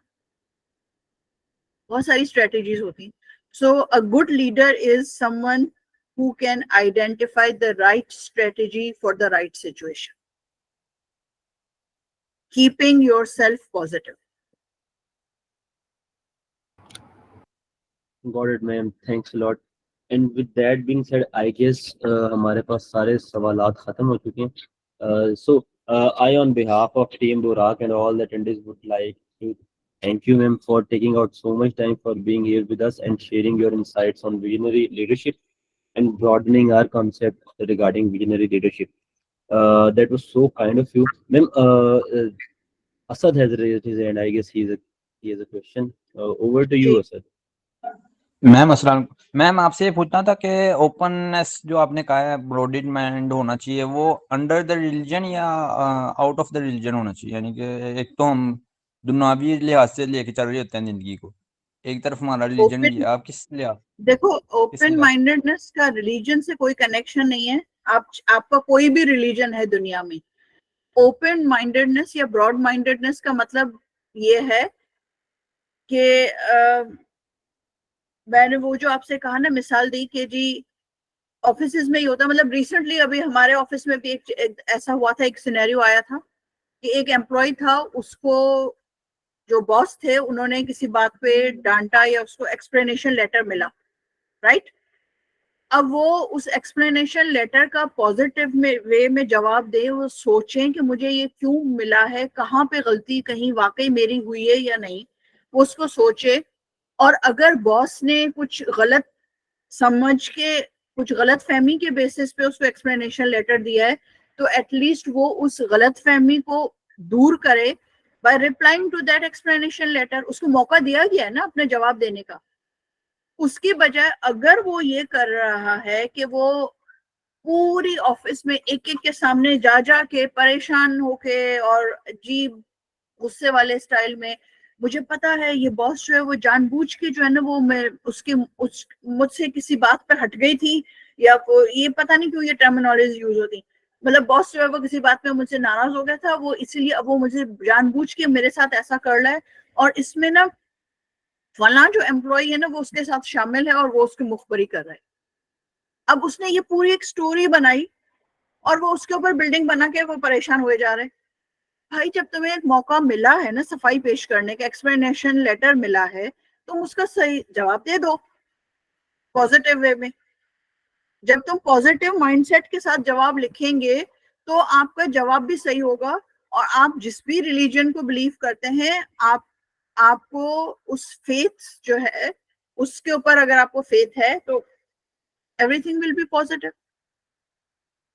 बहुत सारी स्ट्रेटेजीज होती हैं। So a good leader is someone who can identify the right strategy for the right situation, keeping yourself positive. Got it, ma'am. Thanks a lot. And with that being said, I guess हमारे पास सारे सवालात खत्म हो चुके हैं. So I, on behalf of Team Burak and all the attendees, would like to thank you, ma'am, for taking out so much time for being here with us and sharing your insights on visionary leadership and broadening our concept regarding visionary leadership. That was so kind of you, ma'am. Asad has raised his hand. I guess he has a question. Over to you, जी Asad. मैम अस्सलाम। मैम आपसे ये पूछना था कि ओपननेस जो आपने कहा है ब्रॉडेड माइंड होना चाहिए, वो अंडर द रिलीजन या आउट ऑफ द रिलीजन होना चाहिए? यानी कि एक तो हम दुनियावी लिहाज से लेके चल रहे होते हैं जिंदगी को, एक तरफ हमारा रिलीजन भी ओपन, है। आप किस लिहाज देखो किस ओपन लिहाज माइंडेडनेस का रिलीजन से कोई कनेक्शन नहीं है। आपका कोई भी रिलीजन है दुनिया में, ओपन माइंडेडनेस या ब्रॉड माइंडेडनेस का मतलब ये है कि मैंने वो जो आपसे कहा ना, मिसाल दी कि जी ऑफिस में ही होता, मतलब रिसेंटली अभी हमारे ऑफिस में भी एक ऐसा हुआ था, एक सिनेरियो आया था कि एक एम्प्लॉय था, उसको जो बॉस थे उन्होंने किसी बात पे डांटा या उसको एक्सप्लेनेशन लेटर मिला, राइट। अब वो उस एक्सप्लेनेशन लेटर का पॉजिटिव में वे में जवाब दे, वो सोचें कि मुझे ये क्यों मिला है, कहाँ पे गलती कहीं वाकई मेरी हुई है या नहीं, वो उसको सोचे। और अगर बॉस ने कुछ गलत समझ के, कुछ गलत फहमी के बेसिस पे उसको एक्सप्लेनेशन लेटर दिया है, तो एटलीस्ट वो उस गलत फहमी को दूर करे by replying to that explanation letter. उसको मौका दिया गया है ना अपने जवाब देने का। उसकी बजाय अगर वो ये कर रहा है कि वो पूरी ऑफिस में एक एक के सामने जा जा के परेशान होके और अजीब गुस्से वाले स्टाइल में, मुझे पता है ये बॉस जो है वो जानबूझ के जो है ना, वो मैं उसके मुझसे किसी बात पर हट गई थी, या वो ये पता नहीं क्यों ये टर्मिनोलॉजी यूज होती, मतलब बॉस जो है वो किसी बात में मुझसे नाराज हो गया था, वो इसीलिए अब वो मुझे जानबूझ के मेरे साथ ऐसा कर रहा है, और इसमें ना फला जो एम्प्लॉय है ना वो उसके साथ शामिल है और वो उसकी मुखबरी कर रहा है। अब उसने ये पूरी एक स्टोरी बनाई और वो उसके ऊपर बिल्डिंग बना के वो परेशान हुए जा रहे हैं। भाई जब तुम्हें एक मौका मिला है ना सफाई पेश करने का, एक्सप्लेनेशन लेटर मिला है, तुम उसका सही जवाब दे दो पॉजिटिव वे में। जब तुम पॉजिटिव माइंडसेट के साथ जवाब लिखेंगे तो आपका जवाब भी सही होगा। और आप जिस भी रिलीजन को बिलीव करते हैं, आपको उस फेथ जो है उसके ऊपर अगर आपको फेथ है तो everything will be positive.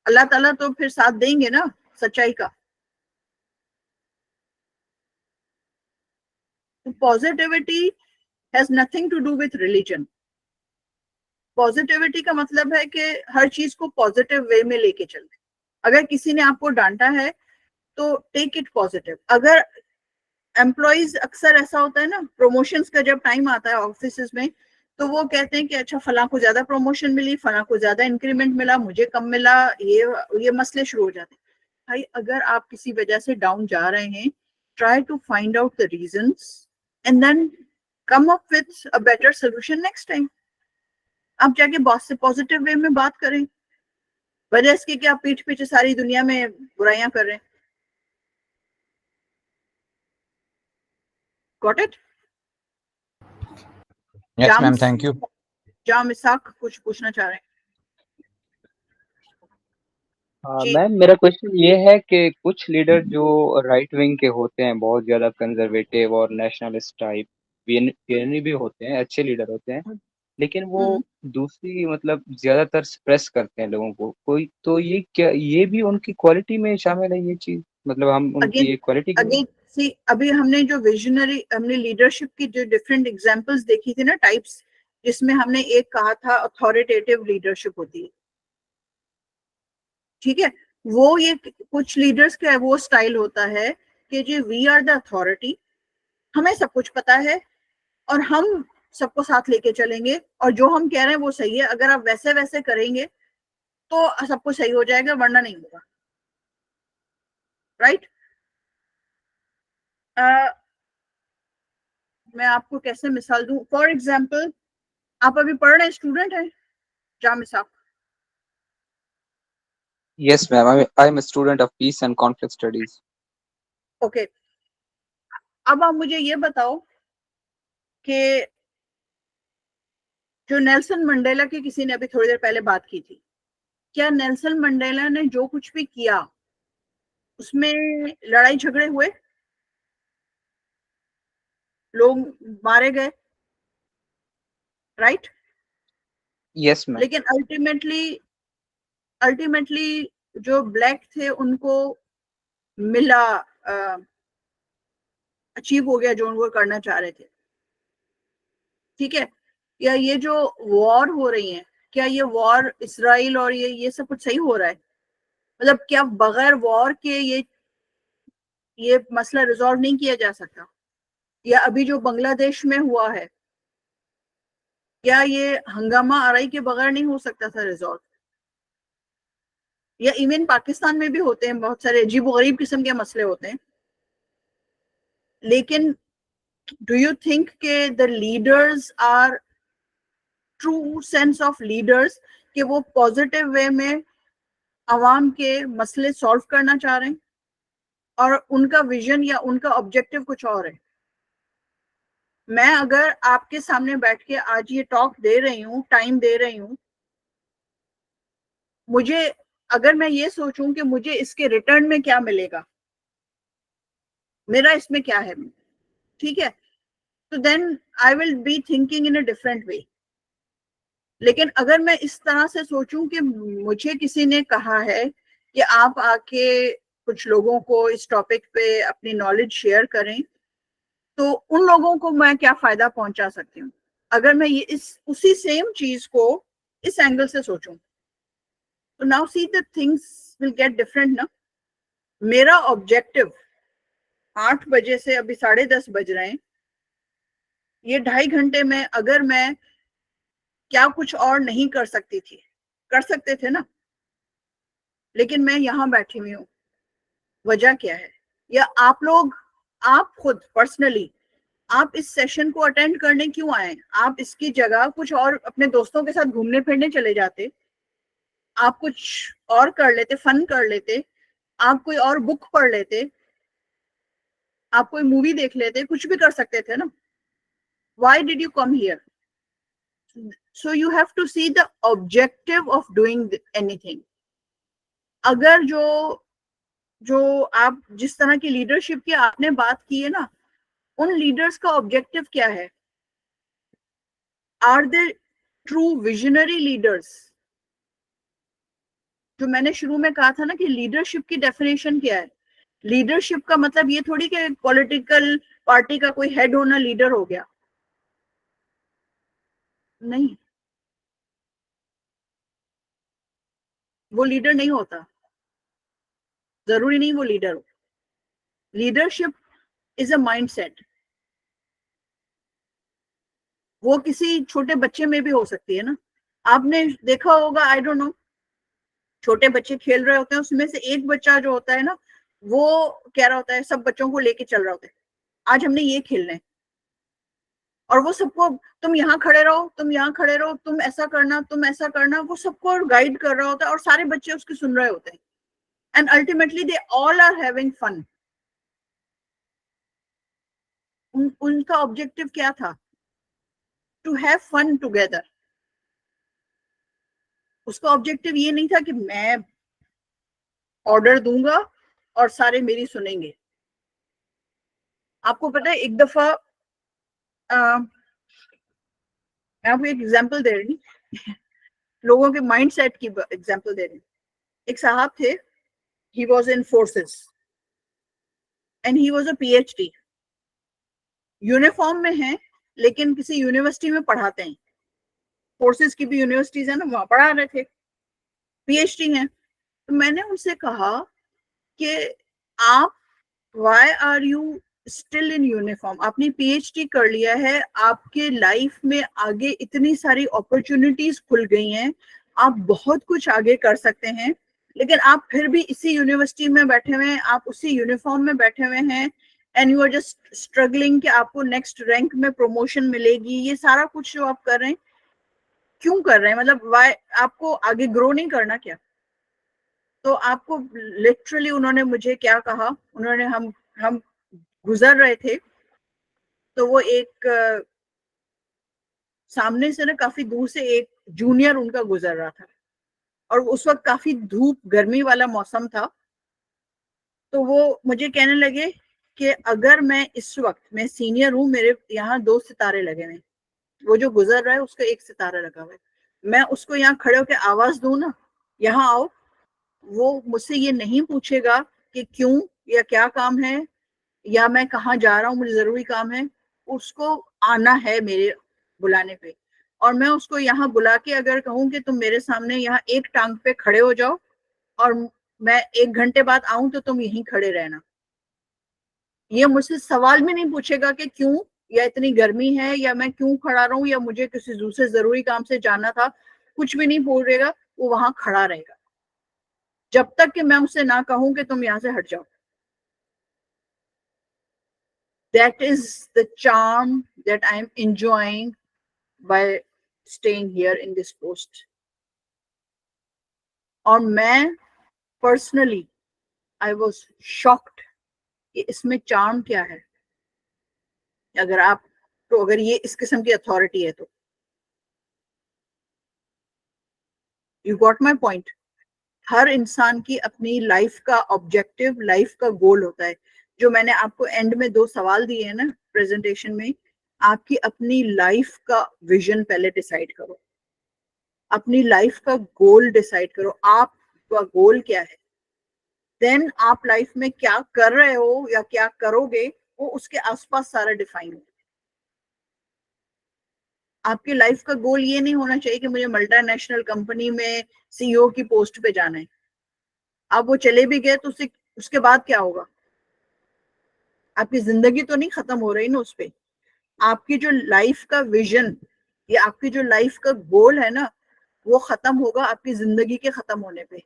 Allah ताला तो फिर साथ देंगे ना सच्चाई का। Positivity has nothing to do with religion. Positivity का मतलब है कि हर चीज को पॉजिटिव वे में लेके चलते। अगर किसी ने आपको डांटा है तो टेक इट पॉजिटिव। अगर एम्प्लॉइज, अक्सर ऐसा होता है ना, प्रमोशंस का जब टाइम आता है ऑफिस में, तो वो कहते हैं कि अच्छा फला को ज्यादा प्रमोशन मिली, फला को ज्यादा इंक्रीमेंट मिला, मुझे कम मिला, ये मसले शुरू हो जाते हैं। भाई अगर आप किसी वजह से डाउन जा रहे हैं, try to find out the reasons and then come up with a better solution next time. आप जाके बॉस से पॉजिटिव वे में बात करें, वजह इसकी कि आप पीठ पीछे सारी दुनिया में बुराइयां कर रहे हैं। Got it? Yes ma'am, thank you. Jam Ishaq कुछ पूछना चाह रहे हैं? जी मैम मेरा क्वेश्चन ये है कि कुछ लीडर जो राइट विंग के होते हैं, बहुत ज्यादा कंजर्वेटिव और नेशनलिस्ट टाइप, पीएनई भी होते हैं, अच्छे लीडर होते हैं, लेकिन वो दूसरी मतलब ज्यादातर सप्रेस करते हैं लोगों को। कोई तो ये क्या, ये भी उनकी क्वालिटी में शामिल है ये चीज, मतलब हम उनकी एक क्वालिटी अगेन सी, अभी हमने जो विजनरी, हमने लीडरशिप की जो डिफरेंट एग्जांपल्स देखी थी ना, टाइप्स, जिसमें हमने एक कहा था अथॉरिटेटिव लीडरशिप होती है, ठीक है। वो ये कुछ लीडर्स का वो स्टाइल होता है कि जी वी आर द अथॉरिटी, हमें सब कुछ पता है और हम सबको साथ लेके चलेंगे और जो हम कह रहे हैं वो सही है, अगर आप वैसे वैसे करेंगे तो सब कुछ सही हो जाएगा वरना नहीं होगा, राइट। मैं आपको कैसे मिसाल दूं, फॉर एग्जाम्पल आप अभी पढ़ रहे स्टूडेंट हैं जामिल साहब? Yes, ma'am. I'm a student of peace and conflict studies. Okay, अब आप मुझे ये बताओ कि जो नेल्सन मंडेला की किसी ने अभी थोड़ी देर पहले बात की थी, क्या नेल्सन मंडेला ने जो कुछ भी किया उसमें लड़ाई झगड़े हुए, लोग मारे गए, राइट? Yes, ma'am. लेकिन अल्टीमेटली जो ब्लैक थे उनको मिला, अचीव हो गया जो उनको करना चाह रहे थे, ठीक है। या ये जो वॉर हो रही है, क्या ये वॉर इसराइल और ये सब कुछ सही हो रहा है? मतलब क्या बगैर वॉर के ये मसला रिजॉल्व नहीं किया जा सकता? या अभी जो बांग्लादेश में हुआ है, क्या ये हंगामा आराई के बगैर नहीं हो सकता था रिजॉल्व? या इवन पाकिस्तान में भी होते हैं बहुत सारे अजीब गरीब किस्म के मसले होते हैं, लेकिन डू यू थिंक के the leaders are true sense of leaders कि वो पॉजिटिव वे में आवाम के मसले सॉल्व करना चाह रहे हैं और उनका विजन या उनका ऑब्जेक्टिव कुछ और है? मैं अगर आपके सामने बैठ के आज ये टॉक दे रही हूँ, टाइम दे रही हूँ, मुझे अगर मैं ये सोचूं कि मुझे इसके रिटर्न में क्या मिलेगा, मेरा इसमें क्या है, ठीक है, तो then I will be thinking in a different way. लेकिन अगर मैं इस तरह से सोचूं कि मुझे किसी ने कहा है कि आप आके कुछ लोगों को इस टॉपिक पे अपनी नॉलेज शेयर करें, तो उन लोगों को मैं क्या फायदा पहुंचा सकती हूँ? अगर मैं ये उसी सेम चीज को इस एंगल से सोचूं, तो now see the things will get different ना। मेरा ऑब्जेक्टिव 8 बजे से अभी 10:30 बज रहे हैं, ये 2.5 घंटे में अगर मैं क्या कुछ और नहीं कर सकती थी, कर सकते थे ना, लेकिन मैं यहाँ बैठी हुई हूँ, वजह क्या है? या आप लोग, आप खुद पर्सनली आप इस सेशन को अटेंड करने क्यों आए? आप इसकी जगह कुछ और अपने दोस्तों के साथ घूमने फिरने चले जाते, आप कुछ और कर लेते, फन कर लेते, आप कोई और बुक पढ़ लेते, आप कोई मूवी देख लेते, कुछ भी कर सकते थे ना। Why did you come here? So you have to see the objective of doing anything. अगर जो आप जिस तरह की लीडरशिप की आपने बात की है ना, उन लीडर्स का ऑब्जेक्टिव क्या है? Are they true visionary leaders? जो मैंने शुरू में कहा था ना कि लीडरशिप की डेफिनेशन क्या है, लीडरशिप का मतलब ये थोड़ी कि पॉलिटिकल पार्टी का कोई हेड होना लीडर हो गया, नहीं, वो लीडर नहीं होता, जरूरी नहीं वो लीडर हो। लीडरशिप इज अ माइंडसेट, वो किसी छोटे बच्चे में भी हो सकती है ना। आपने देखा होगा, आई डोंट नो, छोटे बच्चे खेल रहे होते हैं, उसमें से एक बच्चा जो होता है ना, वो कह रहा होता है, सब बच्चों को लेके चल रहा होता है, आज हमने ये खेलना है, और वो सबको, तुम यहाँ खड़े रहो, तुम यहाँ खड़े रहो, तुम ऐसा करना, तुम ऐसा करना, वो सबको गाइड कर रहा होता है और सारे बच्चे उसकी सुन रहे होते हैं, and ultimately they all are having fun. उनका ऑब्जेक्टिव क्या था? To have fun together. उसका ऑब्जेक्टिव ये नहीं था कि मैं ऑर्डर दूंगा और सारे मेरी सुनेंगे। आपको पता है, एक दफा मैं आपको एक एग्जांपल दे रही हूँ लोगों के माइंडसेट की एग्जांपल दे रही हूँ। एक साहब थे, he was in forces and he was a PhD, uniform में है लेकिन किसी यूनिवर्सिटी में पढ़ाते हैं, फोर्सेस की भी यूनिवर्सिटीज है ना, वहां पढ़ा रहे थे, PhD हैं। तो मैंने उनसे कहा कि आप why are you still in uniform? आपने PhD कर लिया है, आपके लाइफ में आगे इतनी सारी अपॉर्चुनिटीज खुल गई हैं, आप बहुत कुछ आगे कर सकते हैं, लेकिन आप फिर भी इसी यूनिवर्सिटी में बैठे हुए हैं, आप उसी यूनिफॉर्म में बैठे हुए हैं, and you are just struggling कि आपको नेक्स्ट रैंक में प्रमोशन मिलेगी। ये सारा कुछ जो आप कर रहे हैं, क्यों कर रहे हैं? मतलब वाई आपको आगे ग्रो नहीं करना क्या? तो आपको लिटरली उन्होंने मुझे क्या कहा, उन्होंने हम गुजर रहे थे, तो वो एक सामने से ना काफी दूर से एक जूनियर उनका गुजर रहा था, और उस वक्त काफी धूप गर्मी वाला मौसम था। तो वो मुझे कहने लगे कि अगर मैं इस वक्त, मैं सीनियर हूँ, मेरे यहाँ 2 सितारे लगे हुए हैं, वो जो गुजर रहा है उसका 1 सितारा लगा हुआ है, मैं उसको यहाँ खड़े होकर आवाज दूं ना, यहाँ आओ, वो मुझसे ये नहीं पूछेगा कि क्यों या क्या काम है या मैं कहाँ जा रहा हूँ, मुझे जरूरी काम है, उसको आना है मेरे बुलाने पे। और मैं उसको यहाँ बुला के अगर कहूँ कि तुम मेरे सामने यहाँ एक टांग पे खड़े हो जाओ और मैं 1 घंटे बाद आऊं तो तुम यहीं खड़े रहना, ये मुझसे सवाल भी नहीं पूछेगा कि क्यों, या इतनी गर्मी है, या मैं क्यों खड़ा रहूं, या मुझे किसी दूसरे जरूरी काम से जाना था, कुछ भी नहीं बोलेगा, वो वहां खड़ा रहेगा जब तक कि मैं उससे ना कहूं कि तुम यहाँ से हट जाओ। That is the charm that I am enjoying by staying here in this post. और मैं personally I was shocked कि इसमें charm क्या है, अगर आप तो अगर ये इस किस्म की अथॉरिटी है तो। You got my point? हर इंसान की अपनी लाइफ का ऑब्जेक्टिव, लाइफ का गोल होता है। जो मैंने आपको एंड में 2 सवाल दिए हैं ना प्रेजेंटेशन में, आपकी अपनी लाइफ का विजन पहले डिसाइड करो, अपनी लाइफ का गोल डिसाइड करो, आपका गोल क्या है, देन आप लाइफ में क्या कर रहे हो या क्या करोगे वो उसके आसपास सारा डिफाइन हो। आपकी लाइफ का गोल ये नहीं होना चाहिए कि मुझे मल्टीनेशनल कंपनी में CEO की पोस्ट पे जाना है। आप वो चले भी गए तो उसके बाद क्या होगा? आपकी जिंदगी तो नहीं खत्म हो रही ना उस पे। आपकी जो लाइफ का विजन या आपकी जो लाइफ का गोल है ना, वो खत्म होगा आपकी जिंदगी के खत्म होने पे।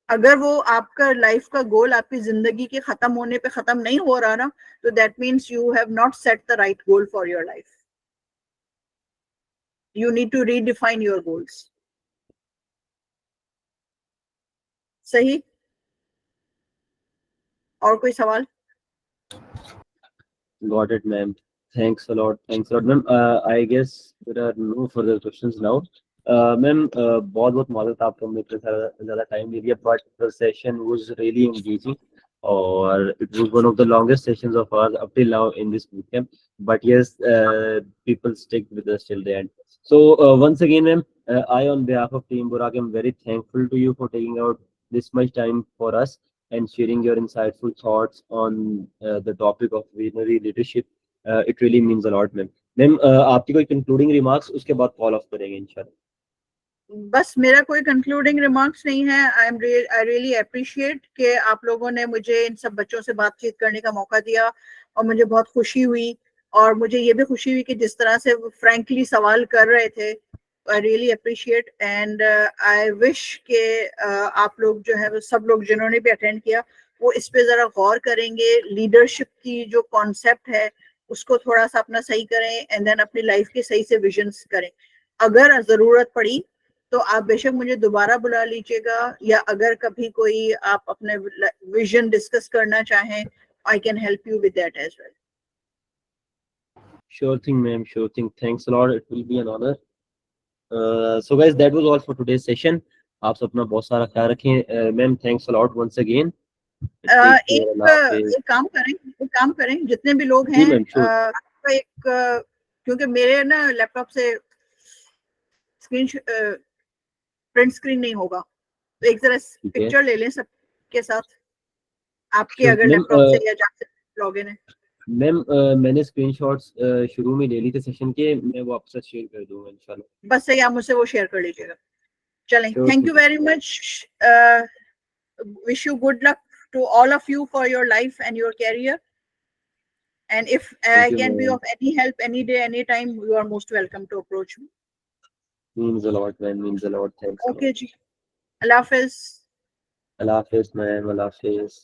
अगर वो आपका लाइफ का गोल आपकी जिंदगी के खत्म होने पे खत्म नहीं हो रहा ना, तो that means you have not set the right goal for your life. You need to redefine your goals. सही? और कोई सवाल? Got it, ma'am. Thanks a lot. Thanks a lot, ma'am. I guess there are no further questions now. Ma'am, बहुत मालूम आपको मेरे से ज़्यादा टाइम ले लिया, but the session was really engaging, और it was one of the longest sessions of ours up till now in this bootcamp. But yes, people stick with us till the end. So once again, ma'am, I on behalf of Team Burak am very thankful to you for taking out this much time for us and sharing your insightful thoughts on the topic of visionary leadership. It really means a lot, ma'am. Ma'am, आपकी कोई concluding remarks, उसके बाद call off करेंगे इंशाल्लाह। बस मेरा कोई कंक्लूडिंग रिमार्क्स नहीं है। आई रियली अप्रिशिएट कि आप लोगों ने मुझे इन सब बच्चों से बातचीत करने का मौका दिया, और मुझे बहुत खुशी हुई, और मुझे ये भी खुशी हुई कि जिस तरह से फ्रैंकली सवाल कर रहे थे। I really appreciate, and I wish के आप लोग जो है वो सब लोग जिन्होंने भी अटेंड किया वो इस पे जरा गौर करेंगे, लीडरशिप की जो कॉन्सेप्ट है उसको थोड़ा सा अपना सही करें, एंड देन अपनी लाइफ के सही से विजन्स करें। अगर जरूरत पड़ी तो आप बेशक मुझे दोबारा बुला लीजिएगा, या अगर कभी कोई आप अपने विजन डिस्कस करना चाहें, I can help you with that as well. Sure thing, ma'am. Sure thing. Thanks a lot. It will be an honor. So guys, that was all for today's session. आप सब अपना बहुत सारा ख्याल रखें। Ma'am, thanks a lot once again. एक काम करें जितने भी लोग जी हैं, मैम, sure. आपका एक क्योंकि मेरे ना लैपटॉप से स्क्रीन प्रिंट स्क्रीन नहीं होगा, तो एक तरह ठीक है पिक्चर ले लें सबके साथ आपके, तो अगर मैम लैपटॉप से या जहाँ से लॉगिन है। मैम मैंने स्क्रीनशॉट्स शुरू में ले ली थे सेशन के, मैं वो आपसे शेयर कर दूंगा इंशाल्लाह। बस सही, आप मुझसे वो शेयर कर लीजिएगा। चलें, Sure, थैंक यू ठीक है। Very much, wish you good luck to all of you for your life and your career, and if I Thank you, can be ma'am. of any help any day anytime, you are most welcome to approach me. Means a lot, man. Means a lot. Thanks a lot. Okay ji, Allah Hafiz. Allah Hafiz, ma'am. Allah Hafiz.